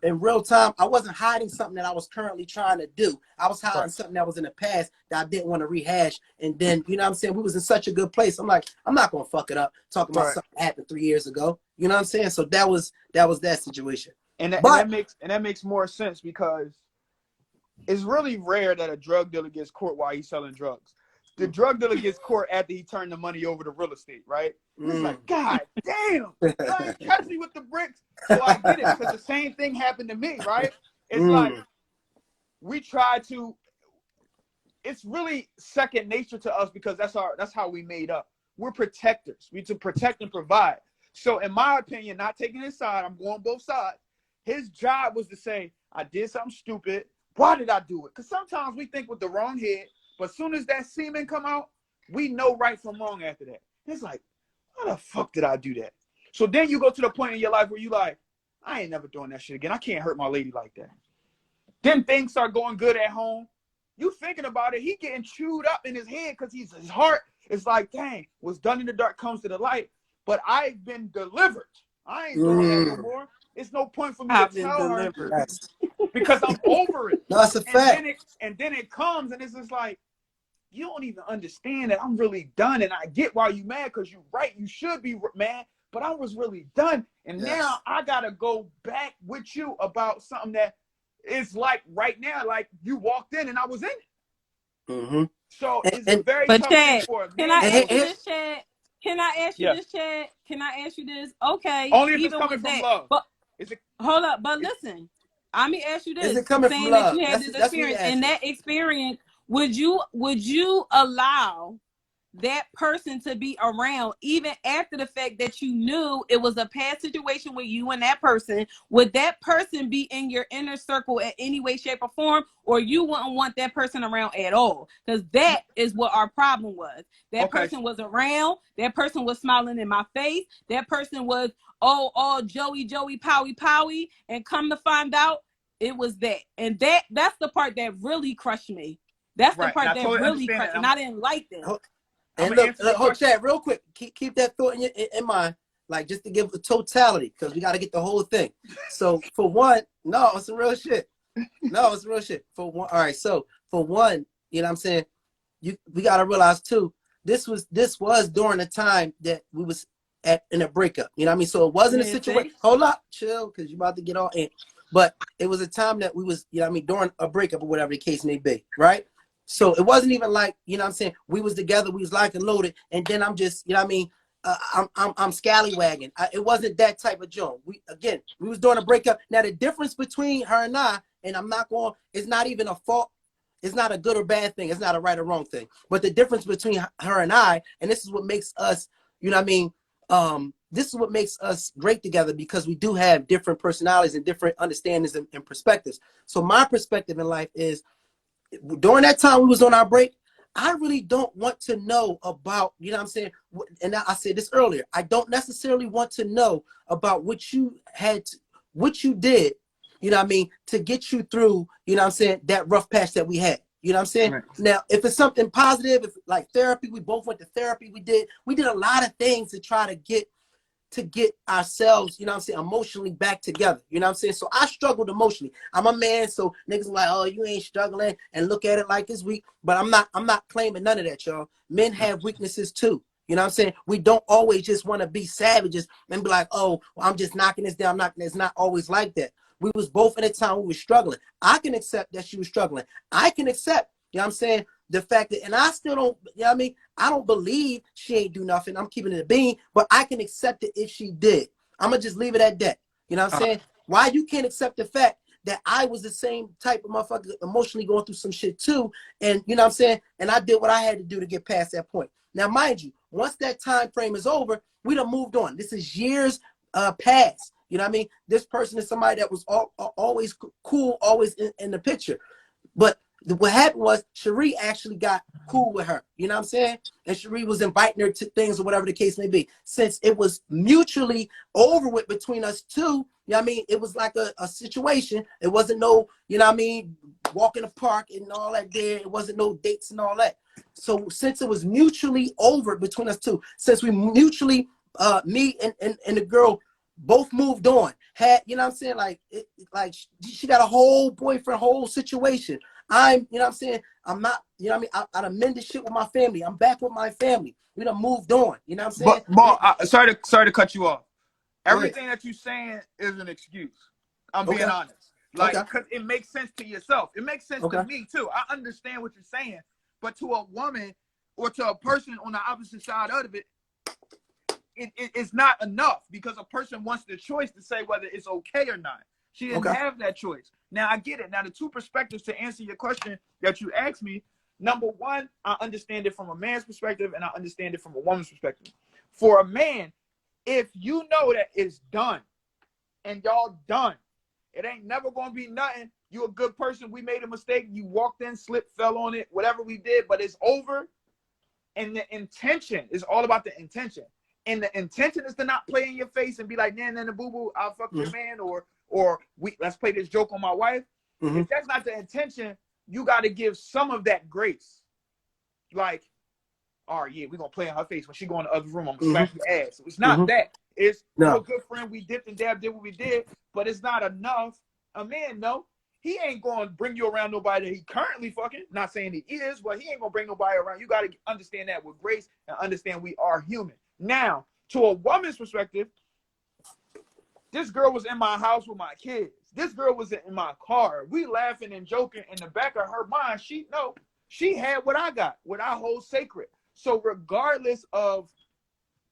B: in real time, I wasn't hiding something that I was currently trying to do. I was hiding something that was in the past that I didn't want to rehash. And then, you know what I'm saying, we was in such a good place. I'm like, I'm not gonna fuck it up talking about something that happened 3 years ago. You know what I'm saying? So that was that situation.
C: And that makes more sense because it's really rare that a drug dealer gets caught while he's selling drugs. The drug dealer gets caught after he turned the money over to real estate, right? It's like, God damn, catch me with the bricks. So I get it because the same thing happened to me, right? It's like we try to. It's really second nature to us because that's how we made up. We're protectors. We to protect and provide. So in my opinion, not taking his side, I'm going both sides. His job was to say, I did something stupid. Why did I do it? Because sometimes we think with the wrong head. But as soon as that semen come out, we know right from wrong after that. It's like, why the fuck did I do that? So then you go to the point in your life where you like, I ain't never doing that shit again. I can't hurt my lady like that. Then things start going good at home. You thinking about it, he getting chewed up in his head because his heart is like, dang, what's done in the dark comes to the light. But I've been delivered. I ain't doing that no more. It's no point for me to
A: I've been
C: tell her
A: delivered.
B: Yes.
C: because I'm over it.
B: No, that's a fact.
C: And then it comes and it's just like, you don't even understand that I'm really done. And I get why you mad because you're right. You should be mad, but I was really done. And now I got to go back with you about something that is like right now, like you walked in and I was in it.
B: Mm-hmm.
C: So it's a very
K: But
C: tough thing
K: Chad,
C: for a
K: can
C: man
K: I
C: to
K: ask
C: go
K: you
C: through.
K: this, Chad? Can I ask you
C: Yes.
K: this, Chad? Can I ask you this? Okay,
C: Only if it's
K: even
C: coming
K: with
C: from
K: that.
C: love.
K: But
C: Is it?
K: hold up, but listen, I'm gonna ask you
B: Is
K: this:
B: it coming from
K: saying that
B: love?
K: you had this
B: That's what he
K: experience,
B: asked.
K: in that experience, would you allow that person to be around even after the fact that you knew it was a past situation with you and that person? Would that person be in your inner circle in any way, shape, or form, or you wouldn't want that person around at all? Because that is what our problem was. That person was around, that person was smiling in my face, that person was all Joey, Powie, and come to find out it was that. And that's the part that really crushed me. That's the
C: Right. And
K: part
C: I
K: that
C: totally
K: really
C: understand
K: crushed,
C: that.
K: and I didn't like that.
C: I'm
B: And
C: gonna
B: look,
C: answer your
B: hold
C: question.
B: Chad, real quick. Keep that thought in mind, like just to give a totality, because we got to get the whole thing. So for one, no, it's some real shit. No, it's real shit. For one, all right. So for one, you know what I'm saying, we got to realize too, this was during the time that we was in a breakup. You know what I mean? So it wasn't a situation. Hold up, chill, because you about to get all in. But it was a time that we was, you know what I mean, during a breakup or whatever the case may be, right? So it wasn't even like, you know what I'm saying, we was together, we was locked and loaded, and then I'm just, you know what I mean, I'm scallywagging. It wasn't that type of joint. We was doing a breakup. Now the difference between her and I, and I'm not going, it's not even a fault. It's not a good or bad thing. It's not a right or wrong thing. But the difference between her and I, and this is what makes us, you know what I mean, this is what makes us great together, because we do have different personalities and different understandings and perspectives. So my perspective in life is, during that time we was on our break, I really don't want to know about, you know what I'm saying? And I said this earlier, I don't necessarily want to know about what you what you did, you know what I mean, to get you through, you know what I'm saying, that rough patch that we had. You know what I'm saying? Right. Now, if it's something positive, if like therapy, we both went to therapy, we did a lot of things to try to get ourselves, you know what I'm saying, emotionally back together. You know what I'm saying? So I struggled emotionally. I'm a man, so niggas like, oh, you ain't struggling, and look at it like it's weak. But I'm not claiming none of that, y'all. Men have weaknesses too. You know what I'm saying? We don't always just want to be savages and be like, oh, well, I'm just knocking this down. It's not always like that. We was both in a time we were struggling. I can accept that she was struggling. I can accept, you know what I'm saying, the fact that, and I still don't, you know what I mean? I don't believe she ain't do nothing. I'm keeping it a bean, but I can accept it if she did. I'm going to just leave it at that. You know what I'm saying? Why you can't accept the fact that I was the same type of motherfucker, emotionally going through some shit too. And you know what I'm saying? And I did what I had to do to get past that point. Now, mind you, once that time frame is over, we done moved on. This is years past. You know what I mean? This person is somebody that was always cool, always in the picture. But what happened was Cherie actually got cool with her. You know what I'm saying? And Cherie was inviting her to things or whatever the case may be. Since it was mutually over with between us two, you know what I mean? It was like a situation. It wasn't no, you know what I mean, walk in the park and all that there. It wasn't no dates and all that. So since it was mutually over between us two, since we mutually, me and the girl both moved on, had, you know what I'm saying, like she got a whole boyfriend, whole situation. I'm, you know what I'm saying, I'm not, you know what I mean, I done mended shit with my family. I'm back with my family. We done moved on. You know what I'm saying?
C: But sorry to cut you off. Everything that you're saying is an excuse. I'm being honest. Like, because it makes sense to yourself. It makes sense to me too. I understand what you're saying. But to a woman or to a person on the opposite side of it, it's not enough, because a person wants the choice to say whether it's okay or not. She didn't have that choice. Now, I get it. Now, the two perspectives to answer your question that you asked me, number one, I understand it from a man's perspective, and I understand it from a woman's perspective. For a man, if you know that it's done and y'all done, it ain't never going to be nothing. You a good person. We made a mistake. You walked in, slipped, fell on it, whatever we did, but it's over. And the intention is all about the intention. and the intention is to not play in your face and be like, nah, boo boo, I'll fuck your man, or let's play this joke on my wife. If that's not the intention, you got to give some of that grace. Like, all right, yeah, we're gonna play in her face when she go in the other room. I'm gonna slap your ass. So it's not that. It's we're a good friend. We dipped and dabbed, did what we did, but it's not enough. A man, no, he ain't gonna bring you around nobody that he currently fucking. Not saying he is, but he ain't gonna bring nobody around. You got to understand that with grace and understand we are human. Now, to a woman's perspective, this girl was in my house with my kids. This girl was in my car. We laughing and joking. In the back of her mind, she had what I got, what I hold sacred. So regardless of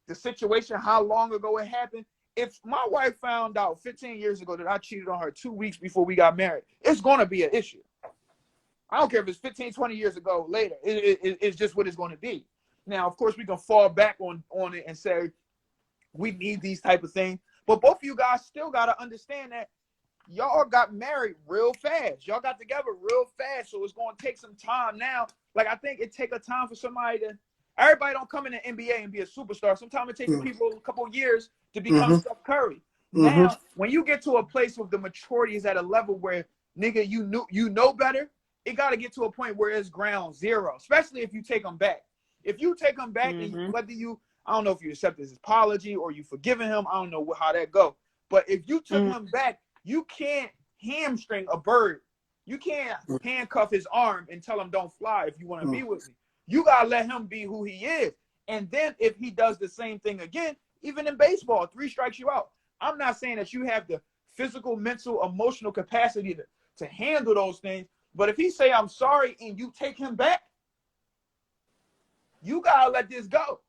C: the situation, how long ago it happened, if my wife found out 15 years ago that I cheated on her 2 weeks before we got married, it's going to be an issue. I don't care if it's 15, 20 years ago later. It's just what it's going to be. Now, of course, we can fall back on it and say we need these type of things. But both of you guys still got to understand that y'all got married real fast. Y'all got together real fast. So it's going to take some time now. Like, I think it take a time for somebody to, everybody don't come in the NBA and be a superstar. Sometimes it takes people a couple of years to become Steph Curry. Now, when you get to a place where the maturity is at a level where, nigga, you know better, it got to get to a point where it's ground zero, especially if you take them back. If you take him back, and whether you, I don't know if you accept his apology or you forgiving him, I don't know how that go. But if you took him back, you can't hamstring a bird. You can't handcuff his arm and tell him don't fly if you want to be with me. You got to let him be who he is. And then if he does the same thing again, even in baseball, 3 strikes you out. I'm not saying that you have the physical, mental, emotional capacity to handle those things. But if he say, I'm sorry, and you take him back, you gotta let this go.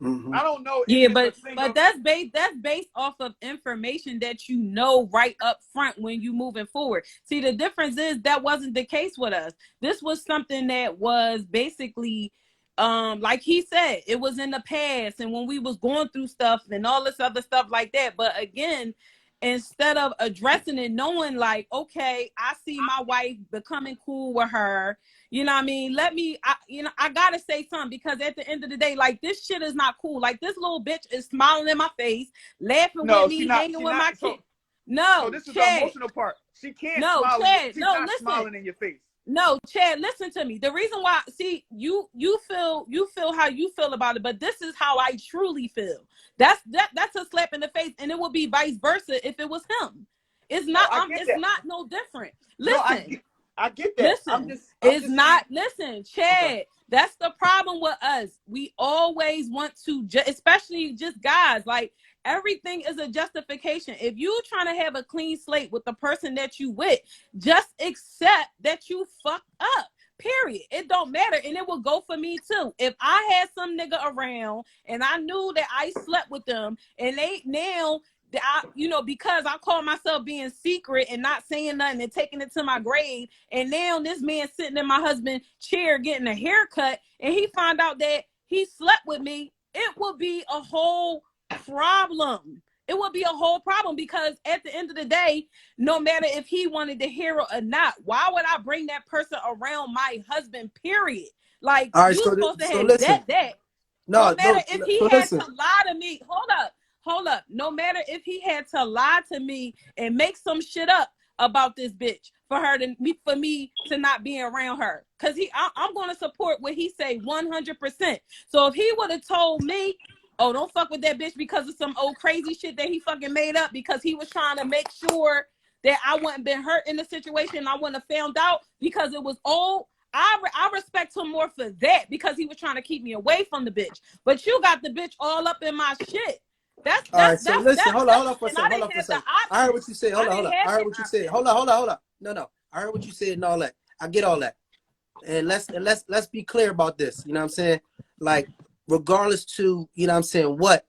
C: I don't know.
K: Yeah, but that's based off of information that you know right up front when you moving forward. See, the difference is that wasn't the case with us. This was something that was basically, like he said, it was in the past, and when we was going through stuff and all this other stuff like that. But again, instead of addressing it, knowing like, okay, I see my wife becoming cool with her. You know what I mean? I gotta say something, because at the end of the day, like, this shit is not cool. Like, this little bitch is smiling in my face, laughing with me, hanging with my kid.
C: No, this is the emotional part. She can't smile. She's not smiling in your face.
K: No, Chad, listen to me. The reason why, see, you feel how you feel about it, but this is how I truly feel. That's a slap in the face, and it would be vice versa if it was him. It's not. It's not no different. Listen.
C: No, I get that.
K: Listen, Chad, okay. That's the problem with us. We always want to, especially just guys, like, everything is a justification. If you trying to have a clean slate with the person that you with, just accept that you fucked up. Period. It don't matter. And it will go for me too. If I had some nigga around and I knew that I slept with them, and they now, because I call myself being secret and not saying nothing and taking it to my grave, and now this man sitting in my husband's chair getting a haircut, and he found out that he slept with me, it will be a whole problem. It would be a whole problem, because at the end of the day, no matter if he wanted to hear it or not, why would I bring that person around my husband, period? Like,
B: right,
K: you're supposed to have that.
B: No
K: matter if he had to lie to me. Hold up. No matter if he had to lie to me and make some shit up about this bitch for me to not be around her. Because I'm going to support what he say 100%. So if he would have told me, oh, don't fuck with that bitch because of some old crazy shit that he fucking made up because he was trying to make sure that I wouldn't been hurt in the situation and I wouldn't have found out because it was old, I respect him more for that, because he was trying to keep me away from the bitch. But you got the bitch all up in my shit. All right, so listen, hold on for a second.
B: I heard what you said. Hold on. I heard what you said. Hold on. No. I heard what you said and all that. I get all that. And let's be clear about this. You know what I'm saying? Like, regardless to, you know what I'm saying, what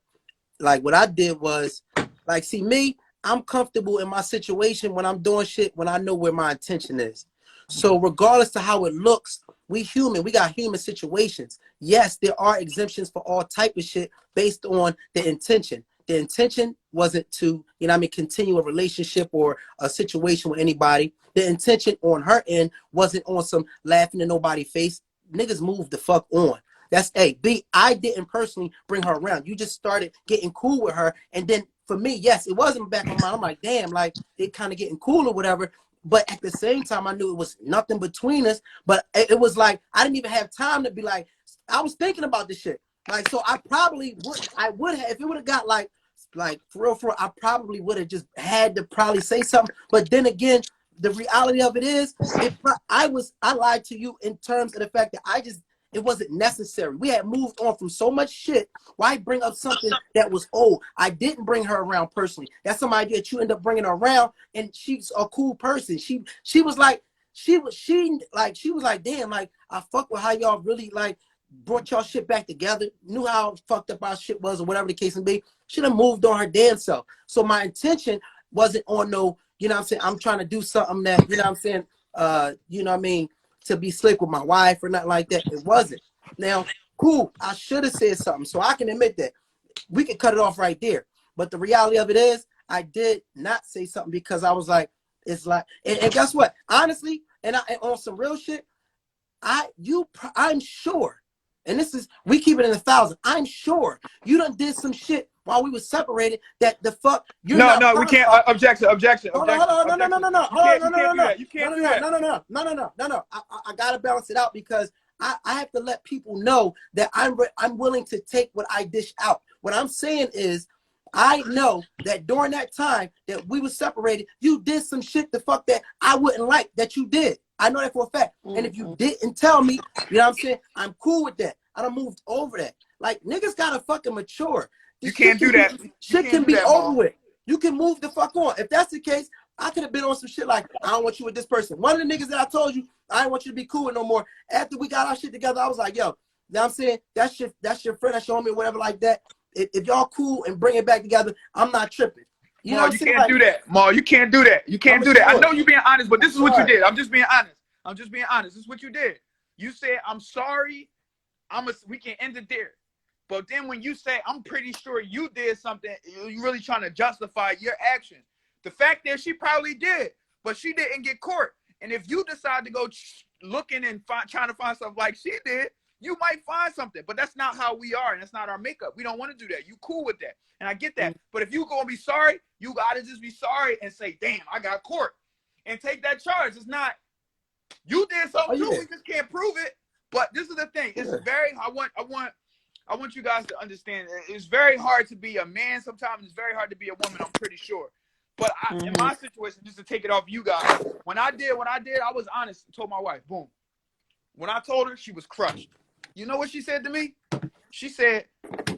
B: I did was, like, see me, I'm comfortable in my situation when I'm doing shit when I know where my intention is. So regardless to how it looks, we human. We got human situations. Yes, there are exemptions for all type of shit based on the intention. The intention wasn't to, continue a relationship or a situation with anybody. The intention on her end wasn't on some laughing in nobody's face. Niggas move the fuck on. That's A. B, I didn't personally bring her around. You just started getting cool with her. And then for me, yes, it wasn't back on my mind. I'm like, damn, like it kind of getting cool or whatever. But at the same time, I knew it was nothing between us. But it was like, I didn't even have time to be like, I was thinking about this shit. Like, so I would have, if it would have got like for real, I probably would have just had to probably say something. But then again, the reality of it is, I lied to you in terms of the fact that it wasn't necessary. We had moved on from so much shit. Why bring up something that was old? I didn't bring her around personally. That's somebody that you end up bringing her around, and she's a cool person. She was like, damn, like I fuck with how y'all really like brought y'all shit back together, knew how fucked up our shit was or whatever the case may be. She done moved on her damn self. So my intention wasn't on no, you know what I'm saying, I'm trying to do something that, you know what I'm saying, you know what I mean, to be slick with my wife or nothing like that. It wasn't. Now, cool, I should have said something. So I can admit that. We can cut it off right there. But the reality of it is, I did not say something because I was like, it's like, and guess what? Honestly, and on some real shit, I'm sure, and this is, we keep it in 1,000. I'm sure you done did some shit while we were separated that the fuck you're
C: No,
B: not.
C: no, we can't. Objection.
B: Hold on.
C: You can't do that.
B: No. I gotta balance it out because I have to let people know that I'm willing to take what I dish out. What I'm saying is, I know that during that time that we were separated, you did some shit the fuck that I wouldn't like that you did. I know that for a fact. And if you didn't tell me, you know what I'm saying, I'm cool with that. I done moved over that. Like, niggas gotta fucking mature.
C: You can't do that.
B: Shit can be over with. You can move the fuck on. If that's the case, I could have been on some shit like, I don't want you with this person. One of the niggas that I told you, I didn't want you to be cool with no more. After we got our shit together, I was like, yo, you know what I'm saying? That's your friend, that's your homie, or whatever like that. If y'all cool and bring it back together, I'm not tripping. You know what I'm saying?
C: Can't do that. Ma, you can't do that. You can't do that. I know you're being honest, but this is what you did. I'm just being honest. This is what you did. You said, I'm sorry. We can end it there. But then when you say, I'm pretty sure you did something, you're really trying to justify your actions. The fact that she probably did, but she didn't get caught. And if you decide to go looking and trying to find something like she did, you might find something. But that's not how we are, and that's not our makeup. We don't want to do that. You cool with that. And I get that. But if you going to be sorry, you got to just be sorry and say, damn, I got caught. And take that charge. It's not, you did something too. We just can't prove it. But this is the thing. It's very, I want you guys to understand, it's very hard to be a man sometimes. It's very hard to be a woman, I'm pretty sure. But in my situation, just to take it off you guys, when I did, I was honest and told my wife, boom. When I told her, she was crushed. You know what she said to me? She said,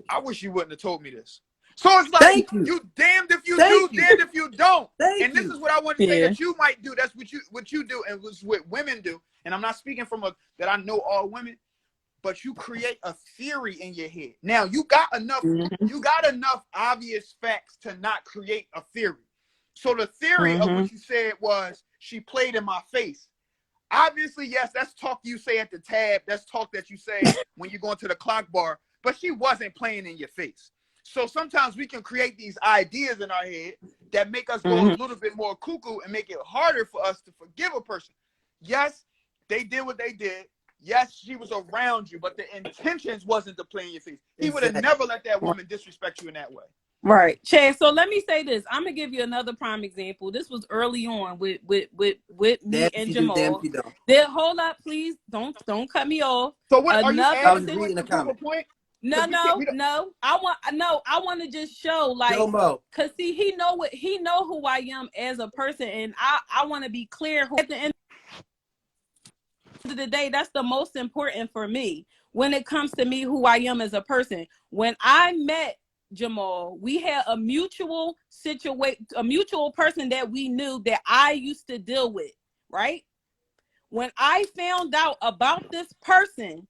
C: I wish you wouldn't have told me this. So it's like, you damned if you do, damned if you don't. And this is what I want to say that you might do. That's what you do, and what women do. And I'm not speaking from that I know all women, but you create a theory in your head. Now you got enough obvious facts to not create a theory. So the theory of what you said was she played in my face. Obviously, yes, that's talk you say at the tab. That's talk that you say when you're going to the clock bar. But she wasn't playing in your face. So sometimes we can create these ideas in our head that make us go a little bit more cuckoo and make it harder for us to forgive a person. Yes, they did what they did. Yes, she was around you, but the intentions wasn't to play in your face. He would have never let that woman disrespect you in that way.
K: Right, Chad. So let me say this. I'm gonna give you another prime example. This was early on with me and Jamal. Then hold up, please. Don't cut me off.
C: So what are you adding to a point?
K: No. I want to just show, like, cause see, he know who I am as a person, and I want to be clear. At the end of the day, that's the most important for me when it comes to me, who I am as a person. When I met Jamal, we had a mutual person that we knew that I used to deal with, right? When I found out about this person,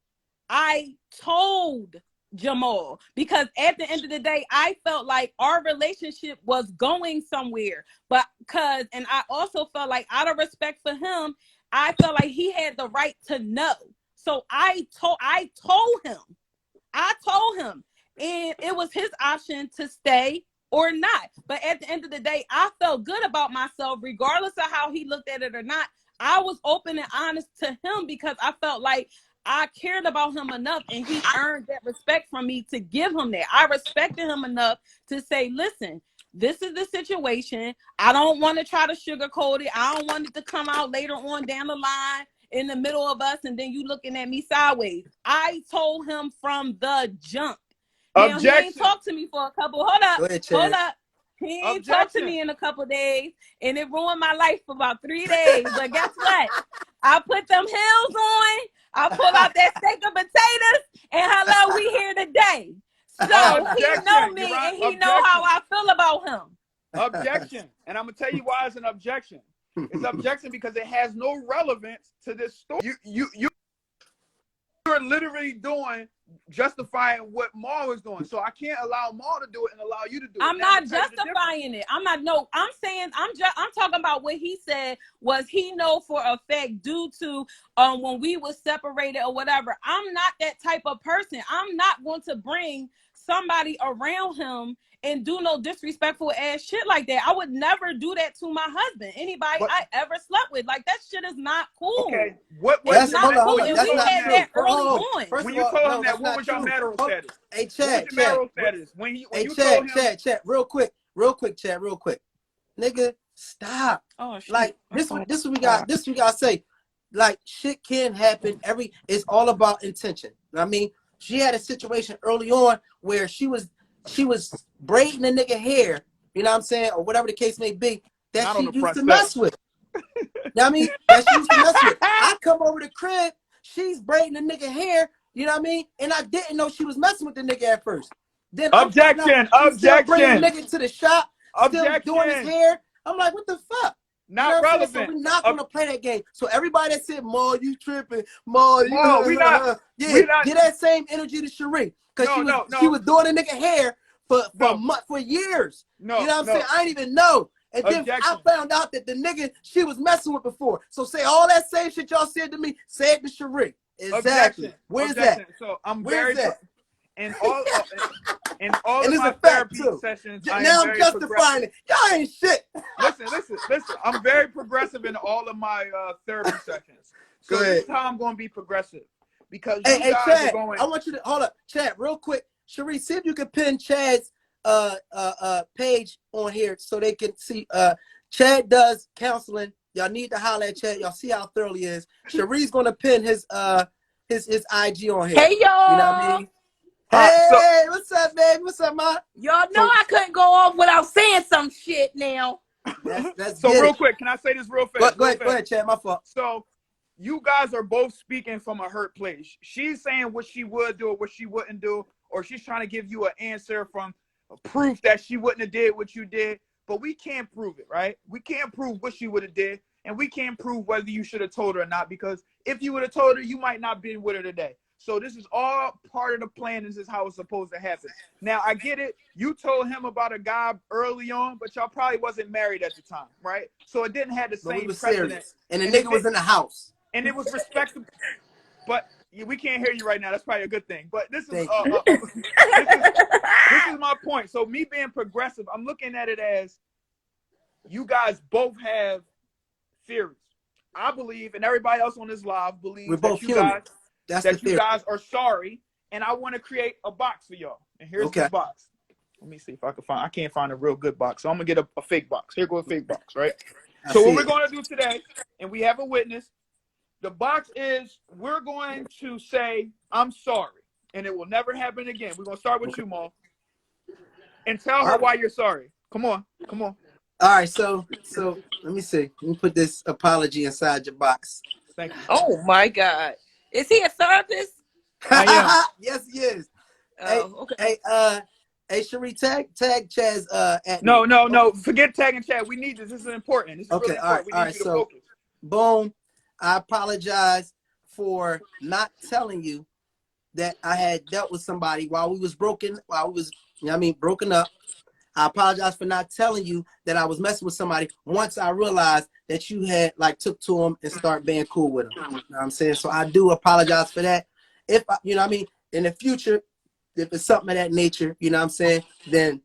K: I told Jamal, because at the end of the day, I felt like our relationship was going somewhere, and I also felt like, out of respect for him, I felt like he had the right to know. So I told him, and it was his option to stay or not. But at the end of the day, I felt good about myself, regardless of how he looked at it or not. I was open and honest to him because I felt like I cared about him enough, and he earned that respect from me to give him that. I respected him enough to say, listen, this is the situation. I don't want to try to sugarcoat it. I don't want it to come out later on down the line in the middle of us, and then you looking at me sideways. I told him from the jump. Now, he ain't talked to me for a couple. Hold up. He ain't talked to me in a couple days, and it ruined my life for about 3 days. But guess what? I put them heels on. I pull out that steak and potatoes, and hello, we here today. So he know me, and he know how I feel about him.
C: Objection. And I'm gonna tell you why it's an objection. It's objection because it has no relevance to this story. You're literally justifying what Maul is doing. So I can't allow Maul to do it and allow you to do it.
K: I'm not justifying it. I'm saying I'm talking about what he said was he know for a fact due to when we were separated or whatever. I'm not that type of person. I'm not going to bring somebody around him and do no disrespectful ass shit like that. I would never do that to my husband. Anybody I ever slept with. Like, that shit is not cool.
C: Okay.
K: It's not cool. And we had that early on.
C: When you told him that, what was your marital status?
B: Hey, Chad, Chad, real quick, Chad, real quick. Nigga, stop.
K: Oh, shit.
B: Like, this what we gotta say. Like, shit can happen. It's all about intention. I mean, she had a situation early on where she was braiding the nigga hair, you know what I'm saying, or whatever the case may be, that she used to mess with. You know what I mean? That she used to mess with. I come over the crib, she's braiding the nigga hair, you know what I mean? And I didn't know she was messing with the nigga at first. Then
C: objection.
B: Bringing the nigga to the shop, still doing his hair. I'm like, what the fuck?
C: Not relevant.
B: So we're not gonna play that game. So everybody that said, "Maul, you tripping, Maul, you
C: we not.
B: Get that same energy to Cherie, because she was doing the nigga hair for years. You know what I'm saying? I didn't even know. And then I found out that the nigga she was messing with before. So say all that same shit y'all said to me, say it to Cherie. Exactly. Where's that?
C: So I'm
B: Where's
C: very
B: that?
C: In all of my therapy sessions,
B: now I'm justifying it. Y'all ain't shit.
C: Listen. I'm very progressive in all of my therapy sessions. So this is how I'm going to be progressive. Because you guys
B: Chad,
C: are going...
B: I want you to hold up, Chad, real quick. Cherie, see if you can pin Chad's page on here so they can see. Chad does counseling. Y'all need to holler at Chad. Y'all see how thorough he is. Cherie's gonna pin his IG on here.
I: Hey y'all.
B: You know what I mean? Hey, what's up, baby? What's up, ma?
I: Y'all know I couldn't go off without saying some shit now.
B: That's
C: so real quick, can I say this real fast?
B: Go ahead, Chad. My fault.
C: So you guys are both speaking from a hurt place. She's saying what she would do or what she wouldn't do, or she's trying to give you an answer from proof that she wouldn't have did what you did. But we can't prove it, right? We can't prove what she would have did, and we can't prove whether you should have told her or not, because if you would have told her, you might not be with her today. So this is all part of the plan. This is how it's supposed to happen. Now, I get it. You told him about a guy early on, but y'all probably wasn't married at the time, right? So it didn't have the same precedent.
B: And the nigga was in the house.
C: And it was respectable. But we can't hear you right now. That's probably a good thing. But this is this is my point. So me being progressive, I'm looking at it as you guys both have theories. I believe, and everybody else on this live believes that you guys are sorry, and I want to create a box for y'all. And here's the box. Let me see if I can find. I can't find a real good box, so I'm gonna get a fake box. Here goes a fake box, right? So what we're gonna do today, and we have a witness. The box is we're going to say I'm sorry, and it will never happen again. We're gonna start with you, Maul, and tell her why you're sorry. Come on.
B: All right, so let me see. Let me put this apology inside your box.
C: Thank you.
I: Oh my God. Is he a therapist?
C: I am.
B: Yes, he is.
I: Oh, okay.
B: Hey, Cherie, tag Chaz at
C: No. Forget tagging Chad. We need this. This is important. This is really important. We need you to focus.
B: Boom. I apologize for not telling you that I had dealt with somebody while we was broken up. I apologize for not telling you that I was messing with somebody once I realized that you had took to him and start being cool with him. You know what I'm saying? So I do apologize for that. If you know what I mean, in the future, if it's something of that nature, you know what I'm saying, then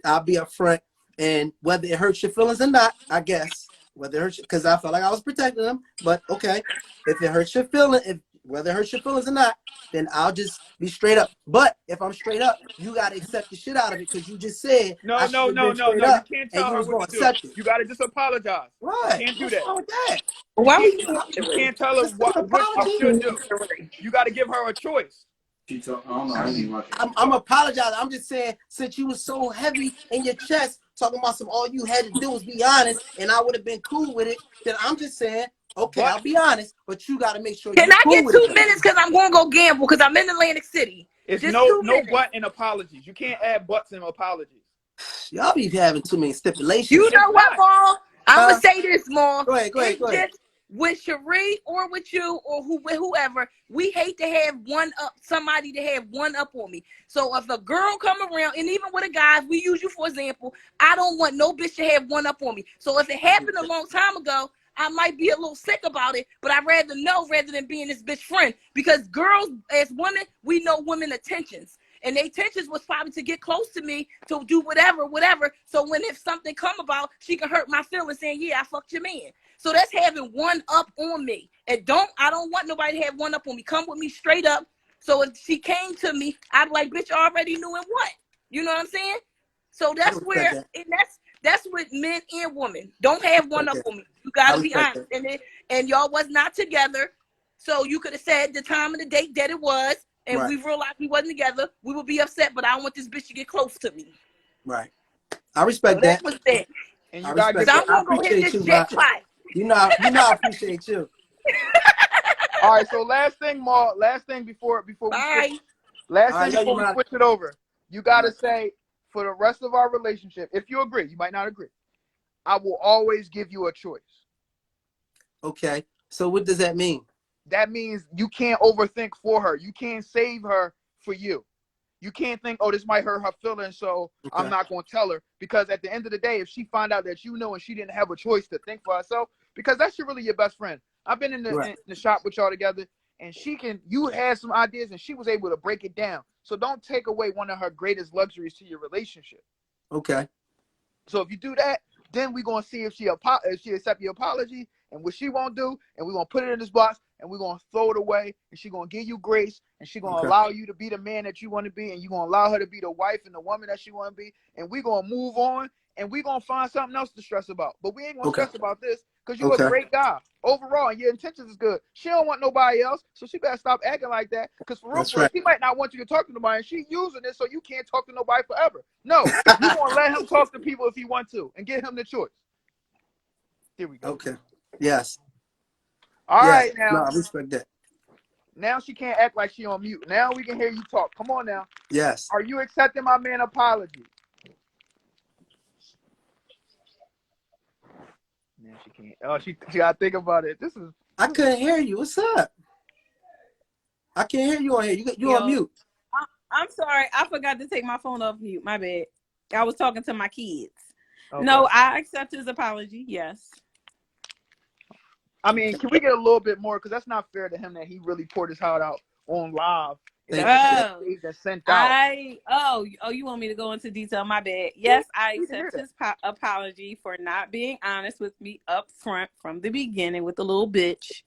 B: I'll be upfront. And whether it hurts your feelings or not, I guess, whether it hurts, because I felt like I was protecting them, but okay, if it hurts your feeling, whether it hurts your feelings or not, then I'll just be straight up. But if I'm straight up, you gotta accept the shit out of it because you just said I
C: No,
B: should
C: no,
B: have
C: no,
B: been
C: no,
B: straight
C: no. You
B: up
C: can't
B: and
C: tell
B: you
C: her
B: was
C: what
B: gonna
C: to do.
B: accept it.
C: You got to just apologize. You
B: Right?
C: can't do
B: What's
C: that.
B: wrong with that?
C: You
F: Why
C: can't.
F: would you want to
C: You can't tell her
B: Just an
C: what she
B: apology.
C: should do. You got to give her a choice.
J: She told, I don't know. I didn't even watch it.
B: I'm apologizing. I'm just saying, since you was so heavy in your chest, talking about some all you had to do was be honest, and I would have been cool with it, then I'm just saying, okay,
C: But
B: I'll be honest, but you got to make sure
F: Can
B: you're
F: I
B: cool
F: get
B: with it.
F: 2 minutes? Because I'm going to go gamble because I'm in Atlantic City.
C: it's
F: Just
C: no
F: 2 minutes.
C: but in apologies. You can't add buts in apologies.
B: Y'all be having too many stipulations.
F: You know what, Maul? I'm going to say this, Maul.
B: Go ahead.
F: It's just with Cherie or with you or whoever, we hate to have somebody to have one up on me. So if a girl come around, and even with a guy, we use you for example, I don't want no bitch to have one up on me. So if it happened a long time ago, I might be a little sick about it, but I'd rather know rather than being this bitch friend. Because girls, as women, we know women intentions. And their intentions was probably to get close to me, to do whatever. So if something come about, she can hurt my feelings saying, yeah, I fucked your man. So that's having one up on me. And I don't want nobody to have one up on me. Come with me straight up. So if she came to me, I'd be like, bitch, I already knew it what. You know what I'm saying? So that's where, and that's with men and women. Don't have one up on me. You gotta be honest. And y'all was not together. So you could have said the time and the date that it was, and we realized we wasn't together. We would be upset, but I don't want this bitch to get close to me.
B: Right. I respect
F: so
B: that.
F: Was that.
C: And you got
F: So I'm gonna go hit this jackpot.
B: You know I appreciate you.
C: All right, so last thing before we switch, switch it over. You gotta say for the rest of our relationship, if you agree, you might not agree, I will always give you a choice.
B: Okay. So what does that mean?
C: That means you can't overthink for her. You can't save her for you. You can't think, oh, this might hurt her feelings, so I'm not going to tell her. Because at the end of the day, if she find out that you know and she didn't have a choice to think for herself, because that's really your best friend. I've been in the shop with y'all together, and you had some ideas, and she was able to break it down. So don't take away one of her greatest luxuries to your relationship.
B: Okay.
C: So if you do that, then we're going to see if she accept your apology and what she won't do, and we're going to put it in this box, and we're going to throw it away, and she's going to give you grace, and she's going to allow you to be the man that you want to be, and you're going to allow her to be the wife and the woman that she want to be, and we're going to move on, and we're going to find something else to stress about. But we ain't going to stress about this because you're a great guy overall, and your intentions is good. She don't want nobody else, so she better stop acting like that, because for real, she might not want you to talk to nobody, and she using it so you can't talk to nobody forever. No, you're going to let him talk to people if he wants to, and give him the choice. Here we go.
B: Okay. Yes.
C: All right, now.
B: No, I respect that.
C: Now she can't act like she on mute. Now we can hear you talk. Come on now.
B: Yes.
C: Are you accepting my man's apology? Now she can't. Oh, she gotta think about it.
B: I couldn't hear you. What's up? I can't hear you on here. You on mute.
K: I'm sorry. I forgot to take my phone off mute. My bad. I was talking to my kids.
C: Okay.
K: No, I accept his apology. Yes.
C: I mean, can we get a little bit more? Because that's not fair to him that he really poured his heart out on live. You want me to go into detail? My bad. Yes, I accept his apology for not being honest with me up front from the beginning with the little bitch.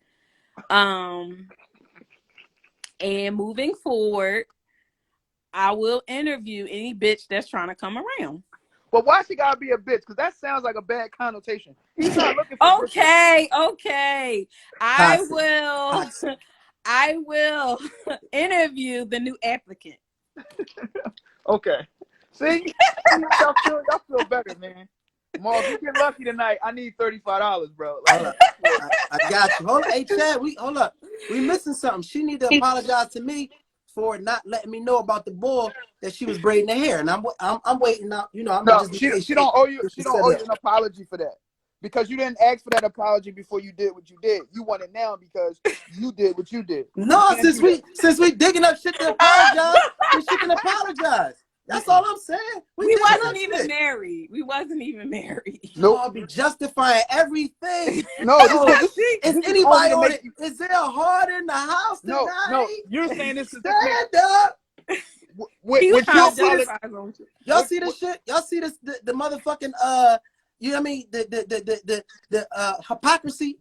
C: And moving forward, I will interview any bitch that's trying to come around. But why she gotta be a bitch? Because that sounds like a bad connotation. He's not looking for
K: okay. I will interview the new applicant.
C: Okay. See? y'all feel better, man. Mark, if you get lucky tonight, I need $35, bro.
B: I got you. Hold on. Hey, Chad, hold up. We missing something. She need to apologize to me for not letting me know about the bull that she was braiding her hair, and I'm waiting out. You know,
C: she don't owe you. She don't owe you an apology for that, because you didn't ask for that apology before you did what you did. You want it now because you did what you did.
B: No, since we digging up shit to apologize, then she can apologize. That's all I'm saying.
K: We wasn't even married.
B: No, I'll be justifying everything.
C: No,
B: is anybody on it? Is there a heart in the house tonight?
C: No. You're saying this is
B: stand up. Y'all see this shit? Y'all see this? The motherfucking you know what I mean? The hypocrisy.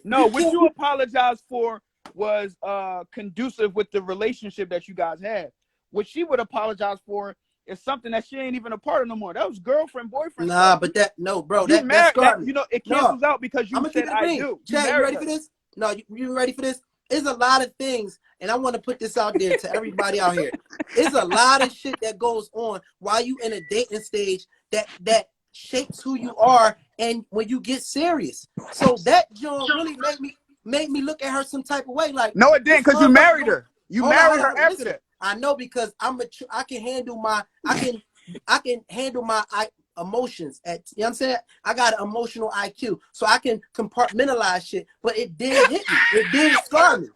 C: No, would you apologize for was conducive with the relationship that you guys had. What she would apologize for is something that she ain't even a part of no more. That was girlfriend, boyfriend
B: Nah,
C: stuff.
B: but that no, bro,
C: You
B: that
C: married
B: scarred
C: that,
B: me.
C: you know, it
B: No,
C: cancels out because
B: I'm
C: you
B: gonna keep
C: said
B: it a
C: I
B: bean.
C: do. You
B: Chad, you
C: married
B: ready
C: her.
B: for this? No, you ready for this? There's a lot of things, and I want to put this out there to everybody out here. There's a lot of shit that goes on while you in a dating stage that shapes who you are, and when you get serious. So that John really made me look at her some type of way, like
C: No, it didn't,
B: this
C: because you
B: motherfucker
C: married
B: going.
C: her. You
B: Hold on,
C: married her after
B: listen.
C: that.
B: I know because I'm mature. I can handle my. I can handle my emotions. You know what I'm saying? I got an emotional IQ, so I can compartmentalize shit. But it did hit me. It did scar me.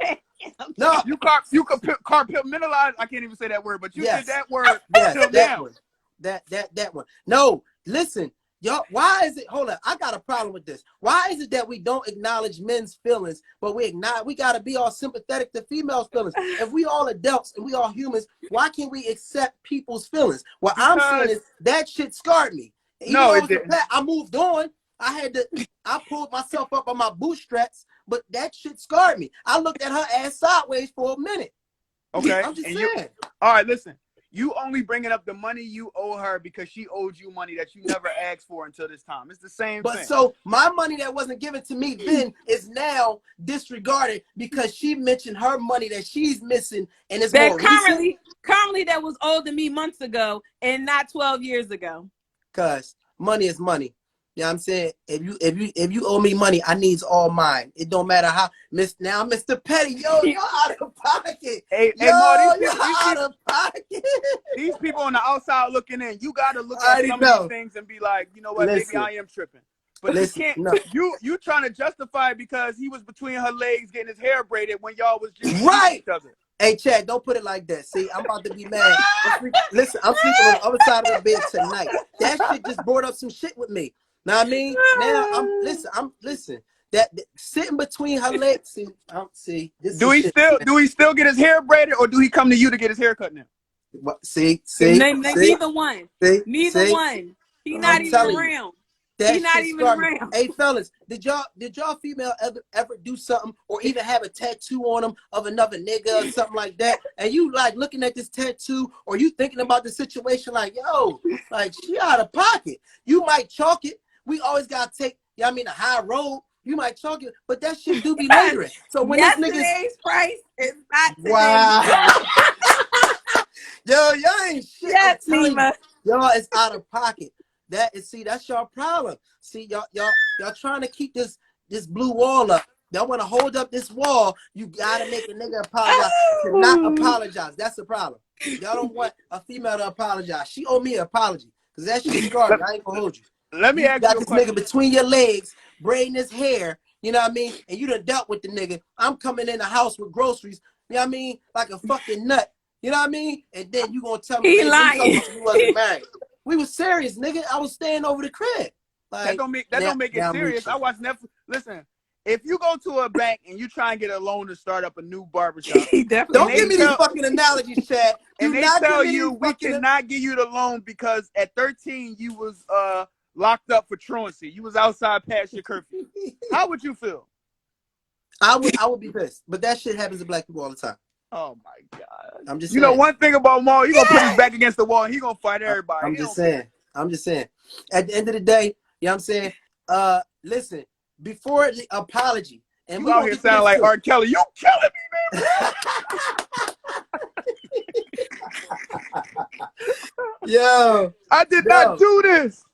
B: No.
C: You compartmentalize. I can't even say that word, but you did
B: Yes.
C: that word
B: Yes.
C: till
B: That
C: now.
B: one. That one. No. Listen, y'all. Why is it? Hold on. I got a problem with this. Why is it that we don't acknowledge men's feelings, but we gotta be all sympathetic to females' feelings? If we all adults and we all humans, why can't we accept people's feelings? What I'm saying
C: Because
B: is that shit scarred me. Even
C: no,
B: though it
C: it
B: was the
C: didn't.
B: past, I moved on. I pulled myself up on my bootstraps, but that shit scarred me. I looked at her ass sideways for a minute.
C: Okay,
B: I'm just
C: and
B: saying.
C: all right, listen. You only bringing up the money you owe her because she owed you money that you never asked for until this time. It's the same
B: But
C: thing.
B: so my money that wasn't given to me then is now disregarded because she mentioned her money that she's missing and it's
K: That
B: more recent.
K: currently that was older than me months ago and not 12 years ago.
B: Cause money is money. You know what I'm saying? If you owe me money, I needs all mine. It don't matter how now Mr. Petty, yo, you're out of pocket.
C: Hey,
B: Yo,
C: Ma,
B: you're out of pocket.
C: these people on the outside looking in, you got to look
B: I
C: at
B: already
C: some of these
B: know.
C: things and be like, you know what, maybe
B: Listen,
C: I am tripping. But you
B: listen,
C: can't,
B: no.
C: you trying to justify it because he was between her legs getting his hair braided when y'all was just meeting
B: Right.
C: each other.
B: Hey, Chad, don't put it like that. See, I'm about to be mad. Listen, I'm sleeping on the other side of the bed tonight. That shit just brought up some shit with me. Know what I mean? Now I'm listen. That sitting between her legs. See, this
C: Do
B: is
C: he
B: shit.
C: still get his hair braided, or do he come to you to get his hair cut now?
B: See.
K: Neither one. Neither
B: See.
K: one. He not
B: I'm
K: even
B: telling you.
K: around. He
B: That
K: not
B: shit
K: even
B: scarred me.
K: around.
B: Hey fellas, did y'all female ever do something or even have a tattoo on them of another nigga or something like that? And you like looking at this tattoo or you thinking about the situation like, yo, like she out of pocket. You might chalk it. We always gotta take, you know what I mean, a high road. You might chalk it, but that shit do be lingering. So when this nigga's
K: Yesterday's price is not today's
B: wow.
K: price.
B: Yo, y'all ain't shit.
K: Yes,
B: I'm telling
K: Nima.
B: you, y'all is out of pocket. That's your problem. See, y'all trying to keep this blue wall up. Y'all want to hold up this wall. You gotta make a nigga apologize to not apologize. That's the problem. Y'all don't want a female to apologize. She owe me an apology because that shit scarred me. I ain't gonna hold you.
C: Let me
B: You
C: ask
B: got
C: you a
B: this
C: question.
B: nigga between your legs, braiding his hair. You know what I mean? And you done dealt with the nigga. I'm coming in the house with groceries. You know what I mean? Like a fucking nut. You know what I mean? And then you gonna tell me,
K: He
B: baby, you told
K: lying.
B: me we wasn't married. We was serious, nigga. I was staying over the crib.
C: That
B: Like
C: don't make it
B: now I'm
C: serious.
B: reaching.
C: I watch Netflix. Listen, if you go to a bank and you try and get a loan to start up a new barbershop,
K: He definitely
C: and
B: Don't
C: they
B: give me
K: did.
B: these
C: tell
B: fucking analogies, Chad. Do
C: and they
B: not give
C: tell
B: me
C: you
B: these
C: we
B: fucking.
C: cannot give you the loan because at 13 you was locked up for truancy. You was outside past your curfew. How would you feel?
B: I would be pissed, but that shit happens to black people all the time.
C: Oh my God.
B: I'm just
C: You know
B: saying.
C: one thing about Maul, he gonna put his back against the wall and he gonna fight everybody.
B: I'm
C: He
B: just
C: don't care.
B: saying. I'm just saying. At the end of the day, you know what I'm saying? Listen, before the apology, and
C: You
B: we're
C: out
B: gonna
C: here
B: get to
C: sounding
B: this
C: like
B: too.
C: R. Kelly. You killing me,
B: Yo,
C: I did not do this.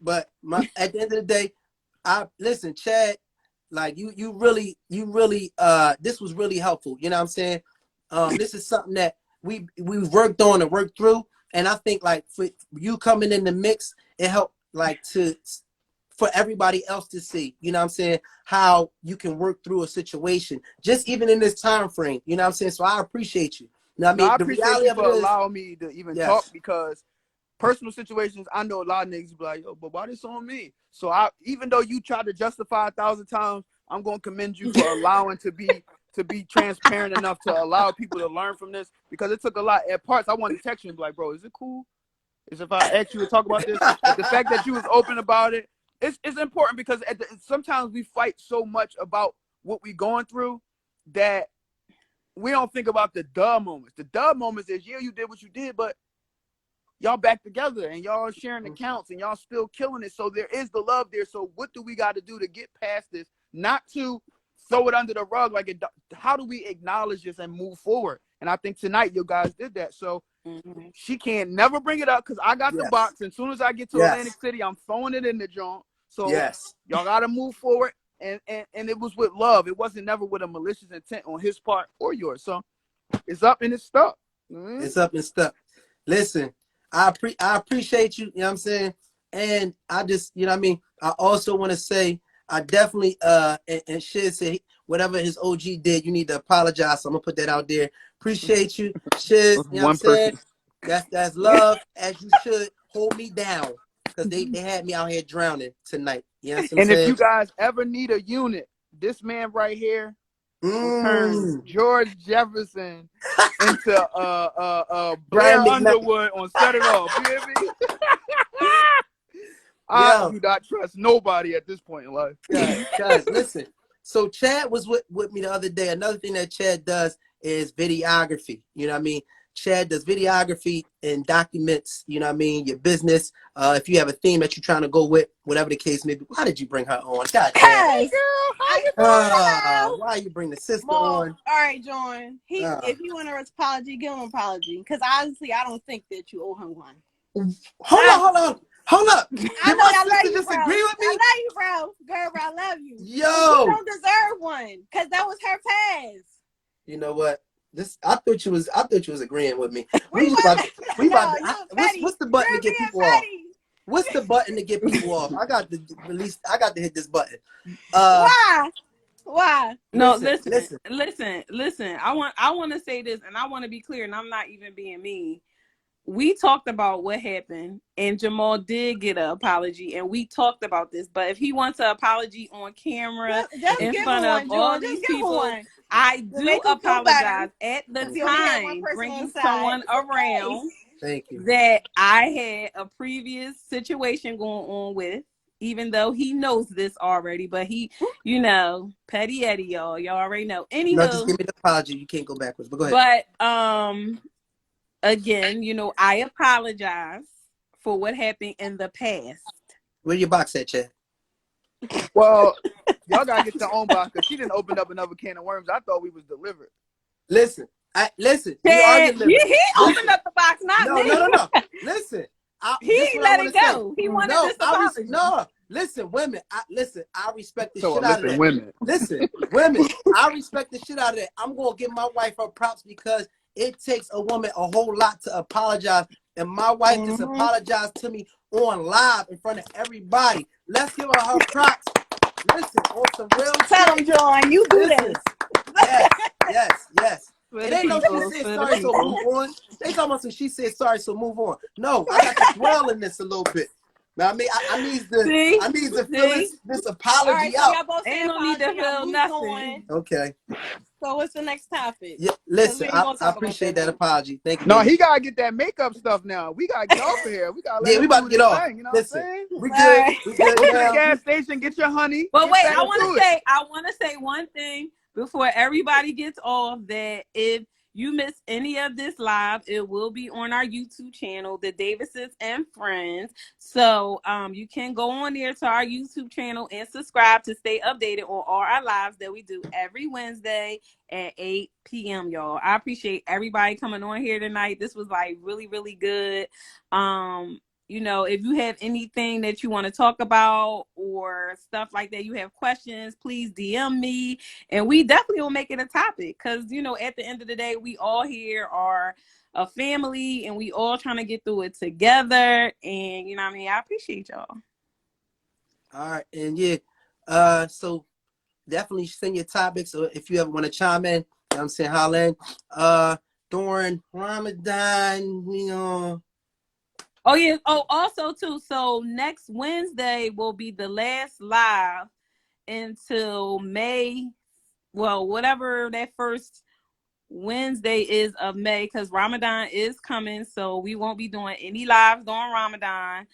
B: but my at the end of the day, I listen, Chad, like you really this was really helpful. You know what I'm saying? This is something that we've worked on and worked through. And I think like for you coming in the mix, it helped like for everybody else to see, you know what I'm saying, how you can work through a situation, just even in this time frame, you know what I'm saying? So I appreciate you. You know what I
C: No,
B: mean?
C: I
B: The
C: appreciate
B: reality
C: you
B: of it
C: for
B: is,
C: allowing me to even talk
B: yes.
C: because personal situations, I know a lot of niggas be like, yo, but why this on me? So even though you try to justify 1,000 times, I'm gonna commend you for allowing to be transparent enough to allow people to learn from this because it took a lot. At parts, I wanted to text you and be like, bro, is it cool? Is if I asked you to talk about this, but the fact that you was open about it, it's important because sometimes we fight so much about what we going through that we don't think about the duh moments. The duh moments is, yeah, you did what you did, but y'all back together and y'all sharing accounts and y'all still killing it. So there is the love there. So what do we got to do to get past this? Not to throw it under the rug. Like, how do we acknowledge this and move forward? And I think tonight you guys did that. So she can't never bring it up because I got the box. And as soon as I get to Atlantic City, I'm throwing it in the joint. So y'all got to move forward. And it was with love. It wasn't never with a malicious intent on his part or yours. So it's up and it's stuck.
B: It's up and stuck. Listen, I appreciate you, you know what I'm saying? And I just, you know what I mean? I also want to say, I definitely, and Shiz say, whatever his OG did, you need to apologize. So I'm going to put that out there. Appreciate you, Shiz, you know what I'm saying? That's love, as you should. Hold me down, because they had me out here drowning tonight. You know what I'm saying?
C: And if you guys ever need a unit, this man right here will turn George Jefferson into Blair Underwood on Set It Off. You hear me? I do not trust nobody at this point in life.
B: Guys, listen. So Chad was with me the other day. Another thing that Chad does is videography. You know what I mean? Chad does videography and documents, you know what I mean, your business. If you have a theme that you're trying to go with, whatever the case may be. Why did you bring her on? God damn.
E: Hey, girl, how you doing?
B: Why you bring the sister
K: Well,
B: on?
K: all right, John. If you want an apology, give him an apology. Because honestly, I don't think that you owe him one.
B: Hold up.
K: I know I love you,
B: disagree
K: bro.
B: with me?
K: I love you, bro. Girl, I love you.
B: Yo.
K: But you don't deserve one. Because that was her past.
B: You know what? I thought you was agreeing with me.
K: What's
B: the button to get people off? What's the button to get people off? I got to hit this button.
K: Why?
A: No, listen. I want to say this, and I want to be clear, and I'm not even being mean. We talked about what happened, and Jamal did get an apology, and we talked about this. But if he wants an apology on camera in front of all these people, I do apologize at the time bringing someone around that I had a previous situation going on with, even though he knows this already. But he, petty Eddie, y'all already know. Anywho,
B: no, just give me the apology. You can't go backwards. But go ahead.
A: But again, I apologize for what happened in the past.
B: Where your box at, Chad?
C: Well, y'all gotta get your own box because she didn't open up another can of worms. I thought we was delivered.
B: Listen.
A: Chad,
B: we are delivered.
A: He opened up the box, not me.
B: No. Listen.
A: He let it go. He wanted this apology.
B: Listen, women. I respect the shit out of that. Listen, women. I respect the shit out of that. I'm gonna give my wife her props because it takes a woman a whole lot to apologize. And my wife just apologized to me on live in front of everybody. Let's give her props. Listen, on some real
K: Tell him, John, you do this.
B: Yes. It ain't no she said sorry, so move on. They talking about some she said sorry, so move on. No, I got to dwell in this a little bit. Now, I mean, I need to fill this apology out.
A: Ain't no need to feel nothing.
B: Okay.
K: So what's the next topic?
B: Yeah, listen, I appreciate that apology. Thank you.
C: No, he gotta get that makeup stuff now. We gotta get off of here. We gotta
B: we about to get off.
C: You know
B: listen,
C: what I'm saying?
B: we good. We good.
C: Go to the gas station, get your honey.
A: But wait, I want to say one thing before everybody gets off, that if you miss any of this live, it will be on our YouTube channel, The Davises and Friends. So you can go on there to our YouTube channel and subscribe to stay updated on all our lives that we do every Wednesday at 8 p.m. y'all. I appreciate everybody coming on here tonight. This was like really, really good. If you have anything that you want to talk about or stuff like that, you have questions, please DM me. And we definitely will make it a topic because, at the end of the day, we all here are a family and we all trying to get through it together. And, I appreciate y'all.
B: All right. And so definitely send your topics, or if you ever want to chime in, I'm saying holla in. During Ramadan,
A: Oh, yeah. Oh, also, too. So next Wednesday will be the last live until May. Well, whatever that first Wednesday is of May, because Ramadan is coming. So we won't be doing any lives during Ramadan.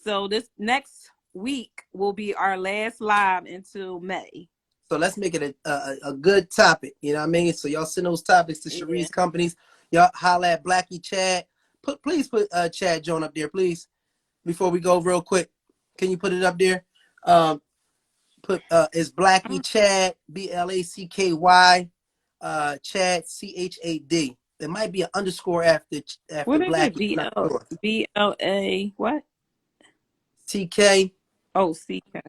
A: So this next week will be our last live until May.
B: So let's make it a good topic. You know what I mean? So y'all send those topics to Cherie's companies. Y'all holla at Blackie Chad. Please put Chad Joan up there, please. Before we go real quick. Can you put it up there? It's Blackie Chad, Blacky, Chad, Chad. There might be an underscore after
K: What is it?
B: Blackie. I'm not sure.
K: BLA what?
B: TK.
K: Oh, CK.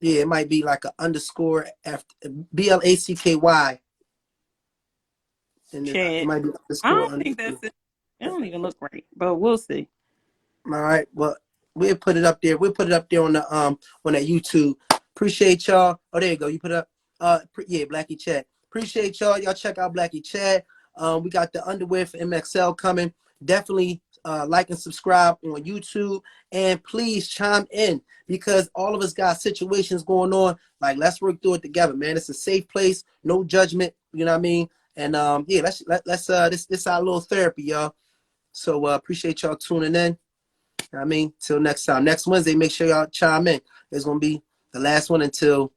B: Yeah, it might be like an underscore after Blacky. And it
K: Chad.
B: might be
K: I
B: underscore.
K: don't think that's it. It don't even look right, but we'll see.
B: All right. Well, we'll put it up there. We'll put it up there on the on that YouTube. Appreciate y'all. Oh, there you go. You put it up. Yeah, Blackie Chat. Appreciate y'all. Y'all check out Blackie Chat. We got the underwear for MXL coming. Definitely like and subscribe on YouTube, and please chime in because all of us got situations going on. Like, let's work through it together, man. It's a safe place, no judgment. You know what I mean? And yeah, let's this our little therapy, y'all. So appreciate y'all tuning in. I mean, till next time. Next Wednesday, make sure y'all chime in. It's gonna be the last one until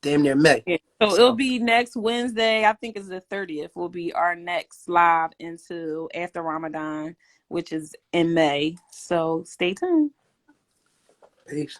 B: damn near May.
K: Yeah. So it'll be next Wednesday. I think it's the 30th. Will be our next live into after Ramadan, which is in May. So stay tuned.
B: Peace.